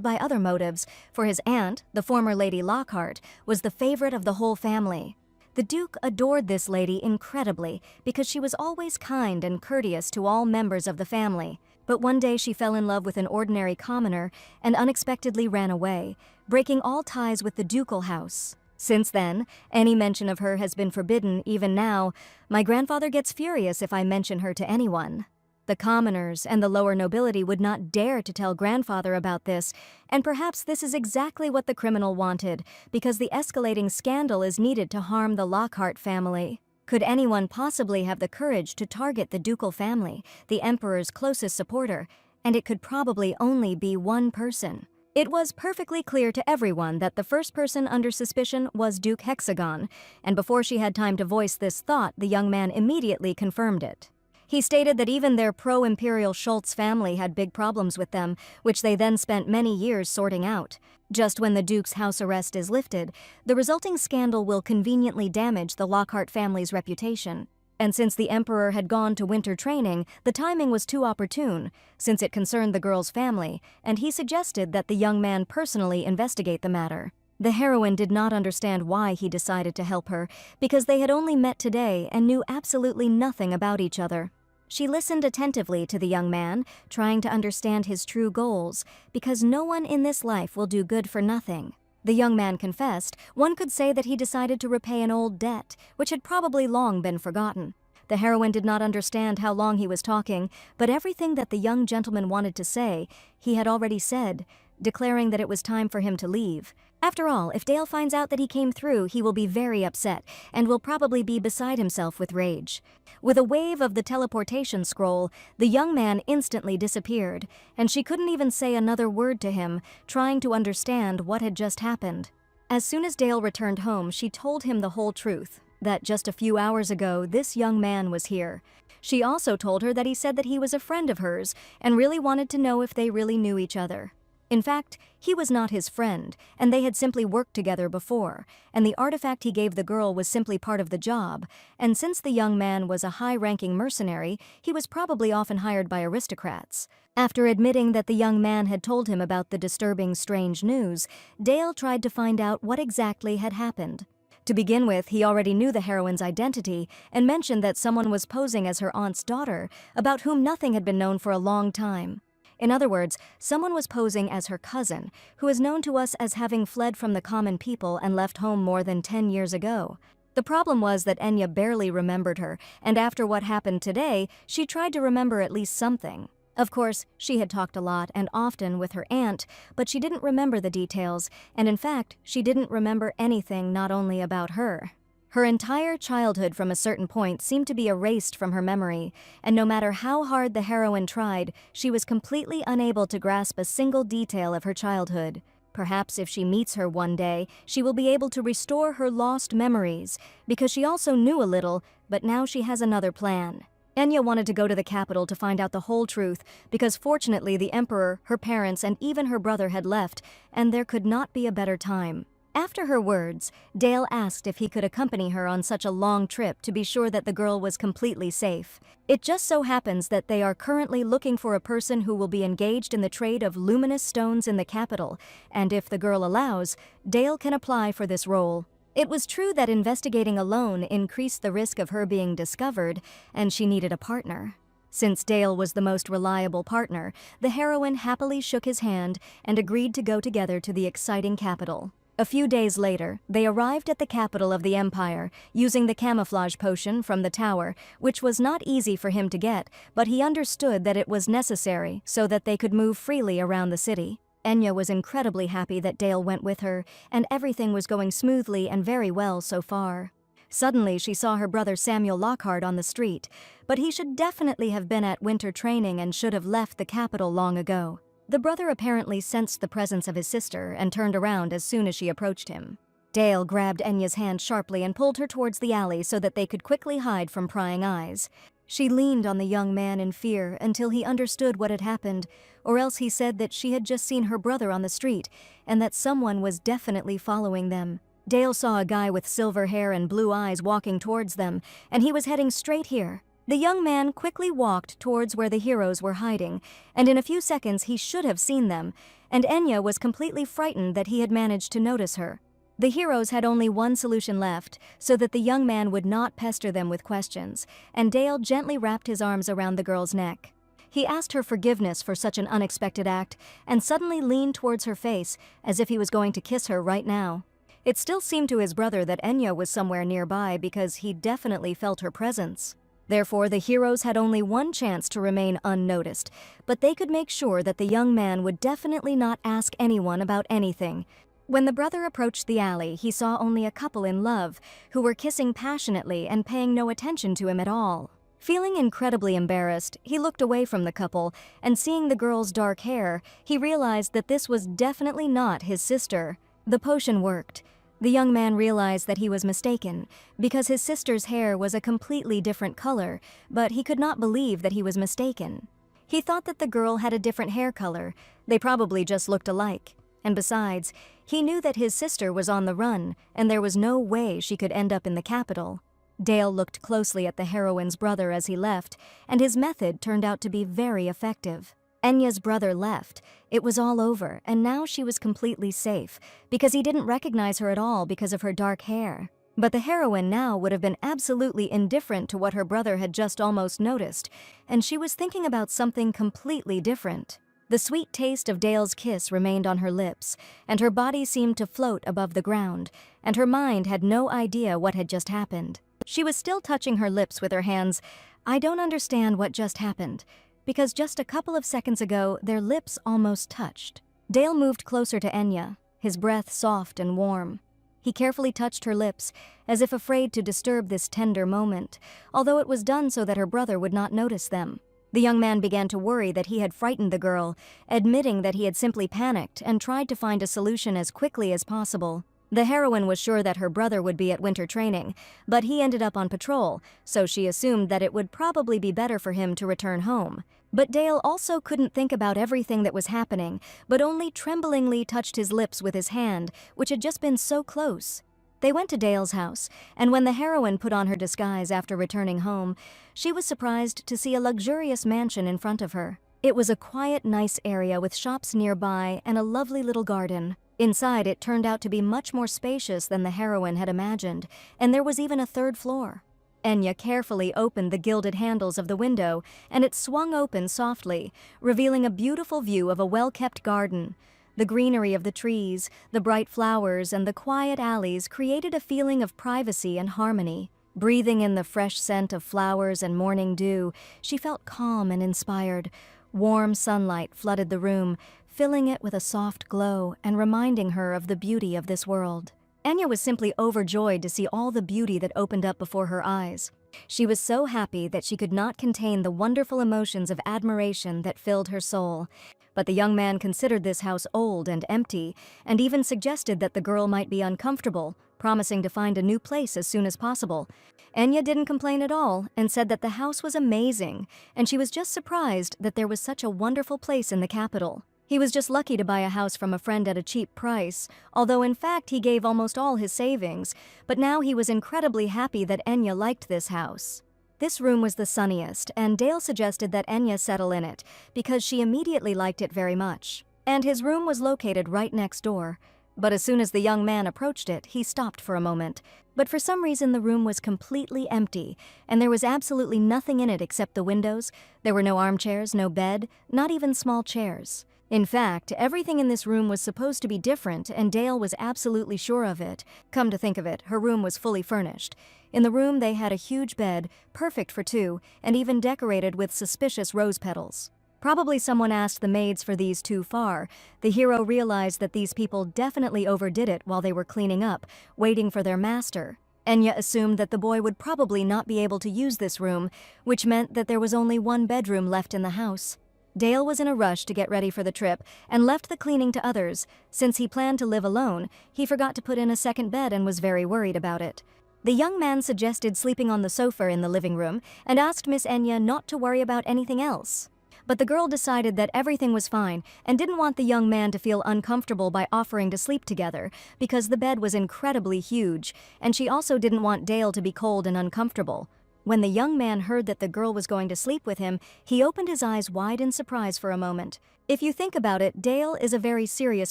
by other motives, for his aunt, the former Lady Lockhart, was the favorite of the whole family. The Duke adored this lady incredibly because she was always kind and courteous to all members of the family. But one day she fell in love with an ordinary commoner and unexpectedly ran away, breaking all ties with the ducal house. Since then, any mention of her has been forbidden. Even now, my grandfather gets furious if I mention her to anyone. The commoners and the lower nobility would not dare to tell grandfather about this, and perhaps this is exactly what the criminal wanted, because the escalating scandal is needed to harm the Lockhart family. Could anyone possibly have the courage to target the ducal family, the emperor's closest supporter? And it could probably only be one person. It was perfectly clear to everyone that the first person under suspicion was Duke Hexagon, and before she had time to voice this thought, the young man immediately confirmed it. He stated that even their pro-imperial Schultz family had big problems with them, which they then spent many years sorting out. Just when the Duke's house arrest is lifted, the resulting scandal will conveniently damage the Lockhart family's reputation. And since the Emperor had gone to winter training, the timing was too opportune, since it concerned the girl's family, and he suggested that the young man personally investigate the matter. The heroine did not understand why he decided to help her, because they had only met today and knew absolutely nothing about each other. She listened attentively to the young man, trying to understand his true goals, because no one in this life will do good for nothing. The young man confessed, one could say that he decided to repay an old debt, which had probably long been forgotten. The heroine did not understand how long he was talking, but everything that the young gentleman wanted to say, he had already said, declaring that it was time for him to leave. After all, if Dale finds out that he came through, he will be very upset, and will probably be beside himself with rage. With a wave of the teleportation scroll, the young man instantly disappeared, and she couldn't even say another word to him, trying to understand what had just happened. As soon as Dale returned home, she told him the whole truth, that just a few hours ago, this young man was here. She also told her that he said that he was a friend of hers, and really wanted to know if they really knew each other. In fact, he was not his friend, and they had simply worked together before, and the artifact he gave the girl was simply part of the job, and since the young man was a high-ranking mercenary, he was probably often hired by aristocrats. After admitting that the young man had told him about the disturbing strange news, Dale tried to find out what exactly had happened. To begin with, he already knew the heroine's identity and mentioned that someone was posing as her aunt's daughter, about whom nothing had been known for a long time. In other words, someone was posing as her cousin, who is known to us as having fled from the common people and left home more than 10 years ago. The problem was that Enya barely remembered her, and after what happened today, she tried to remember at least something. Of course, she had talked a lot and often with her aunt, but she didn't remember the details, and in fact, she didn't remember anything not only about her. Her entire childhood from a certain point seemed to be erased from her memory, and no matter how hard the heroine tried, she was completely unable to grasp a single detail of her childhood. Perhaps if she meets her one day, she will be able to restore her lost memories, because she also knew a little, but now she has another plan. Enya wanted to go to the capital to find out the whole truth, because fortunately the Emperor, her parents, and even her brother had left, and there could not be a better time. After her words, Dale asked if he could accompany her on such a long trip to be sure that the girl was completely safe. It just so happens that they are currently looking for a person who will be engaged in the trade of luminous stones in the capital, and if the girl allows, Dale can apply for this role. It was true that investigating alone increased the risk of her being discovered, and she needed a partner. Since Dale was the most reliable partner, the heroine happily shook his hand and agreed to go together to the exciting capital. A few days later, they arrived at the capital of the empire, using the camouflage potion from the tower, which was not easy for him to get, but he understood that it was necessary so that they could move freely around the city. Enya was incredibly happy that Dale went with her, and everything was going smoothly and very well so far. Suddenly, she saw her brother Samuel Lockhart on the street, but he should definitely have been at winter training and should have left the capital long ago. The brother apparently sensed the presence of his sister and turned around as soon as she approached him. Dale grabbed Enya's hand sharply and pulled her towards the alley so that they could quickly hide from prying eyes. She leaned on the young man in fear until he understood what had happened, or else he said that she had just seen her brother on the street and that someone was definitely following them. Dale saw a guy with silver hair and blue eyes walking towards them, and he was heading straight here. The young man quickly walked towards where the heroes were hiding, and in a few seconds he should have seen them, and Enya was completely frightened that he had managed to notice her. The heroes had only one solution left, so that the young man would not pester them with questions, and Dale gently wrapped his arms around the girl's neck. He asked her forgiveness for such an unexpected act, and suddenly leaned towards her face, as if he was going to kiss her right now. It still seemed to his brother that Enya was somewhere nearby because he definitely felt her presence. Therefore, the heroes had only one chance to remain unnoticed, but they could make sure that the young man would definitely not ask anyone about anything. When the brother approached the alley, he saw only a couple in love, who were kissing passionately and paying no attention to him at all. Feeling incredibly embarrassed, he looked away from the couple, and seeing the girl's dark hair, he realized that this was definitely not his sister. The potion worked. The young man realized that he was mistaken, because his sister's hair was a completely different color, but he could not believe that he was mistaken. He thought that the girl had a different hair color. They probably just looked alike. And besides, he knew that his sister was on the run, and there was no way she could end up in the capital. Dale looked closely at the heroine's brother as he left, and his method turned out to be very effective. Enya's brother left. It was all over, and now she was completely safe, because he didn't recognize her at all because of her dark hair. But the heroine now would have been absolutely indifferent to what her brother had just almost noticed, and she was thinking about something completely different. The sweet taste of Dale's kiss remained on her lips, and her body seemed to float above the ground, and her mind had no idea what had just happened. She was still touching her lips with her hands. I don't understand what just happened, because just a couple of seconds ago, their lips almost touched. Dale moved closer to Enya, his breath soft and warm. He carefully touched her lips, as if afraid to disturb this tender moment, although it was done so that her brother would not notice them. The young man began to worry that he had frightened the girl, admitting that he had simply panicked and tried to find a solution as quickly as possible. The heroine was sure that her brother would be at winter training, but he ended up on patrol, so she assumed that it would probably be better for him to return home. But Dale also couldn't think about everything that was happening, but only tremblingly touched his lips with his hand, which had just been so close. They went to Dale's house, and when the heroine put on her disguise after returning home, she was surprised to see a luxurious mansion in front of her. It was a quiet, nice area with shops nearby and a lovely little garden. Inside, it turned out to be much more spacious than the heroine had imagined, and there was even a third floor. Enya carefully opened the gilded handles of the window, and it swung open softly, revealing a beautiful view of a well-kept garden. The greenery of the trees, the bright flowers, and the quiet alleys created a feeling of privacy and harmony. Breathing in the fresh scent of flowers and morning dew, she felt calm and inspired. Warm sunlight flooded the room, filling it with a soft glow and reminding her of the beauty of this world. Enya was simply overjoyed to see all the beauty that opened up before her eyes. She was so happy that she could not contain the wonderful emotions of admiration that filled her soul. But the young man considered this house old and empty, and even suggested that the girl might be uncomfortable, promising to find a new place as soon as possible. Enya didn't complain at all, and said that the house was amazing, and she was just surprised that there was such a wonderful place in the capital. He was just lucky to buy a house from a friend at a cheap price, although in fact he gave almost all his savings, but now he was incredibly happy that Enya liked this house. This room was the sunniest, and Dale suggested that Enya settle in it, because she immediately liked it very much. And his room was located right next door. But as soon as the young man approached it, he stopped for a moment. But for some reason the room was completely empty, and there was absolutely nothing in it except the windows. There were no armchairs, no bed, not even small chairs. In fact, everything in this room was supposed to be different, and Dale was absolutely sure of it. Come to think of it, her room was fully furnished. In the room they had a huge bed, perfect for two, and even decorated with suspicious rose petals. Probably someone asked the maids for these too far. The hero realized that these people definitely overdid it while they were cleaning up, waiting for their master. Enya assumed that the boy would probably not be able to use this room, which meant that there was only one bedroom left in the house. Dale was in a rush to get ready for the trip and left the cleaning to others. Since he planned to live alone, he forgot to put in a second bed and was very worried about it. The young man suggested sleeping on the sofa in the living room and asked Miss Enya not to worry about anything else. But the girl decided that everything was fine and didn't want the young man to feel uncomfortable by offering to sleep together because the bed was incredibly huge, and she also didn't want Dale to be cold and uncomfortable. When the young man heard that the girl was going to sleep with him, he opened his eyes wide in surprise for a moment. If you think about it, Dale is a very serious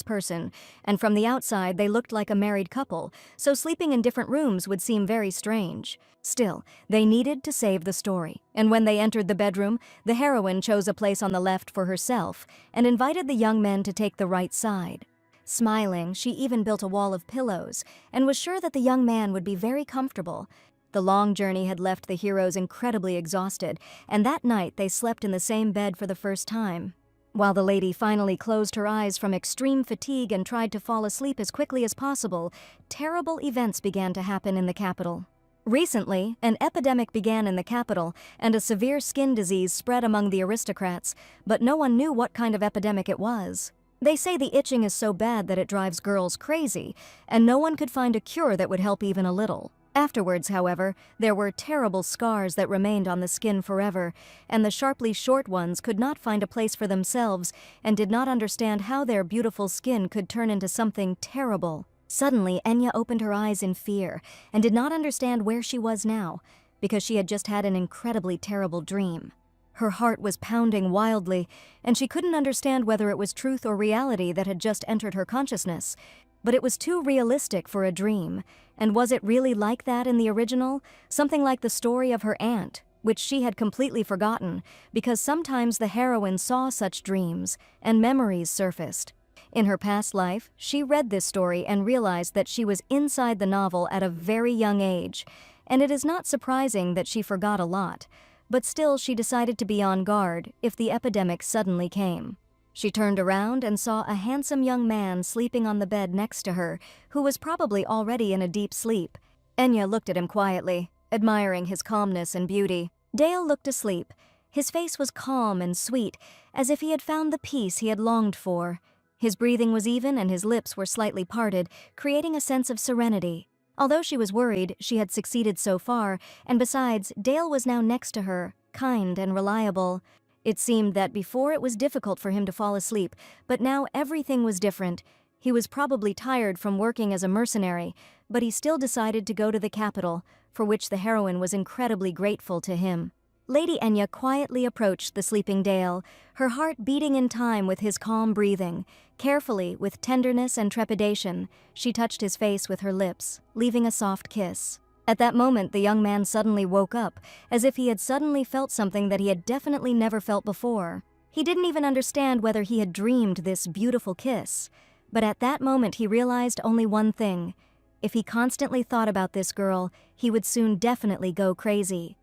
person, and from the outside they looked like a married couple, so sleeping in different rooms would seem very strange. Still, they needed to save the story, and when they entered the bedroom, the heroine chose a place on the left for herself and invited the young men to take the right side. Smiling, she even built a wall of pillows and was sure that the young man would be very comfortable. The long journey had left the heroes incredibly exhausted, and that night they slept in the same bed for the first time. While the lady finally closed her eyes from extreme fatigue and tried to fall asleep as quickly as possible, terrible events began to happen in the capital. Recently, an epidemic began in the capital, and a severe skin disease spread among the aristocrats, but no one knew what kind of epidemic it was. They say the itching is so bad that it drives girls crazy, and no one could find a cure that would help even a little. Afterwards, however, there were terrible scars that remained on the skin forever, and the sharply short ones could not find a place for themselves and did not understand how their beautiful skin could turn into something terrible. Suddenly, Enya opened her eyes in fear and did not understand where she was now, because she had just had an incredibly terrible dream. Her heart was pounding wildly, and she couldn't understand whether it was truth or reality that had just entered her consciousness. But it was too realistic for a dream, and was it really like that in the original? Something like the story of her aunt, which she had completely forgotten, because sometimes the heroine saw such dreams, and memories surfaced. In her past life, she read this story and realized that she was inside the novel at a very young age, and it is not surprising that she forgot a lot, but still she decided to be on guard if the epidemic suddenly came. She turned around and saw a handsome young man sleeping on the bed next to her, who was probably already in a deep sleep. Enya looked at him quietly, admiring his calmness and beauty. Dale looked asleep. His face was calm and sweet, as if he had found the peace he had longed for. His breathing was even and his lips were slightly parted, creating a sense of serenity. Although she was worried, she had succeeded so far, and besides, Dale was now next to her, kind and reliable. It seemed that before it was difficult for him to fall asleep, but now everything was different. He was probably tired from working as a mercenary, but he still decided to go to the capital, for which the heroine was incredibly grateful to him. Lady Enya quietly approached the sleeping Dale, her heart beating in time with his calm breathing. Carefully, with tenderness and trepidation, she touched his face with her lips, leaving a soft kiss. At that moment, the young man suddenly woke up, as if he had suddenly felt something that he had definitely never felt before. He didn't even understand whether he had dreamed this beautiful kiss. But at that moment, he realized only one thing. If he constantly thought about this girl, he would soon definitely go crazy.